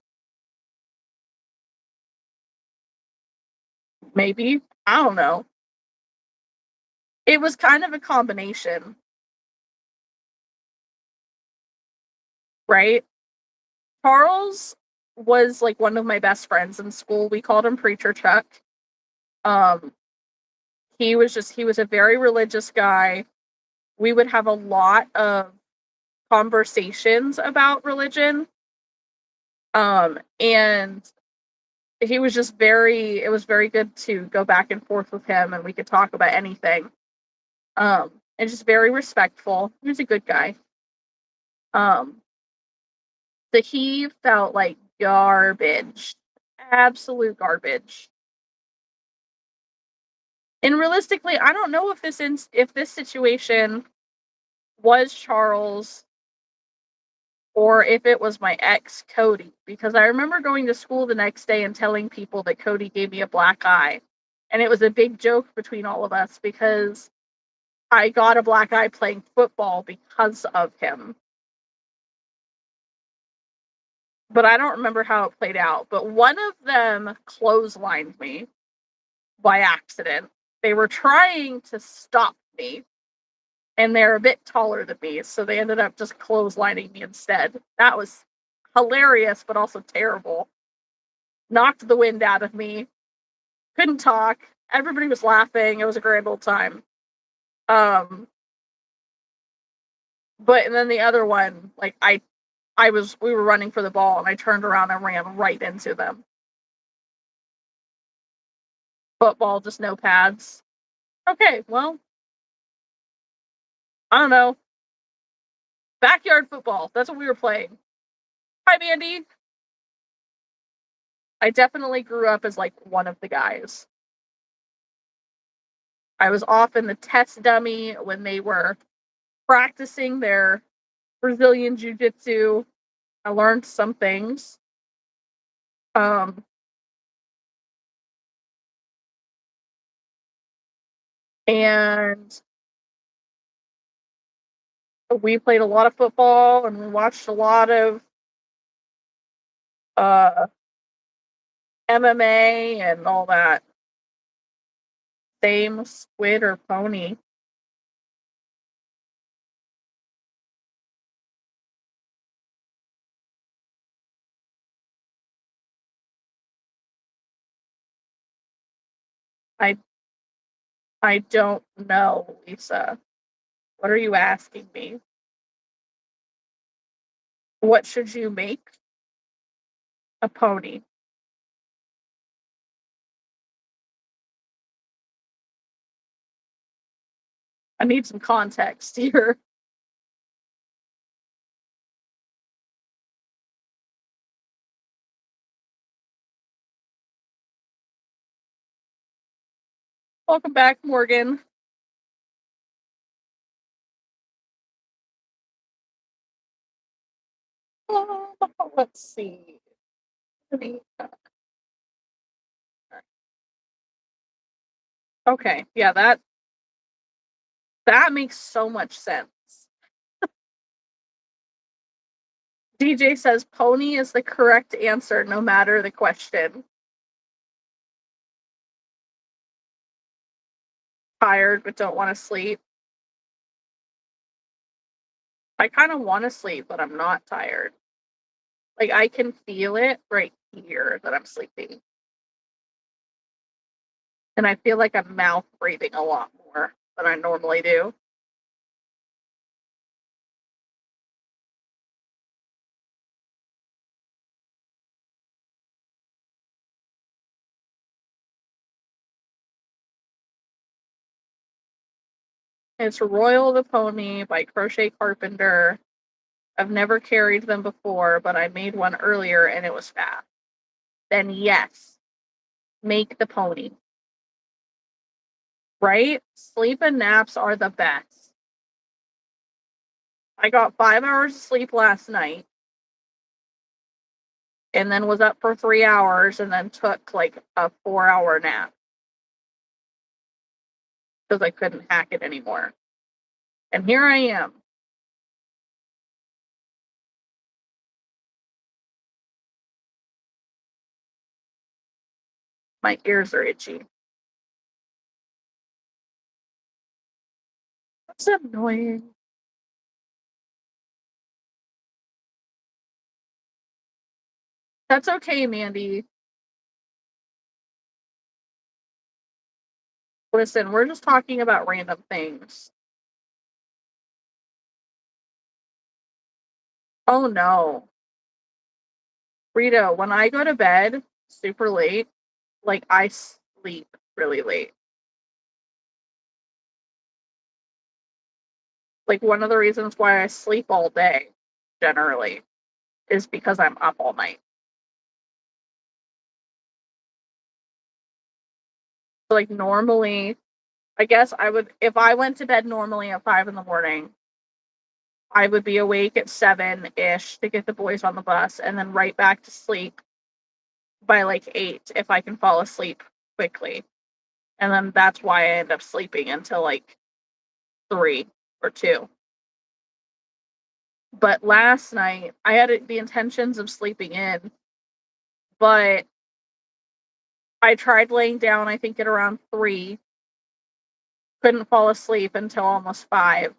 [SPEAKER 2] maybe. I don't know. It was kind of a combination, right? Charles was like one of my best friends in school. We called him Preacher Chuck. Um, he was a very religious guy. We would have a lot of conversations about religion. And he was just it was very good to go back and forth with him and we could talk about anything. And just very respectful. He was a good guy. Um, so he felt like garbage. Absolute garbage. And realistically, I don't know if if this situation was Charles or if it was my ex Cody, because I remember going to school the next day and telling people that Cody gave me a black eye. And it was a big joke between all of us because I got a black eye playing football because of him. But I don't remember how it played out. But one of them clotheslined me by accident. They were trying to stop me, and they're a bit taller than me, so they ended up just clotheslining me instead. That was hilarious, but also terrible. Knocked the wind out of me. Couldn't talk. Everybody was laughing. It was a grand old time. Um, but and then the other one, like we were running for the ball, and I turned around and ran right into them. Football, just no pads. Okay, well, I don't know. Backyard football. That's what we were playing. Hi, Mandy. I definitely grew up as like one of the guys. I was often the test dummy when they were practicing their Brazilian Jiu Jitsu. I learned some things. Um, and we played a lot of football and we watched a lot of uh, MMA and all that. Same squid or pony. I I don't know, Lisa. What are you asking me? What should you make? A pony. I need some context here. Welcome back, Morgan. Let's see. Okay, yeah, that makes so much sense. DJ says pony is the correct answer no matter the question. Tired but don't want to sleep. I kind of want to sleep, but I'm not tired. Like I can feel it right here that I'm sleeping. And I feel like I'm mouth breathing a lot more than I normally do. It's Royal the Pony by Crochet Carpenter. I've never carried them before, but I made one earlier and it was fast. Then yes, make the pony. Right? Sleep and naps are the best. I got 5 hours of sleep last night and then was up for 3 hours and then took like a 4-hour nap because I couldn't hack it anymore. And here I am. My ears are itchy. That's annoying. That's okay, Mandy. Listen, we're just talking about random things. Oh no. Rito, when I go to bed super late, like I sleep really late. Like one of the reasons why I sleep all day generally is because I'm up all night. So like normally, I guess I would if I went to bed normally at 5 in the morning, I would be awake at 7-ish to get the boys on the bus and then right back to sleep by like 8 if I can fall asleep quickly. And then that's why I end up sleeping until like 3 or 2. But last night, I had the intentions of sleeping in, but I tried laying down, I think at around 3, couldn't fall asleep until almost 5.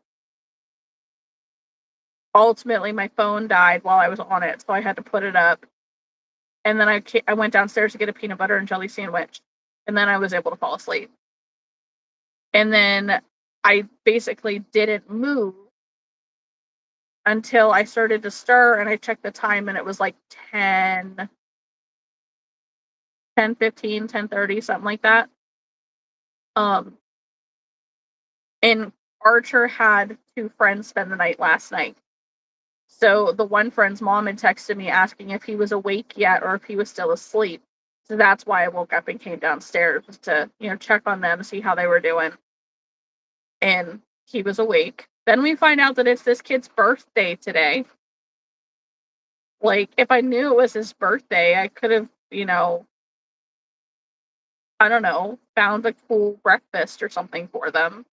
[SPEAKER 2] Ultimately, my phone died while I was on it, so I had to put it up. And then I went downstairs to get a peanut butter and jelly sandwich, and then I was able to fall asleep. And then I basically didn't move until I started to stir, and I checked the time, and it was like 10:15, 10:30, something like that. Um, and Archer had 2 friends spend the night last night. So the one friend's mom had texted me asking if he was awake yet or if he was still asleep. So that's why I woke up and came downstairs to, check on them, see how they were doing. And he was awake. Then we find out that it's this kid's birthday today. Like, if I knew it was his birthday, I could have, I don't know, found a cool breakfast or something for them.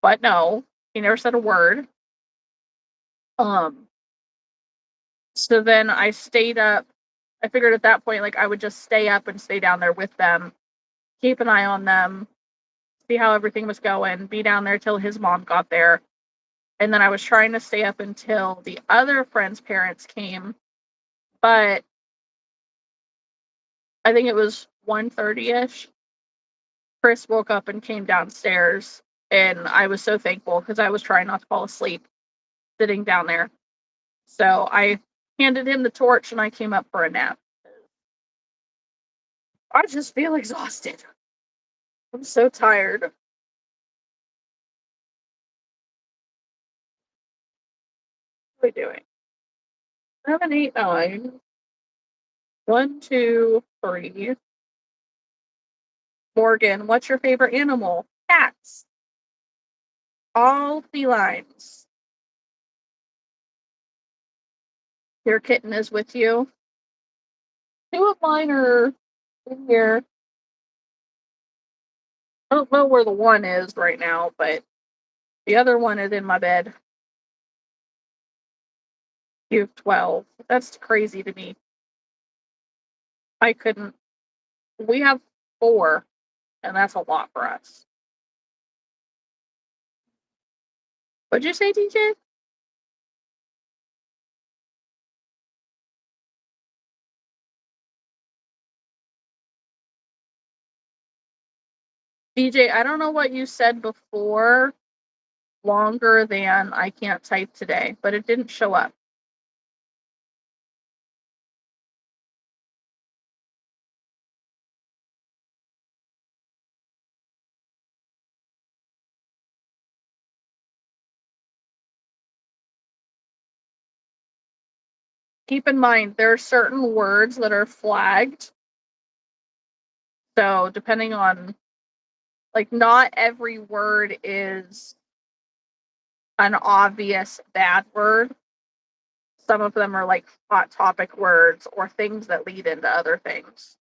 [SPEAKER 2] But no, he never said a word. Um, so then I stayed up. I figured at that point, like, I would just stay up and stay down there with them, keep an eye on them, see how everything was going, be down there till his mom got there. And then I was trying to stay up until the other friend's parents came, but I think it was 1:30ish. Chris woke up and came downstairs, and I was so thankful because I was trying not to fall asleep sitting down there. So I handed him the torch and I came up for a nap. I just feel exhausted. I'm so tired. What are we doing? 7, 8, 9. 1, 2, 3. Morgan, what's your favorite animal? Cats. All felines. Your kitten is with you. 2 of mine are in here. I don't know where the one is right now, but the other one is in my bed. You have 12. That's crazy to me. I couldn't. We have 4, and that's a lot for us. What'd you say, DJ? DJ, I don't know what you said before, longer than I can't type today, but it didn't show up. keep in mind there are certain words that are flagged. So depending on, like, not every word is an obvious bad word. Some of them are like hot topic words or things that lead into other things.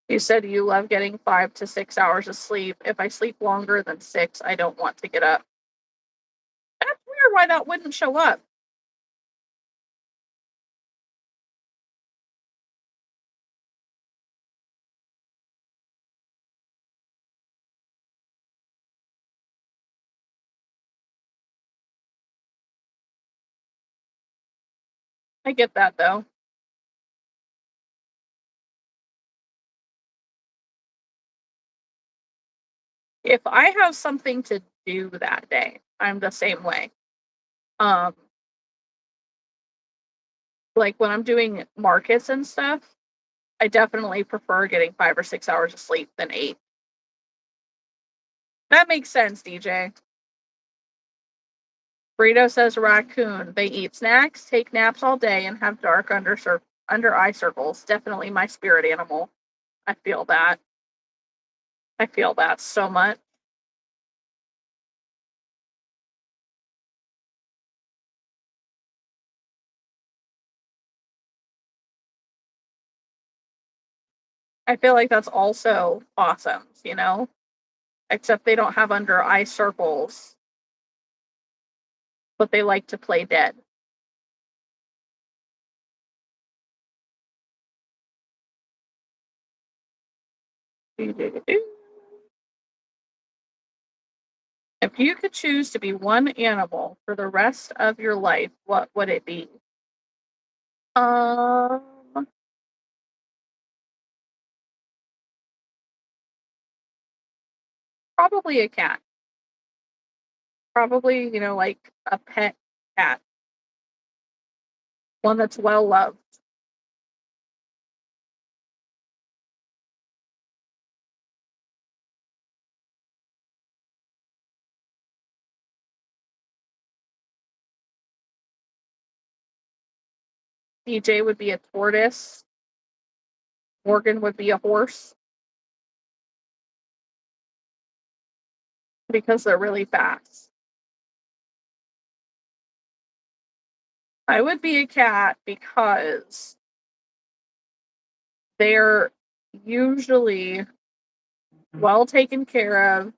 [SPEAKER 2] You said you love getting 5 to 6 hours of sleep. If I sleep longer than 6, I don't want to get up. That's weird why that wouldn't show up. I get that though. If I have something to do that day, I'm the same way. Um, like when I'm doing markets and stuff, I definitely prefer getting 5 or 6 hours of sleep than 8. That makes sense, DJ. Burrito says raccoon. They eat snacks, take naps all day, and have dark under eye circles. Definitely my spirit animal. I feel that. I feel that so much. I feel like that's also possums, you know? Except they don't have under eye circles, but they like to play dead. If you could choose to be one animal for the rest of your life, what would it be? Um, Probably a cat. Probably, like a pet cat, one that's well loved. DJ would be a tortoise. Morgan would be a horse because they're really fast. I would be a cat because they're usually well taken care of,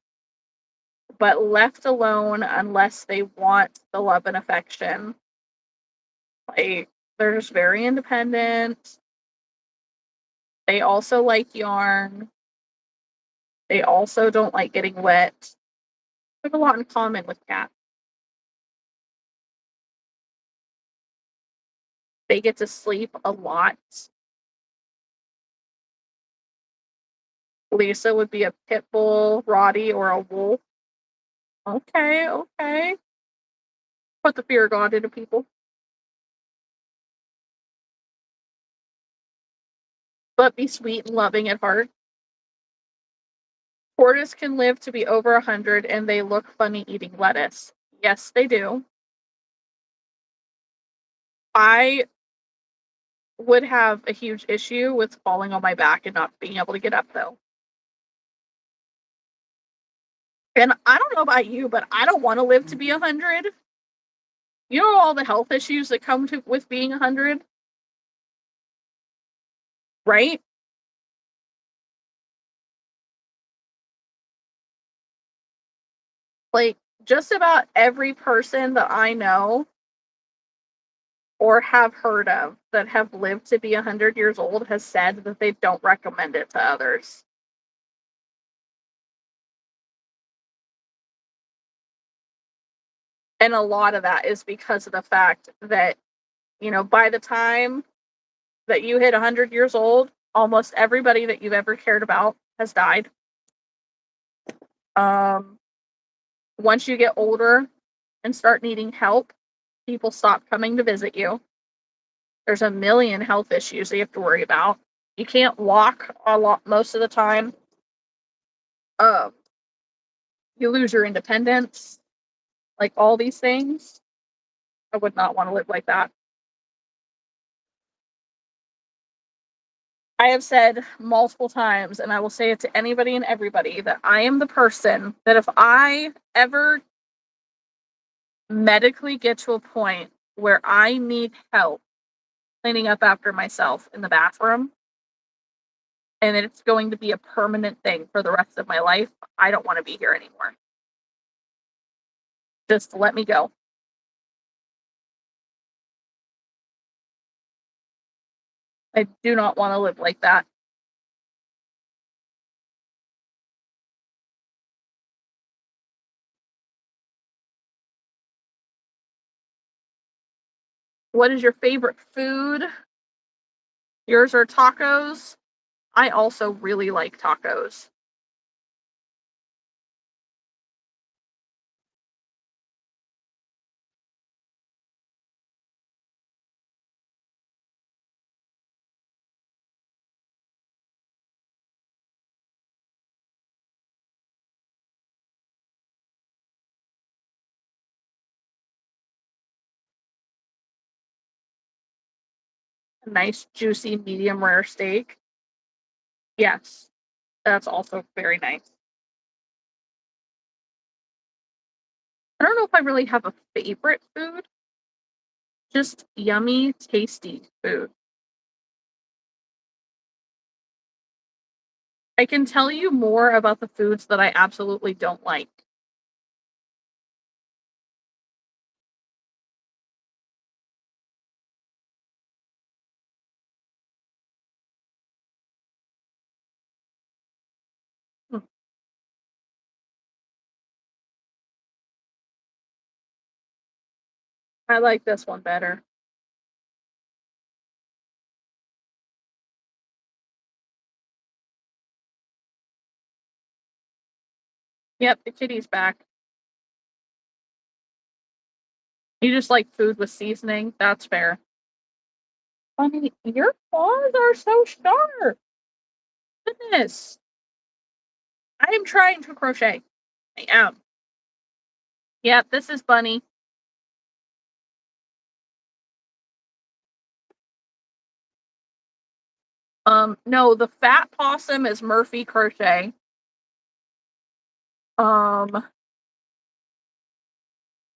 [SPEAKER 2] but left alone unless they want the love and affection. Like, they're just very independent. They also like yarn. They also don't like getting wet. We have a lot in common with cats. They get to sleep a lot. Lisa would be a pit bull, Roddy, or a wolf. Okay, okay. Put the fear of God into people. But be sweet and loving at heart. Tortoise can live to be over 100 and they look funny eating lettuce. Yes, they do. I would have a huge issue with falling on my back and not being able to get up, though. And I don't know about you, but I don't want to live to be 100. You know all the health issues that come with being 100, right? Like, just about every person that I know or have heard of that have lived to be 100 years old has said that they don't recommend it to others. And a lot of that is because of the fact that, by the time that you hit 100 years old, almost everybody that you've ever cared about has died. Um, Once you get older and start needing help, people stop coming to visit you. There's a million health issues that you have to worry about. You can't walk a lot most of the time. Um, you lose your independence, like all these things. I would not want to live like that. I have said multiple times, and I will say it to anybody and everybody, that I am the person that if I ever medically get to a point where I need help cleaning up after myself in the bathroom, and it's going to be a permanent thing for the rest of my life, I don't want to be here anymore. Just let me go. I do not want to live like that. What is your favorite food? Yours are tacos. I also really like tacos. A nice, juicy, medium rare steak. Yes, that's also very nice. I don't know if I really have a favorite food, just yummy, tasty food. I can tell you more about the foods that I absolutely don't like. Hmm, I like this one better. Yep, the kitty's back. You just like food with seasoning? That's fair. Funny, your claws are so sharp. Goodness. I am trying to crochet. I am. Yep, this is Bunny. No, the fat possum is Murphy Crochet. Um,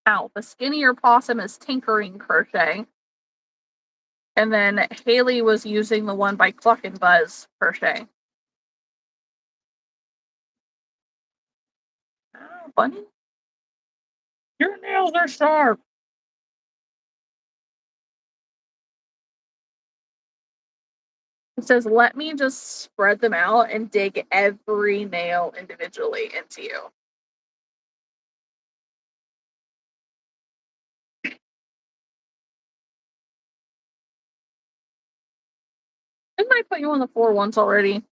[SPEAKER 2] the skinnier possum is Tinkering Crochet. And then Haley was using the one by Cluck and Buzz Crochet. Oh, Bunny, your nails are sharp. It says, let me just spread them out and dig every nail individually into you. Didn't I put you on the floor once already?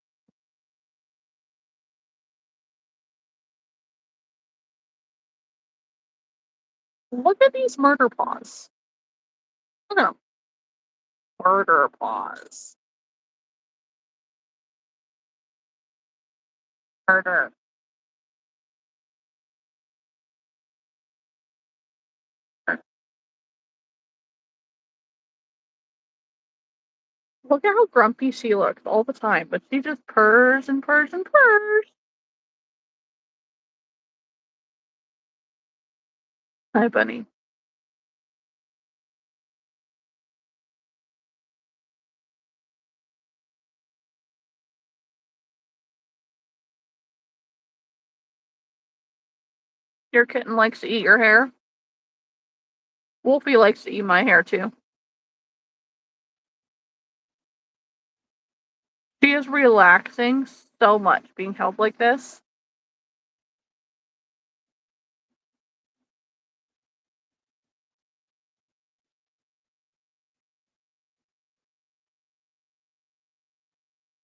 [SPEAKER 2] Look at these murder paws. Look at them. Murder paws. Murder. Look at how grumpy she looks all the time, but she just purrs and purrs and purrs. Hi, Bunny. Your kitten likes to eat your hair. Wolfie likes to eat my hair too. She is relaxing so much being held like this.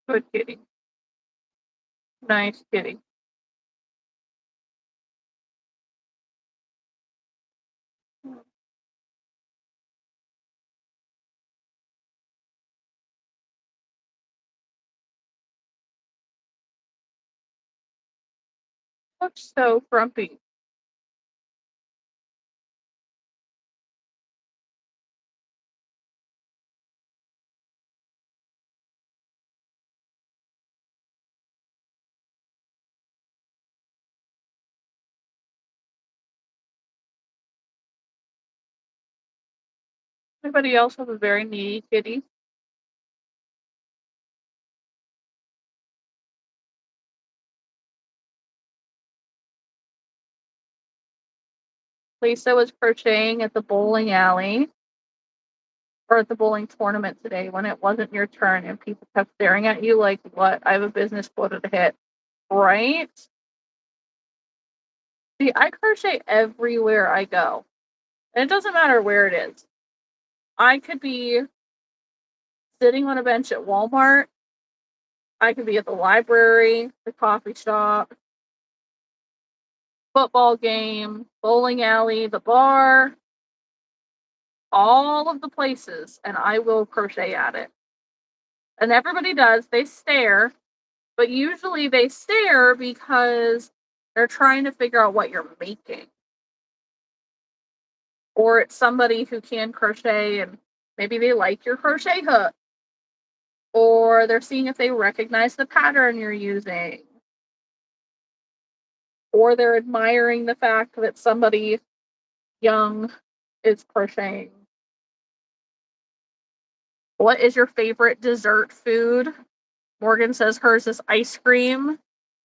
[SPEAKER 2] Good kitty. Nice kitty. Looks so grumpy. Anybody else have a very needy kitty? Lisa was crocheting at the bowling alley or at the bowling tournament today when it wasn't your turn and people kept staring at you like, what? I have a business quota to hit. Right? See, I crochet everywhere I go. And it doesn't matter where it is. I could be sitting on a bench at Walmart. I could be at the library, the coffee shop, football game, bowling alley, the bar, all of the places, and I will crochet at it. And everybody does. They stare, but usually they stare because they're trying to figure out what you're making. Or it's somebody who can crochet and maybe they like your crochet hook. Or they're seeing if they recognize the pattern you're using. Or they're admiring the fact that somebody young is crocheting. What is your favorite dessert food? Morgan says hers is ice cream.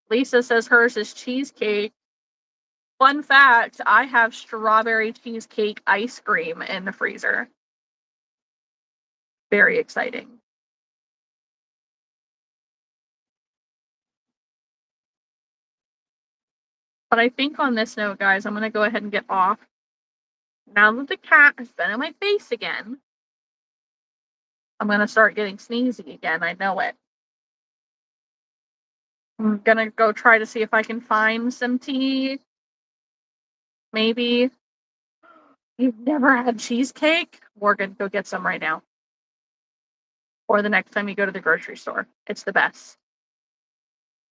[SPEAKER 2] Lisa says hers is cheesecake. Fun fact, I have strawberry cheesecake ice cream in the freezer. Very exciting. But I think on this note, guys, I'm going to go ahead and get off. Now that the cat has been in my face again, I'm going to start getting sneezy again. I know it. I'm going to go try to see if I can find some tea. Maybe. You've never had cheesecake? Morgan, go get some right now. Or the next time you go to the grocery store. It's the best.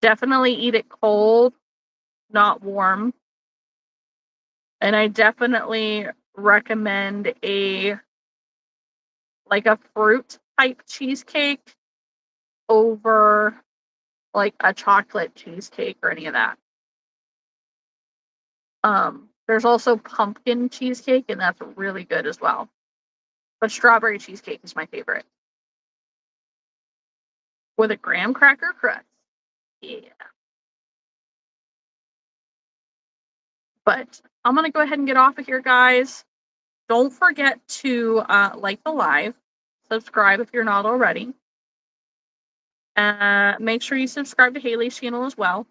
[SPEAKER 2] Definitely eat it cold, not warm. And I definitely recommend a fruit type cheesecake over like a chocolate cheesecake or any of that. There's also pumpkin cheesecake, and that's really good as well. But strawberry cheesecake is my favorite. With a graham cracker crust. Yeah. But I'm going to go ahead and get off of here, guys. Don't forget to like the live. Subscribe if you're not already. Make sure you subscribe to Haley's channel as well.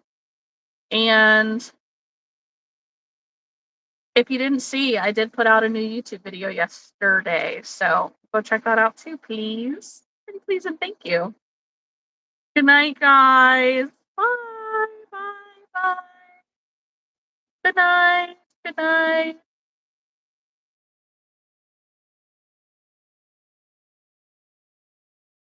[SPEAKER 2] And if you didn't see, I did put out a new YouTube video yesterday. So go check that out too, please. And please and thank you. Good night, guys. Bye, bye, bye. Good night. Good night.